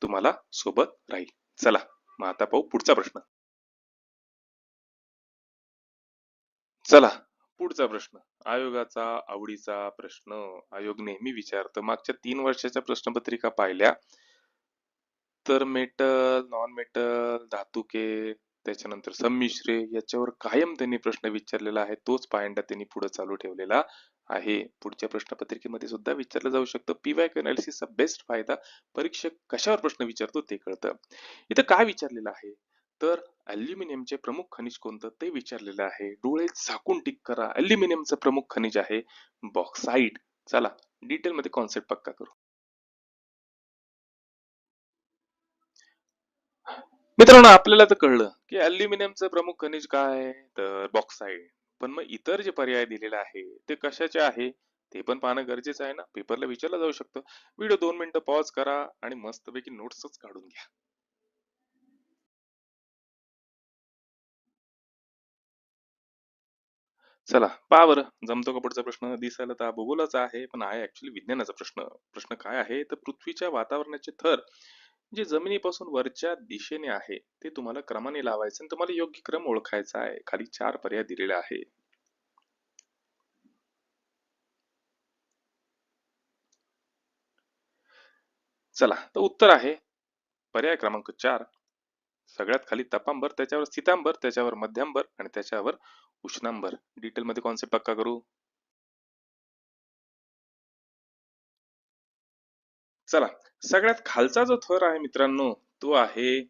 तुम्हाला सोबत राहील. चला मग आता पाहू पुढचा प्रश्न. चला पुढचा प्रश्न. आयोगाचा आवडीचा प्रश्न. आयोग नेहमी विचारतं. मागच्या 3 वर्षाच्या प्रश्नपत्रिका पाहिल्या तर मेटल, नॉन मेटल, धातुके, त्याच्यानंतर संमिश्रे याच्यावर कायम त्यांनी प्रश्न विचारलेला आहे. तोच पायंडा त्यांनी पुढे चालू ठेवलेला आहे. पुढच्या प्रश्नपत्रिकेमध्ये सुद्धा विचारलं जाऊ शकतं. पीवायक्यू अनालिसिसचा बेस्ट फायदा, परीक्षक कशावर प्रश्न विचारतो ते कळतं. इथं काय विचारलेलं आहे तर अल्युमिनियमचे प्रमुख खनिज कोणतं ते विचारलेलं आहे. डोळे झाकून टिक करा. अल्युमिनियमचं प्रमुख खनिज आहे बॉक्साईट. चला डिटेल मध्ये कॉन्सेप्ट पक्का करू. मित्रांनो, आपल्याला तर कळलं की अल्युमिनियमचं प्रमुख खनिज काय आहे तर बॉक्साईट. पण मग इतर जे पर्याय दिलेले आहे ते कशाचे आहे ते पण पाहणं गरजेचं आहे ना. पेपरला विचारलं जाऊ शकतं. व्हिडिओ 2 मिनिटं पॉज करा आणि मस्तपैकी नोट्सच काढून घ्या. चला पहा बरं, जमतो का पुढचा प्रश्न. दिसायला तर हा भूगोलाचा आहे पण आहे ऍक्च्युली विज्ञानाचा प्रश्न. प्रश्न काय आहे तर पृथ्वीच्या वातावरणाचे थर जे जमिनीपासून वरच्या दिशेने आहे ते तुम्हाला क्रमाने लावायचं आणि तुम्हाला योग्य क्रम ओळखायचा आहे. खाली 4 पर्याय दिलेले आहे. चला तर उत्तर आहे पर्याय क्रमांक 4. सगळ्यात खाली तपांबर, त्याच्यावर स्थितांबर, त्याच्यावर मध्यंबर आणि त्याच्यावर उष्णांबर. डिटेल मध्ये कॉन्सेप्ट पक्का करू. चला सगळ्यात खालचा जो थर आहे मित्रांनो तो आहे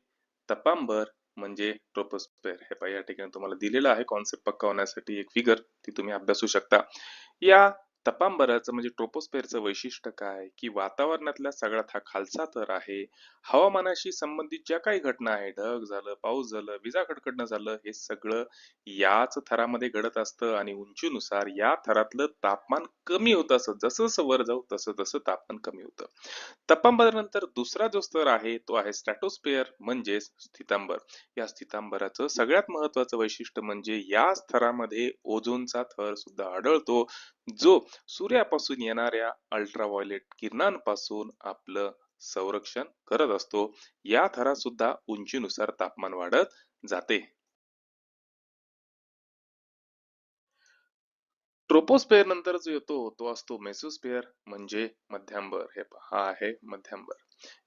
तपांबर म्हणजे ट्रोपोस्फेअर. हे पहा या ठिकाणी तुम्हाला दिलेलं आहे कॉन्सेप्ट पक्का होण्यासाठी एक फिगर, ती तुम्ही अभ्यासू शकता. या तपांबराचं म्हणजे ट्रोपोस्फेअरचं वैशिष्ट्य काय की वातावरणातला सगळ्यात हा खालचा थर आहे. हवामानाशी संबंधित ज्या काही घटना आहे, ढग झालं, पाऊस झालं, विजा कडकडणं झालं, हे सगळं याच थरामध्ये घडत असतं आणि उंचीनुसार या थरातलं तापमान कमी होत असत. जसं जसं वर जाऊ तसं तसं तापमान कमी होतं. तपांबरानंतर दुसरा जो स्तर आहे तो आहे स्ट्रॅटोस्फिअर म्हणजेच स्थितांबर. या स्थितांबराचं सगळ्यात महत्वाचं वैशिष्ट्य म्हणजे या स्तरामध्ये ओझोनचा थर सुद्धा आढळतो, जो सूर्यापासून येणाऱ्या अल्ट्राव्हायोलेट किरणांपासून आपलं संरक्षण करत असतो. या थरात सुद्धा उंचीनुसार तापमान वाढत जाते. ट्रोपोस्फेअर नंतर जो येतो तो असतो मेसोस्फिअर म्हणजे मध्यांबर. हे पहा, हा आहे मध्यांबर.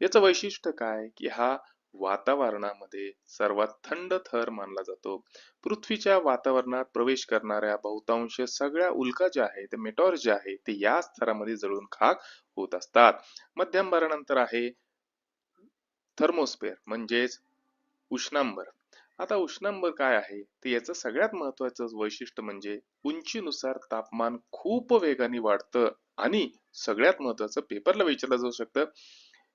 याचं वैशिष्ट्य काय की हा वातावरणामध्ये सर्वात थंड थर मानला जातो. पृथ्वीच्या वातावरणात प्रवेश करणाऱ्या बहुतांश सगळ्या उल्का ज्या आहेत, ते मेटॉर्स जे आहेत ते या स्तरामध्ये जळून खाक होत असतात. मध्यंतरानंतर आहे थर्मोस्फिअर म्हणजेच उष्णांबर. आता उष्णांबर काय आहे तर याचं सगळ्यात महत्वाचं वैशिष्ट्य म्हणजे उंचीनुसार तापमान खूप वेगाने वाढतं आणि सगळ्यात महत्वाचं पेपरला विचारलं जाऊ शकतं,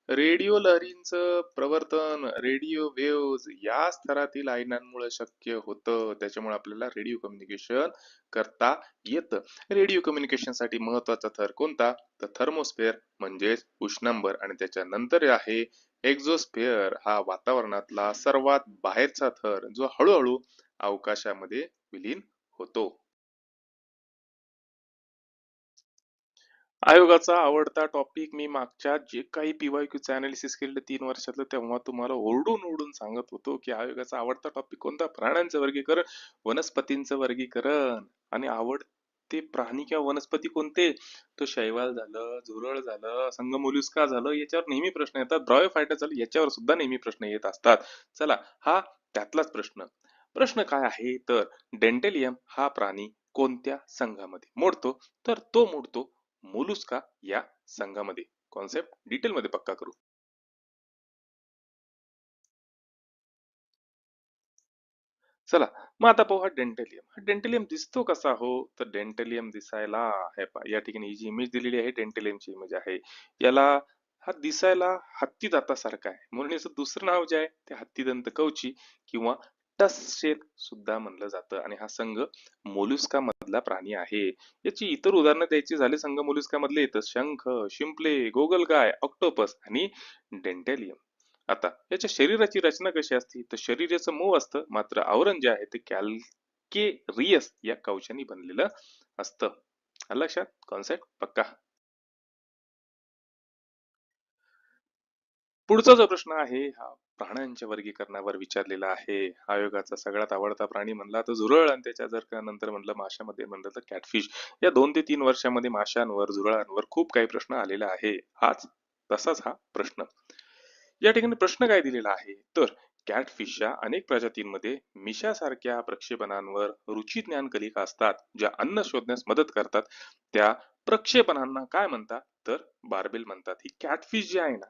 रेडिओ लहरींचं प्रवर्तन, रेडिओ वेव्ज या स्तरातील आयनांमुळे शक्य होतं. त्याच्यामुळे आपल्याला रेडिओ कम्युनिकेशन करता येतं. रेडिओ कम्युनिकेशन साठी महत्वाचा थर कोणता तर थर्मोस्फिअर म्हणजेच उष्णांबर. आणि त्याच्यानंतर आहे एक्झोस्फिअर, हा वातावरणातला सर्वात बाहेरचा थर जो हळूहळू अवकाशामध्ये विलीन होतो. आयोगाचा आवडता टॉपिक. मी मागच्या जे काही पीवायक्यूचं अनालिसिस केलेलं 3 वर्षातलं तेव्हा तुम्हाला ओरडून ओरडून सांगत होतो की आयोगाचा आवडता टॉपिक कोणता, प्राण्यांचं वर्गीकरण, वनस्पतींचं वर्गीकरण. आणि आवडते प्राणी किंवा वनस्पती कोणते तो शैवाल झालं, झुरळ झालं, संगमोलुस्का झालं, याच्यावर नेहमी प्रश्न येतात. ब्रायोफायटा झालं, याच्यावर सुद्धा नेहमी प्रश्न येत असतात. चला हा त्यातलाच प्रश्न. प्रश्न काय आहे तर डेंटेलियम हा प्राणी कोणत्या संघामध्ये मोडतो तर तो मोडतो मोलुस्का या संघामध्ये. कॉन्सेप्ट डिटेल मध्ये पक्का करू. चला, मग आता पाहू हा डेंटेलियम. हा डेंटेलियम दिसतो कसा हो? तर डेंटेलियम दिसायला हे पहा, या ठिकाणी ही जी इमेज दिलेली आहे डेंटेलियमची इमेज आहे. याला हा दिसायला हत्ती दातासारखा आहे. म्हणून याचं दुसरं नाव जे आहे ते हत्तीदंत कवची किंवा टस्सेल सुद्धा म्हणलं जातं आणि हा संघ मोलुस्का मधला प्राणी आहे. याची इतर उदाहरणं द्यायची झाली संघ मोलुस्का मधले तर शंख, शिंपले, गोगलगाय, ऑक्टोपस आणि डेंटेलियम. आता याच्या शरीराची रचना कशी असते तर शरीर याचं मऊ असतं मात्र आवरण जे आहे ते कॅल्केरियस या कवचाने बनलेलं असतं. आलं लक्षात कॉन्सेप्ट पक्का. पुढचा जो प्रश्न आहे हा प्राण्यांच्या वर्गीकरणावर विचारलेला आहे. आयोगाचा सगळ्यात आवडता प्राणी म्हणला तर झुरळ आणि त्याच्या जर का नंतर म्हणलं माशामध्ये म्हणलं तर कॅटफिश. या 2 ते 3 वर्षामध्ये माशांवर झुरळांवर खूप काही प्रश्न आलेला आहे. हाच तसाच हा प्रश्न. या ठिकाणी प्रश्न काय दिलेला आहे तर कॅटफिशच्या अनेक प्रजातींमध्ये मिशासारख्या प्रक्षेपणांवर रुची ज्ञान कलिका असतात ज्या अन्न शोधण्यास मदत करतात. त्या प्रक्षेपणांना काय म्हणतात तर बार्बेल म्हणतात. ही कॅटफिश जी आहे ना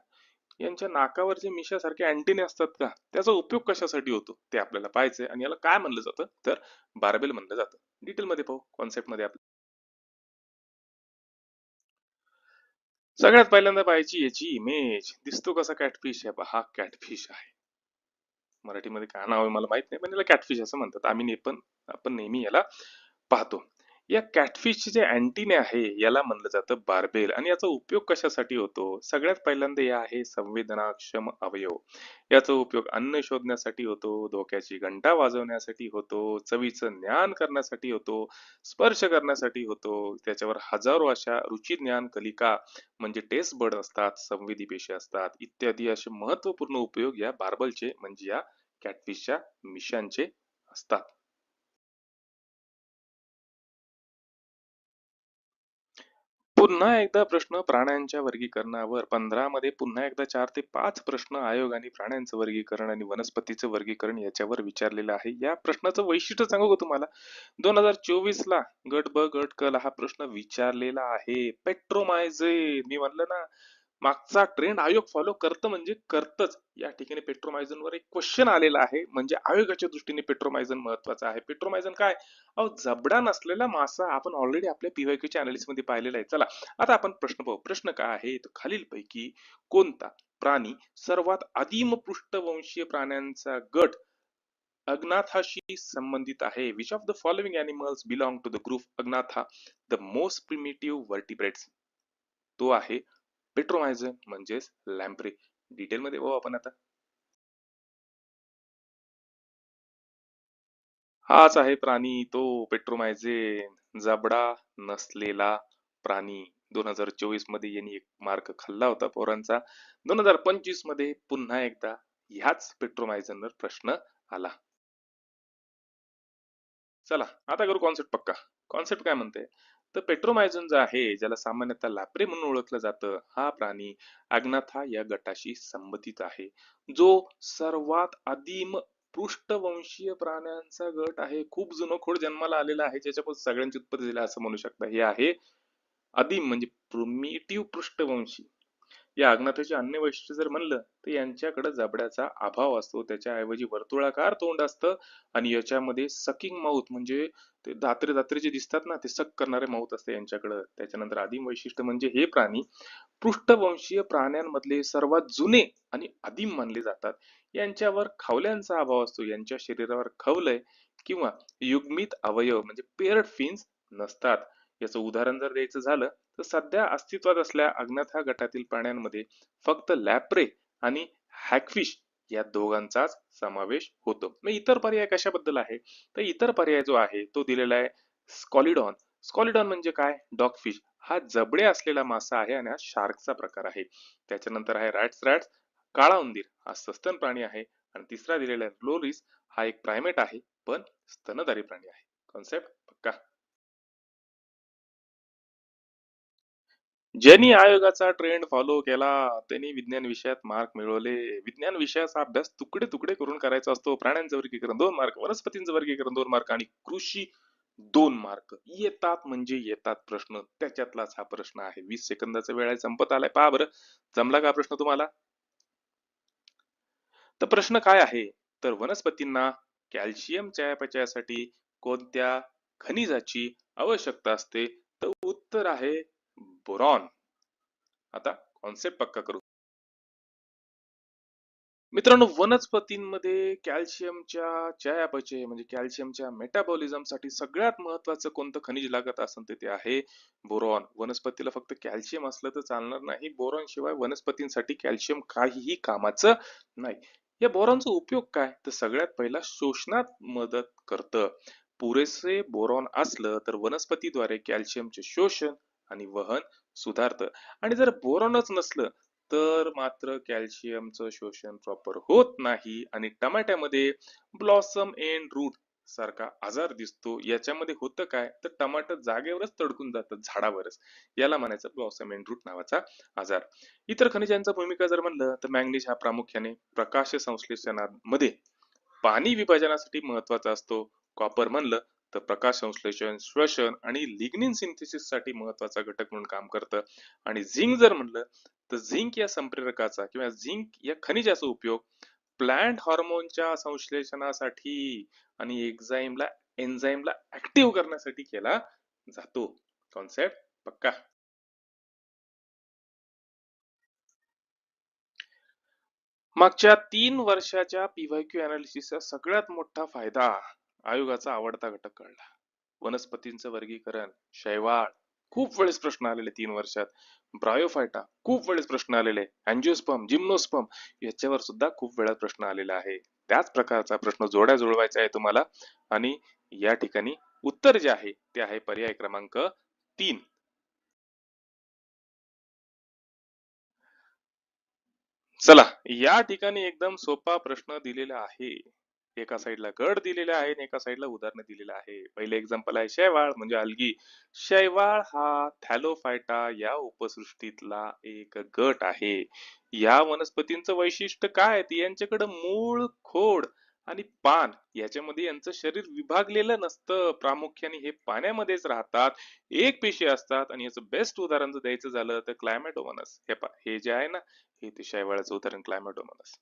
यांच्या नाकावर जे मिशासारखे अँटिने असतात का त्याचा उपयोग कशासाठी होतो ते आपल्याला पाहायचंय आणि याला काय म्हणलं जातं तर बार्बेल म्हणलं जातं. डिटेल मध्ये पाहू कॉन्सेप्ट मध्ये. सगळ्यात पहिल्यांदा पाहायची याची इमेज दिसतो कसा कॅटफिश आहे हा कॅटफिश आहे. मराठीमध्ये काय नाव आहे मला माहित नाही पण याला कॅटफिश असं म्हणतात. आपण नेहमी याला पाहतो. या कॅटफिशचे जे अँटिने आहे याला म्हणलं जातं बार्बेल आणि याचा उपयोग कशासाठी होतो. सगळ्यात पहिल्यांदा या आहे संवेदनाक्षम अवयव. याचा उपयोग अन्न शोधण्यासाठी होतो, धोक्याची घंटा वाजवण्यासाठी होतो, चवीचं ज्ञान करण्यासाठी होतो, स्पर्श करण्यासाठी होतो. त्याच्यावर हजारो अशा रुची ज्ञान कलिका म्हणजे टेस्ट बर्ड असतात, संवेदी पेशी असतात इत्यादी असे महत्वपूर्ण उपयोग या बार्बलचे म्हणजे या कॅटफिशच्या मिशांचे असतात. पुन्हा एकदा प्रश्न प्राण्यांच्या वर्गीकरणावर 15 मध्ये पुन्हा एकदा 4 ते 5 प्रश्न आयोग आणि प्राण्यांचं वर्गीकरण आणि वनस्पतीचं वर्गीकरण याच्यावर विचारलेलं आहे. या प्रश्नाचं वैशिष्ट्य सांगू का तुम्हाला. 2024 ला गट ब गट क ला हा प्रश्न विचारलेला आहे. पेट्रोमायझेन मी म्हणलं ना मागचा ट्रेंड आयोग फॉलो करतं म्हणजे करतच. या ठिकाणी पेट्रोमायझन वर एक क्वेश्चन आलेला आहे म्हणजे आयोगाच्या दृष्टीने पेट्रोमायझन महत्वाचं आहे. पेट्रोमायझन काय अहो जबडा नसलेला मासा आपण ऑलरेडी आपल्या पीवायक्यूच्या अनालिसिस मध्ये पाहिलेला आहे. चला आता आपण प्रश्न पाहू. प्रश्न काय आहे तर खालीलपैकी कोणता प्राणी सर्वात आदिम पृष्ठवंशीय प्राण्यांचा गट अग्नाथाशी संबंधित आहे. Which of the following animals belong to the group Agnatha the most primitive vertebrates. तो आहे पेट्रोमायझन म्हणजेच लॅम्प्रे. डिटेल मध्ये पाहू आपण आता. हाच आहे प्राणी तो पेट्रोमायझेन जबडा नसलेला प्राणी. 2024 मध्ये यांनी एक मार्क खाल्ला होता पोरांचा. 2025 मध्ये पुन्हा एकदा ह्याच पेट्रोमायझनवर प्रश्न आला. चला आता करू कॉन्सेप्ट पक्का. कॉन्सेप्ट काय म्हणते तर पेट्रोमायझन जो आहे ज्याला सामान्यतः लॅप्रे म्हणून ओळखलं जातं हा प्राणी अग्नाथा या गटाशी संबंधित आहे. जो सर्वात आदिम पृष्ठवंशीय प्राण्यांचा गट आहे. खूप जुनं खोड जन्माला आलेला आहे ज्याच्यापासून सगळ्यांची उत्पत्ती झाली असं म्हणू शकता. हे आहे आदिम म्हणजे प्रिमिटिव्ह पृष्ठवंशी. या अज्ञाताचे अन्य वैशिष्ट्य जर म्हणलं तर यांच्याकडे जबड्याचा अभाव असतो. त्याच्याऐवजी वर्तुळाकार तोंड असतं आणि याच्यामध्ये सकिंग माउथ म्हणजे ते दात्रे दात्रे जे दिसतात ना ते सक करणारे माउथ असते यांच्याकडे. त्याच्यानंतर आदिम वैशिष्ट्य म्हणजे हे प्राणी पृष्ठवंशीय प्राण्यांमधले सर्वात जुने आणि आदिम मानले जातात. यांच्यावर खवल्यांचा अभाव असतो. यांच्या शरीरावर खवलय किंवा युग्मित अवयव म्हणजे पेअर्ड फिन्स नसतात. याचं उदाहरण जर द्यायचं झालं तर सध्या अस्तित्वात असलेल्या अज्ञात गटातील प्राण्यांमध्ये फक्त लॅप्रे आणि हॅगफिश या दोघांचाच समावेश होतो. मग इतर पर्याय कशाबद्दल आहे तर इतर पर्याय जो आहे तो दिलेला आहे स्कॉलिडॉन. स्कॉलिडॉन म्हणजे काय डॉगफिश. हा जबडे असलेला मासा आहे आणि हा शार्कचा प्रकार आहे. त्याच्यानंतर आहे रॅट्स काळा उंदीर हा सस्तन प्राणी आहे. आणि तिसरा दिलेला आहे लोरिस हा एक प्रायमेट आहे पण स्तनधारी प्राणी आहे. कॉन्सेप्ट पक्का. ज्यांनी आयोगाचा ट्रेंड फॉलो केला त्यांनी विज्ञान विषयात मार्क मिळवले. विज्ञान विषयाचा अभ्यास तुकडे तुकडे करून करायचा असतो. प्राण्यांचं वर्गीकरण 2 मार्क, वनस्पतींचं वर्गीकरण 2 मार्क आणि कृषी 2 मार्क. येतात म्हणजे येतात प्रश्न. त्याच्यातलाच हा प्रश्न आहे. 20 सेकंदाचा वेळ आहे संपत आलाय. पहा बरं जमला का प्रश्न तुम्हाला. तर प्रश्न काय आहे तर वनस्पतींना कॅल्शियम चयापचयासाठी कोणत्या खनिजाची आवश्यकता असते? तर उत्तर आहे बोरॉन. आता कॉन्सेप्ट पक्का करू. मित्रांनो, वनस्पतींमध्ये कॅल्शियमच्या चयापचय म्हणजे कॅल्शियमच्या मेटाबॉलिझमसाठी सगळ्यात महत्वाचं कोणतं खनिज लागत असेल ते आहे बोरॉन. वनस्पतीला फक्त कॅल्शियम असलं तर चालणार नाही. बोरॉन शिवाय वनस्पतींसाठी कॅल्शियम काहीही कामाचं नाही. या बोरॉनचा उपयोग काय? तर सगळ्यात पहिला शोषणात मदत करतं. पुरेसे बोरॉन असलं तर वनस्पतीद्वारे कॅल्शियमचे शोषण आणि वहन सुधारतं. आणि जर बोरॉनच नसलं तर मात्र कॅल्शियमचं शोषण प्रॉपर होत नाही आणि टमाट्यामध्ये ब्लॉसम एंड रूट सारखा आजार दिसतो. याच्यामध्ये होतं काय तर टमाटर जागेवरच तडकून जातात, झाडावरच. याला म्हणायचं ब्लॉसम एंड रूट नावाचा आजार. इतर खनिजांचा भूमिका जर म्हणलं तर मॅंगनीज हा प्रामुख्याने प्रकाश संश्लेषणामध्ये पाणी विभाजनासाठी महत्वाचा असतो. कॉपर म्हणलं तर प्रकाश संश्लेषण, श्वसन आणि लिग्निन सिंथेसिस साठी महत्वाचा घटक म्हणून काम करतं. आणि झिंक जर म्हणलं तर झिंक या संप्रेरकाचा किंवा झिंक या खनिजाचा उपयोग प्लांट हॉर्मोनच्या संश्लेषणासाठी आणि एन्झाईमला ऍक्टिव्ह करण्यासाठी केला जातो. कॉन्सेप्ट पक्का. मागच्या 3 वर्षाच्या पीवायक्यू अनालिसिसचा सगळ्यात मोठा फायदा आयोगाचा आवडता घटक कळला. वनस्पतींचं वर्गीकरण, शैवाल खूप वेळेस प्रश्न आलेले 3 वर्षात, ब्रायोफायटा खूप वेळेस प्रश्न आलेले, अँजिओस्पर्म, जिम्नोस्पर्म याच्यावर सुद्धा खूप वेळा प्रश्न आलेला आहे. त्याच प्रकारचा प्रश्न जोड्या जुळवायचा आहे तुम्हाला आणि या ठिकाणी उत्तर जे आहे ते आहे पर्याय क्रमांक 3. चला, या ठिकाणी एकदम सोपा प्रश्न दिलेला आहे. एका साईडला गड दिलेला आहे आणि एका साईडला उदाहरण दिलेलं आहे. पहिले एक्झाम्पल आहे शैवाल म्हणजे अल्गी. शैवाल हा थॅलोफायटा या उपसृष्टीतला एक गट आहे. या वनस्पतींचं वैशिष्ट्य काय? तर यांच्याकडे मूळ, खोड आणि पान याच्यामध्ये यांचं शरीर विभागलेलं नसतं. प्रामुख्याने हे पाण्यामध्येच राहतात. एक पेशी असतात आणि याचं बेस्ट उदाहरण जर द्यायचं झालं तर क्लायमॅटोमोनास. हे जे आहे ना, हे ते शैवाळाचं उदाहरण क्लायमॅटोमोनास.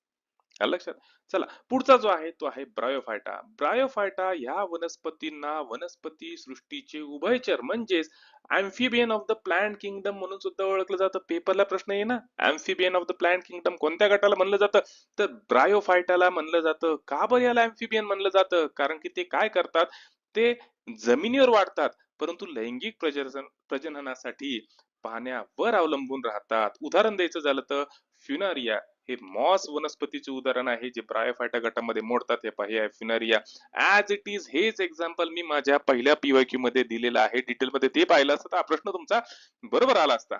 आलं लक्षात? चला, पुढचा जो आहे तो आहे ब्रायोफायटा. ब्रायोफायटा या वनस्पतींना वनस्पती सृष्टीचे उभयचर म्हणजेच amphibian of the plant kingdom म्हणून सुद्धा ओळखलं जातं. पेपरला प्रश्न आहे ना, amphibian of the plant kingdom कोणत्या गटाला म्हणलं जातं? तर ब्रायोफायटाला म्हणलं जातं. का बरं याला अँफिबियन म्हणलं जातं? कारण की ते काय करतात, ते जमिनीवर वाढतात परंतु लैंगिक प्रजननासाठी पाण्यावर अवलंबून राहतात. उदाहरण द्यायचं झालं तर फ्युनारिया हे मॉस वनस्पतीचे उदाहरण आहे, जे ब्रायोफायटा गटामध्ये मोडतात. हे पहा, हे आहे फ्युनारिया. ऍज इट इज हेच एक्झाम्पल मी माझ्या पहिल्या पीवायक्यू मध्ये दिलेलं आहे. डिटेल मध्ये ते पाहिलं असतं तर हा प्रश्न तुमचा बरोबर आला असता.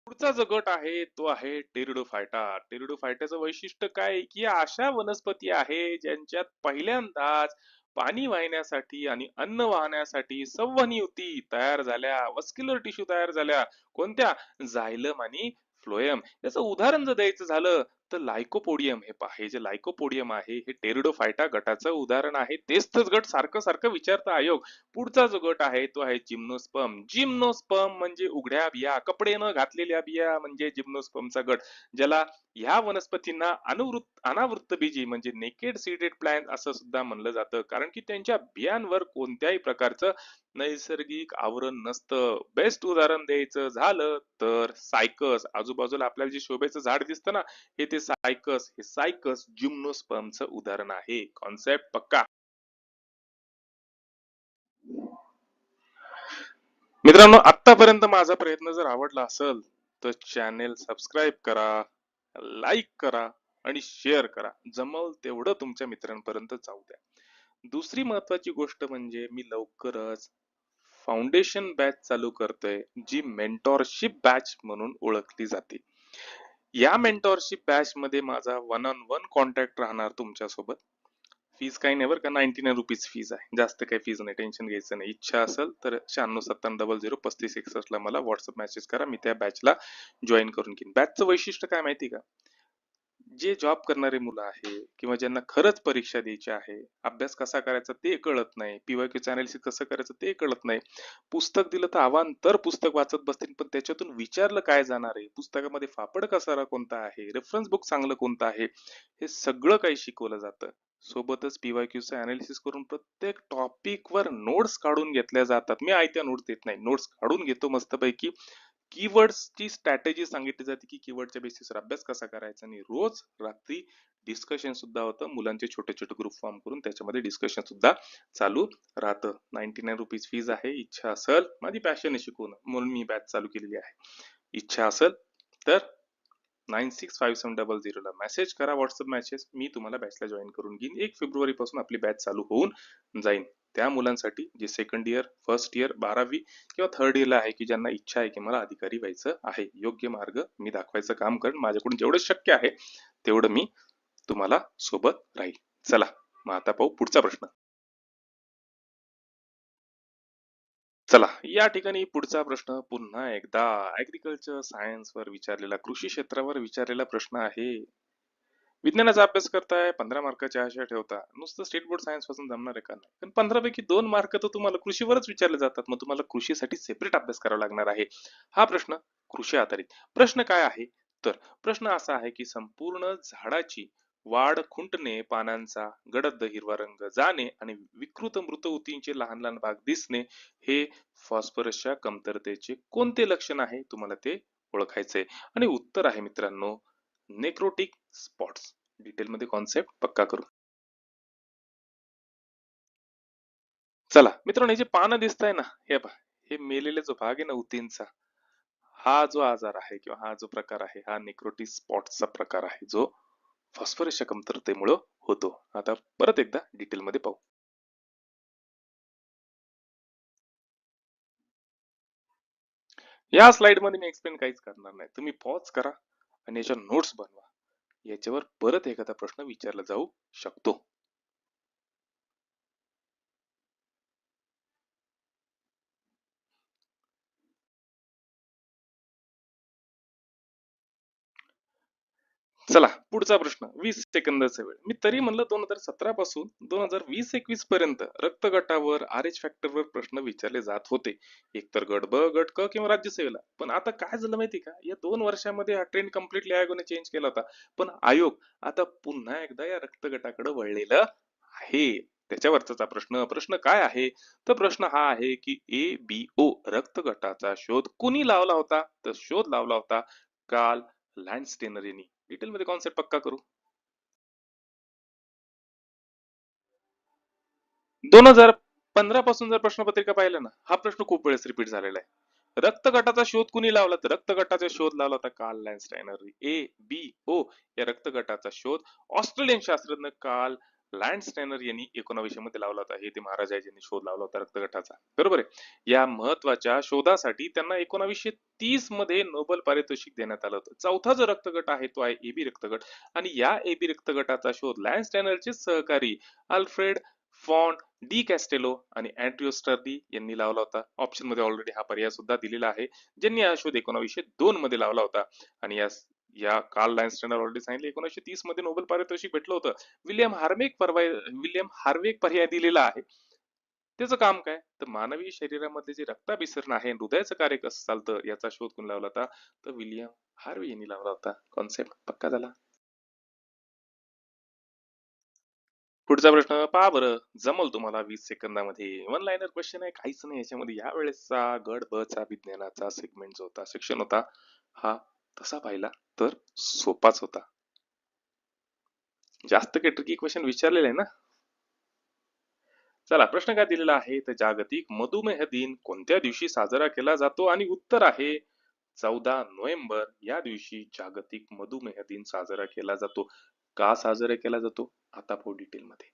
पुढचा जो गट आहे तो आहे टेरिडोफायटा. टेरिडोफायटाचं वैशिष्ट्य काय आहे, की या अशा वनस्पती आहे ज्यांच्यात पहिल्यांदाच पाणी वाहण्यासाठी आणि अन्न वाहण्यासाठी संवहनी युती तयार झाल्या, वस्क्युलर टिश्यू तयार झाल्या. कोणत्या? झायलम आणि फ्लोएम. याचं उदाहरण जर द्यायचं झालं तर लायकोपोडियम. हे पहा, हे जे लायकोपोडियम आहे हे टेरिडोफायटा गटाचं उदाहरण आहे. तेच तर गट सारखं सारखं विचारता आयोग. पुढचा जो गट आहे तो आहे जिम्नोस्पर्म. जिम्नोस्पर्म म्हणजे उघड्या बिया, कपडे न घातलेल्या बिया म्हणजे जिम्नोस्पर्मचा गट, ज्याला ह्या वनस्पतींना अनावृत्त बीजी म्हणजे नेकेड सीडेड प्लांट असं सुद्धा म्हणलं जातं, कारण की त्यांच्या बियांवर कोणत्याही प्रकारचं नैसर्गिक आवरण नसतं. बेस्ट उदाहरण द्यायचं झालं तर सायकस. आजूबाजूला आपल्याला जे शोभेचं झाड दिसतं ना, हे ते सायकस. हे सायकस जिम्नोस्पर्मचं उदाहरण आहे. कॉन्सेप्ट पक्का. मित्रांनो, आतापर्यंत माझा प्रयत्न जर आवडला असेल तर चॅनेल सबस्क्राईब करा, लाईक करा आणि शेअर करा. जमल तेवढं तुमच्या मित्रांपर्यंत जाऊ द्या. दुसरी महत्वाची गोष्ट म्हणजे मी लवकरच फाउंडेशन बॅच चालू करतोय, जी मेंटॉरशिप बॅच म्हणून ओळखली जाते. या मेंटॉरशिप बॅच मध्ये माझा वन ऑन वन कॉन्टॅक्ट राहणार तुमच्यासोबत. फीज काही नाही बरं का, 99 रुपीज फीज आहे. जास्त काही फीज नाही, टेन्शन घ्यायचं नाही. इच्छा असेल तर 9657003561 ला मला व्हॉट्सअप मेसेज करा, मी त्या बॅचला जॉईन करून घेईन. बॅचचं वैशिष्ट्य काय माहिती का? जे जॉब करणारे मुलं आहे किंवा ज्यांना खरंच परीक्षा द्यायची आहे, अभ्यास कसा करायचा ते कळत नाही, पीवायक्यूचं अनालिसिस कसं करायचं ते कळत नाही. पुस्तक दिलं तर अवांतर पुस्तक वाचत बसतील, पण त्याच्यातून विचारलं काय जाणार आहे, पुस्तकामध्ये फापड कसारा कोणता आहे, रेफरन्स बुक चांगलं कोणतं आहे, हे सगळं काही शिकवलं जातं. सोबतच पीवायक्यूचं अनालिसिस करून प्रत्येक टॉपिक वर नोट्स काढून घेतल्या जातात. मी आयत्या नोट्स देत नाही, नोट्स काढून घेतो मस्तपैकी. कीवर्ड्सची स्ट्रॅटेजी सांगितली जाते की कीवर्डच्या बेसिसवर अभ्यास कसा करायचा, आणि रोज रात्री डिस्कशन सुद्धा होतं. मुलांचे छोटे छोटे ग्रुप फॉर्म करून त्याच्यामध्ये डिस्कशन सुद्धा चालू राहतं. 99 रुपीज फीज आहे. इच्छा असेल, माझी पॅशन आहे शिकवणं म्हणून मी बॅच चालू केलेली आहे. इच्छा असेल तर 965700 ला मेसेज करा, व्हॉट्सअप मेसेज, मी तुम्हाला बॅचला जॉईन करून घेईन. 1 फेब्रुवारी पासून आपली बॅच चालू होऊन जाईल. त्या मुलांसाठी जे सेकंड इयर, फर्स्ट इयर, 12वी किंवा थर्ड इयरला आहे, की ज्यांना इच्छा आहे की मला अधिकारी व्हायचं आहे, योग्य मार्ग मी दाखवायचं काम करेन. माझ्याकडून जेवढं शक्य आहे तेवढं मी तुम्हाला सोबत राहील. चला मग आता पाहू पुढचा प्रश्न. चला या ठिकाणी पुढचा प्रश्न पुन्हा एकदा ऍग्रिकल्चर सायन्स वर विचारलेला, कृषी क्षेत्रावर विचारलेला प्रश्न आहे. विज्ञानाचा अभ्यास करताय, 15 मार्काच्या आशा ठेवता, नुसतं स्टेट बोर्ड सायन्स पासून जमणार आहे का? नाही. पण 15 पैकी 2 मार्क तर तुम्हाला कृषीवरच विचारले जातात, मग तुम्हाला कृषीसाठी सेपरेट अभ्यास करावा लागणार आहे. हा प्रश्न कृषी आधारित प्रश्न काय आहे, तर प्रश्न असा आहे की संपूर्ण झाडाची वाढ खुंटणे, पानांचा गडद हिरवा रंग जाणे आणि विकृत मृत ऊतींचे लहान लहान भाग दिसणे हे फॉस्फरसच्या कमतरतेचे कोणते लक्षण आहे, तुम्हाला ते ओळखायचंय. आणि उत्तर आहे मित्रांनो, नेक्रोटिक स्पॉट्स. डिटेल मध्ये कॉन्सेप्ट पक्का करू. चला मित्रांनो, हे जे पानं दिसत आहे ना, हे पहा, हे मेलेले जो भाग आहे ना उतींचा, हा जो आजार आहे किंवा हा जो प्रकार आहे, हा नेक्रोटिक स्पॉट्सचा प्रकार आहे, जो फॉस्फरसच्या कमतरतेमुळे होतो. आता परत एकदा डिटेल मध्ये पाहू. या स्लाइड मध्ये मी एक्सप्लेन काहीच करणार नाही, तुम्ही पॉज करा आणि याच्या नोट्स बनवा. याच्यावर परत एखादा प्रश्न विचारला जाऊ शकतो. चला पुढचा प्रश्न, 20 सेकंदाचा वेळ. मी तरी म्हणलं 2017 पासून 2020-21 पर्यंत रक्तगटावर, आर एच फॅक्टरवर प्रश्न विचारले जात होते, एकतर गट ब, गट क किंवा राज्यसेवेला. पण आता काय झालं माहिती का, या 2 वर्षामध्ये हा ट्रेंड कम्प्लिटली आयोगाने चेंज केला होता. पण आयोग आता पुन्हा एकदा या रक्तगटाकडे वळलेलं आहे. त्याच्यावरचा प्रश्न प्रश्न काय आहे, तर प्रश्न हा आहे की ABO रक्तगटाचा शोध कुणी लावला होता, तर शोध लावला होता कार्ल लँडस्टेनर यांनी. डिटेल मध्ये कॉन्सेप्ट पक्का करू. 2015 पासून जर प्रश्नपत्रिका पाहिलं ना, हा प्रश्न खूप वेळेस रिपीट झालेला आहे. रक्तगटाचा शोध कुणी लावला, तर रक्तगटाचा शोध लावला होता कार्ल लँडस्टायनर. ABO या रक्तगटाचा शोध ऑस्ट्रेलियन शास्त्रज्ञ कार्ल लँडस्टायनर यांनी 1900 मध्ये लावला होता. हे ते महाराज आहे ज्यांनी शोध लावला होता रक्तगटाचा, बरोबर आहे. या महत्वाच्या शोधासाठी त्यांना 1930 मध्ये नोबेल पारितोषिक देण्यात आलं होतं. चौथा जो रक्तगट आहे तो आहे AB रक्तगट, आणि या AB रक्तगटाचा शोध लँडस्टायनरचे सहकारी अल्फ्रेड फॉन डी कॅस्टेलो आणि अँड्र्यू स्टर्डी यांनी लावला होता. ऑप्शन मध्ये ऑलरेडी हा पर्याय सुद्धा दिलेला आहे, ज्यांनी हा शोध 1902 मध्ये लावला होता. आणि या कार्ल लँडस्टेनर ऑलरेडी सांगितले 1930 मध्ये नोबेल पारितोषिक भेटलं होतं. विल्यम हार्वे एक पर्याय दिलेला आहे. त्याचं काम काय, तर मानवी शरीरामधले जे रक्ताभिसरण आहे, हृदयाचं कार्य कसं चालतं, याचा शोध कोण लावला होता, तर विल्यम हार्वे यांनी लावला होता. कॉन्सेप्ट पक्का झाला. पुढचा प्रश्न पहा बरं, जमल तुम्हाला 20 सेकंदामध्ये. वन लाईनर क्वेश्चन आहे, काहीच नाही याच्यामध्ये. या वेळेसचा गड ब चा विज्ञानाचा सेगमेंट जो होता, सेक्शन होता, हा तसा पाहिला तर सोपाच होता. जास्त काही ट्रिकी क्वेश्चन विचारलेले आहे ना. चला प्रश्न काय दिलेला आहे, तर जागतिक मधुमेह दिन कोणत्या दिवशी साजरा केला जातो, आणि उत्तर आहे 14 नोव्हेंबर. या दिवशी जागतिक मधुमेह दिन साजरा केला जातो. का साजरा केला जातो, आता पाहू डिटेल मध्ये.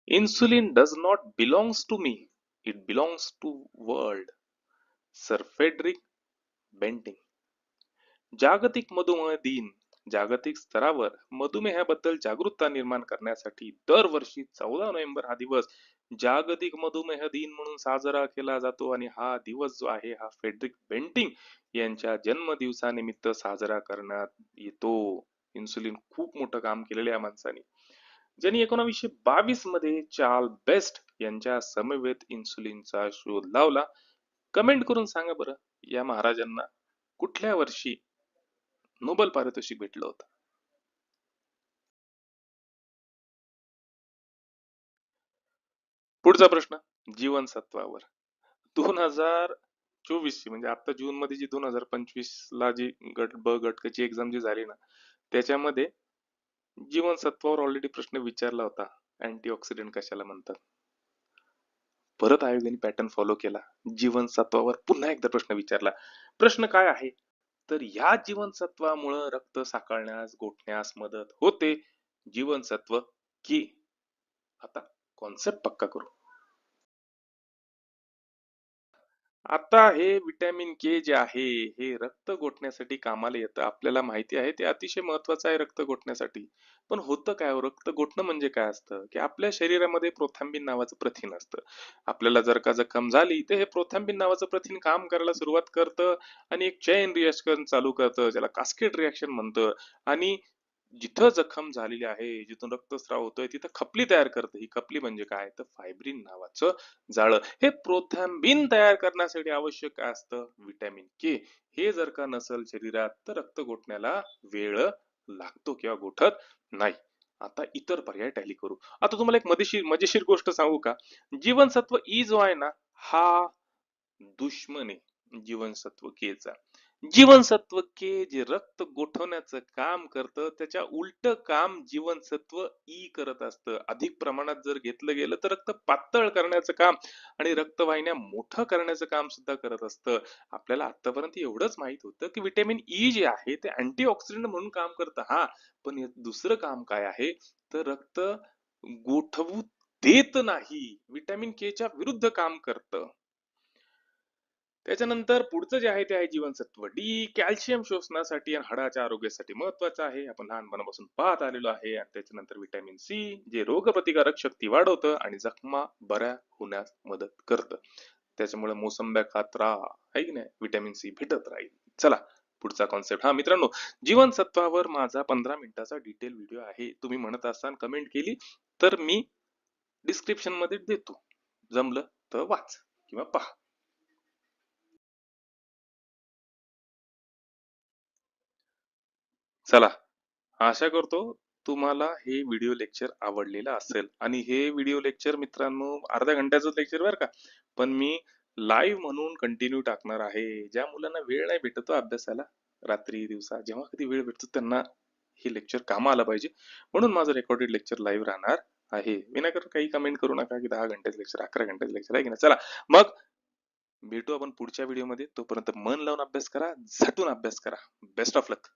Insulin does not belongs to me, it belongs to world. Sir Frederick Banting. जागतिक मधुमेह दिन जागतिक स्तरावर मधुमेहाबद्दल जागरूकता निर्माण करण्यासाठी दरवर्षी 14 नोव्हेंबर हा दिवस जागतिक मधुमेह दिन म्हणून साजरा केला जातो आणि हा दिवस जो आहे हा फ्रेडरिक बेंटिंग यांच्या जन्मदिवसानिमित्त साजरा करण्यात येतो. इन्सुलिन खूप मोठं काम केलेलं आहे या माणसाने, ज्यांनी 1922 मध्ये चार्ल बेस्ट यांच्या समवेत इन्सुलिनचा शोध लावला. कमेंट करून सांगा बरं, या महाराजांना कुठल्या वर्षी नोबेल पारितोषिक भेटलं होतं? पुढचा प्रश्न जीवनसत्वावर. 2024 ची म्हणजे आता जून मध्ये जी 2025 ला जी गट ब गट क ची एक्झाम जी झाली ना, त्याच्यामध्ये जीवनसत्वावर ऑलरेडी प्रश्न विचारला होता, अँटीऑक्सिडंट कशाला म्हणतात. परत आयोगाने पॅटर्न फॉलो केला, जीवनसत्वावर पुन्हा एकदा प्रश्न विचारला. प्रश्न काय आहे, तर या जीवनसत्वामुळे रक्त साकळण्यास गोठण्यास मदत होते. जीवनसत्व की. आता कॉन्सेप्ट पक्का करू. आता हे विटॅमिन के जे आहे हे रक्त गोठण्यासाठी कामाला येतं, आपल्याला माहिती आहे, ते अतिशय महत्वाचं आहे रक्त गोठण्यासाठी. पण होतं काय हो, रक्त गोठणं म्हणजे काय असतं की आपल्या शरीरामध्ये प्रोथॅम्बिन नावाचं प्रथिन असतं. आपल्याला जर का जखम झाली तर हे प्रोथॅम्बिन नावाचं प्रथिन काम करायला सुरुवात करतं आणि एक चेन रिएक्शन चालू करतं, ज्याला कास्केड रिएक्शन म्हणतं. आणि जिथं जखम झालेली आहे, जिथून रक्तस्राव होतोय, तिथं खपली तयार करतं. ही खपली म्हणजे काय, तर फायब्रिन नावाचं जाळं. हे प्रोथॅम्बिन तयार करण्यासाठी आवश्यक काय असतं, विटॅमिन के. हे जर का नसेल शरीरात तर रक्त गोठण्याला वेळ लागतो किंवा गोठत नाही. आता इतर पर्याय टॅली करू. आता तुम्हाला एक मजेशीर गोष्ट सांगू का. जीवनसत्व ई जो आहे ना, हा दुश्मन आहे जीवनसत्व के चा. जीवनसत्व के जे रक्त गोठवण्याचं काम करतं, त्याच्या उलट काम जीवनसत्व ई करत असतं. अधिक प्रमाणात जर घेतलं गेलं तर रक्त पातळ करण्याचं काम आणि रक्तवाहिन्या मोठं करण्याचं काम सुद्धा करत असतं. आपल्याला आतापर्यंत एवढंच माहित होतं की विटॅमिन ई जे आहे ते अँटीऑक्सिडंट म्हणून काम करतं, हा. पण दुसरं काम काय आहे, तर रक्त गोठवू देत नाही, विटॅमिन के च्या विरुद्ध काम करतं. त्याच्यानंतर पुढचं जे आहे ते आहे जीवनसत्व डी. कॅल्शियम शोषणासाठी आणि हाडाच्या आरोग्यासाठी महत्वाचं आहे, आपण लहानपणापासून पाहत आलेलो आहे. आणि त्याच्यानंतर विटॅमिन सी, जे रोगप्रतिकारक शक्ती वाढवतं आणि जखमा बऱ्या होण्यास मदत करतं. त्याच्यामुळे मोसंब्या खात राहा, है की नाही, विटॅमिन सी भेटत राहील. चला पुढचा कॉन्सेप्ट. हा मित्रांनो, जीवनसत्वावर माझा 15 मिनिटाचा डिटेल व्हिडिओ आहे. तुम्ही म्हणत असाल, कमेंट केली तर मी डिस्क्रिप्शन मध्ये देतो, जमलं तर वाच किंवा पहा. चला, आशा करतो तुम्हाला हे व्हिडिओ लेक्चर आवडलेलं असेल. आणि हे व्हिडिओ लेक्चर मित्रांनो अर्ध्या घंट्याचं लेक्चर बरं का, पण मी लाईव्ह म्हणून कंटिन्यू टाकणार आहे. ज्या मुलांना वेळ नाही भेटत हो अभ्यासाला, रात्री दिवसा जेव्हा कधी वेळ भेटतो त्यांना हे लेक्चर कामा आलं पाहिजे, म्हणून माझं रेकॉर्डेड लेक्चर लाईव्ह राहणार आहे. विनाकारण काही कमेंट करू नका की 10 घंट्याचं लेक्चर, 11 घंट्याचं लेक्चर आहे की नाही. चला मग भेटू आपण पुढच्या व्हिडिओ मध्ये. तोपर्यंत मन लावून अभ्यास करा, झटून अभ्यास करा. Best of luck.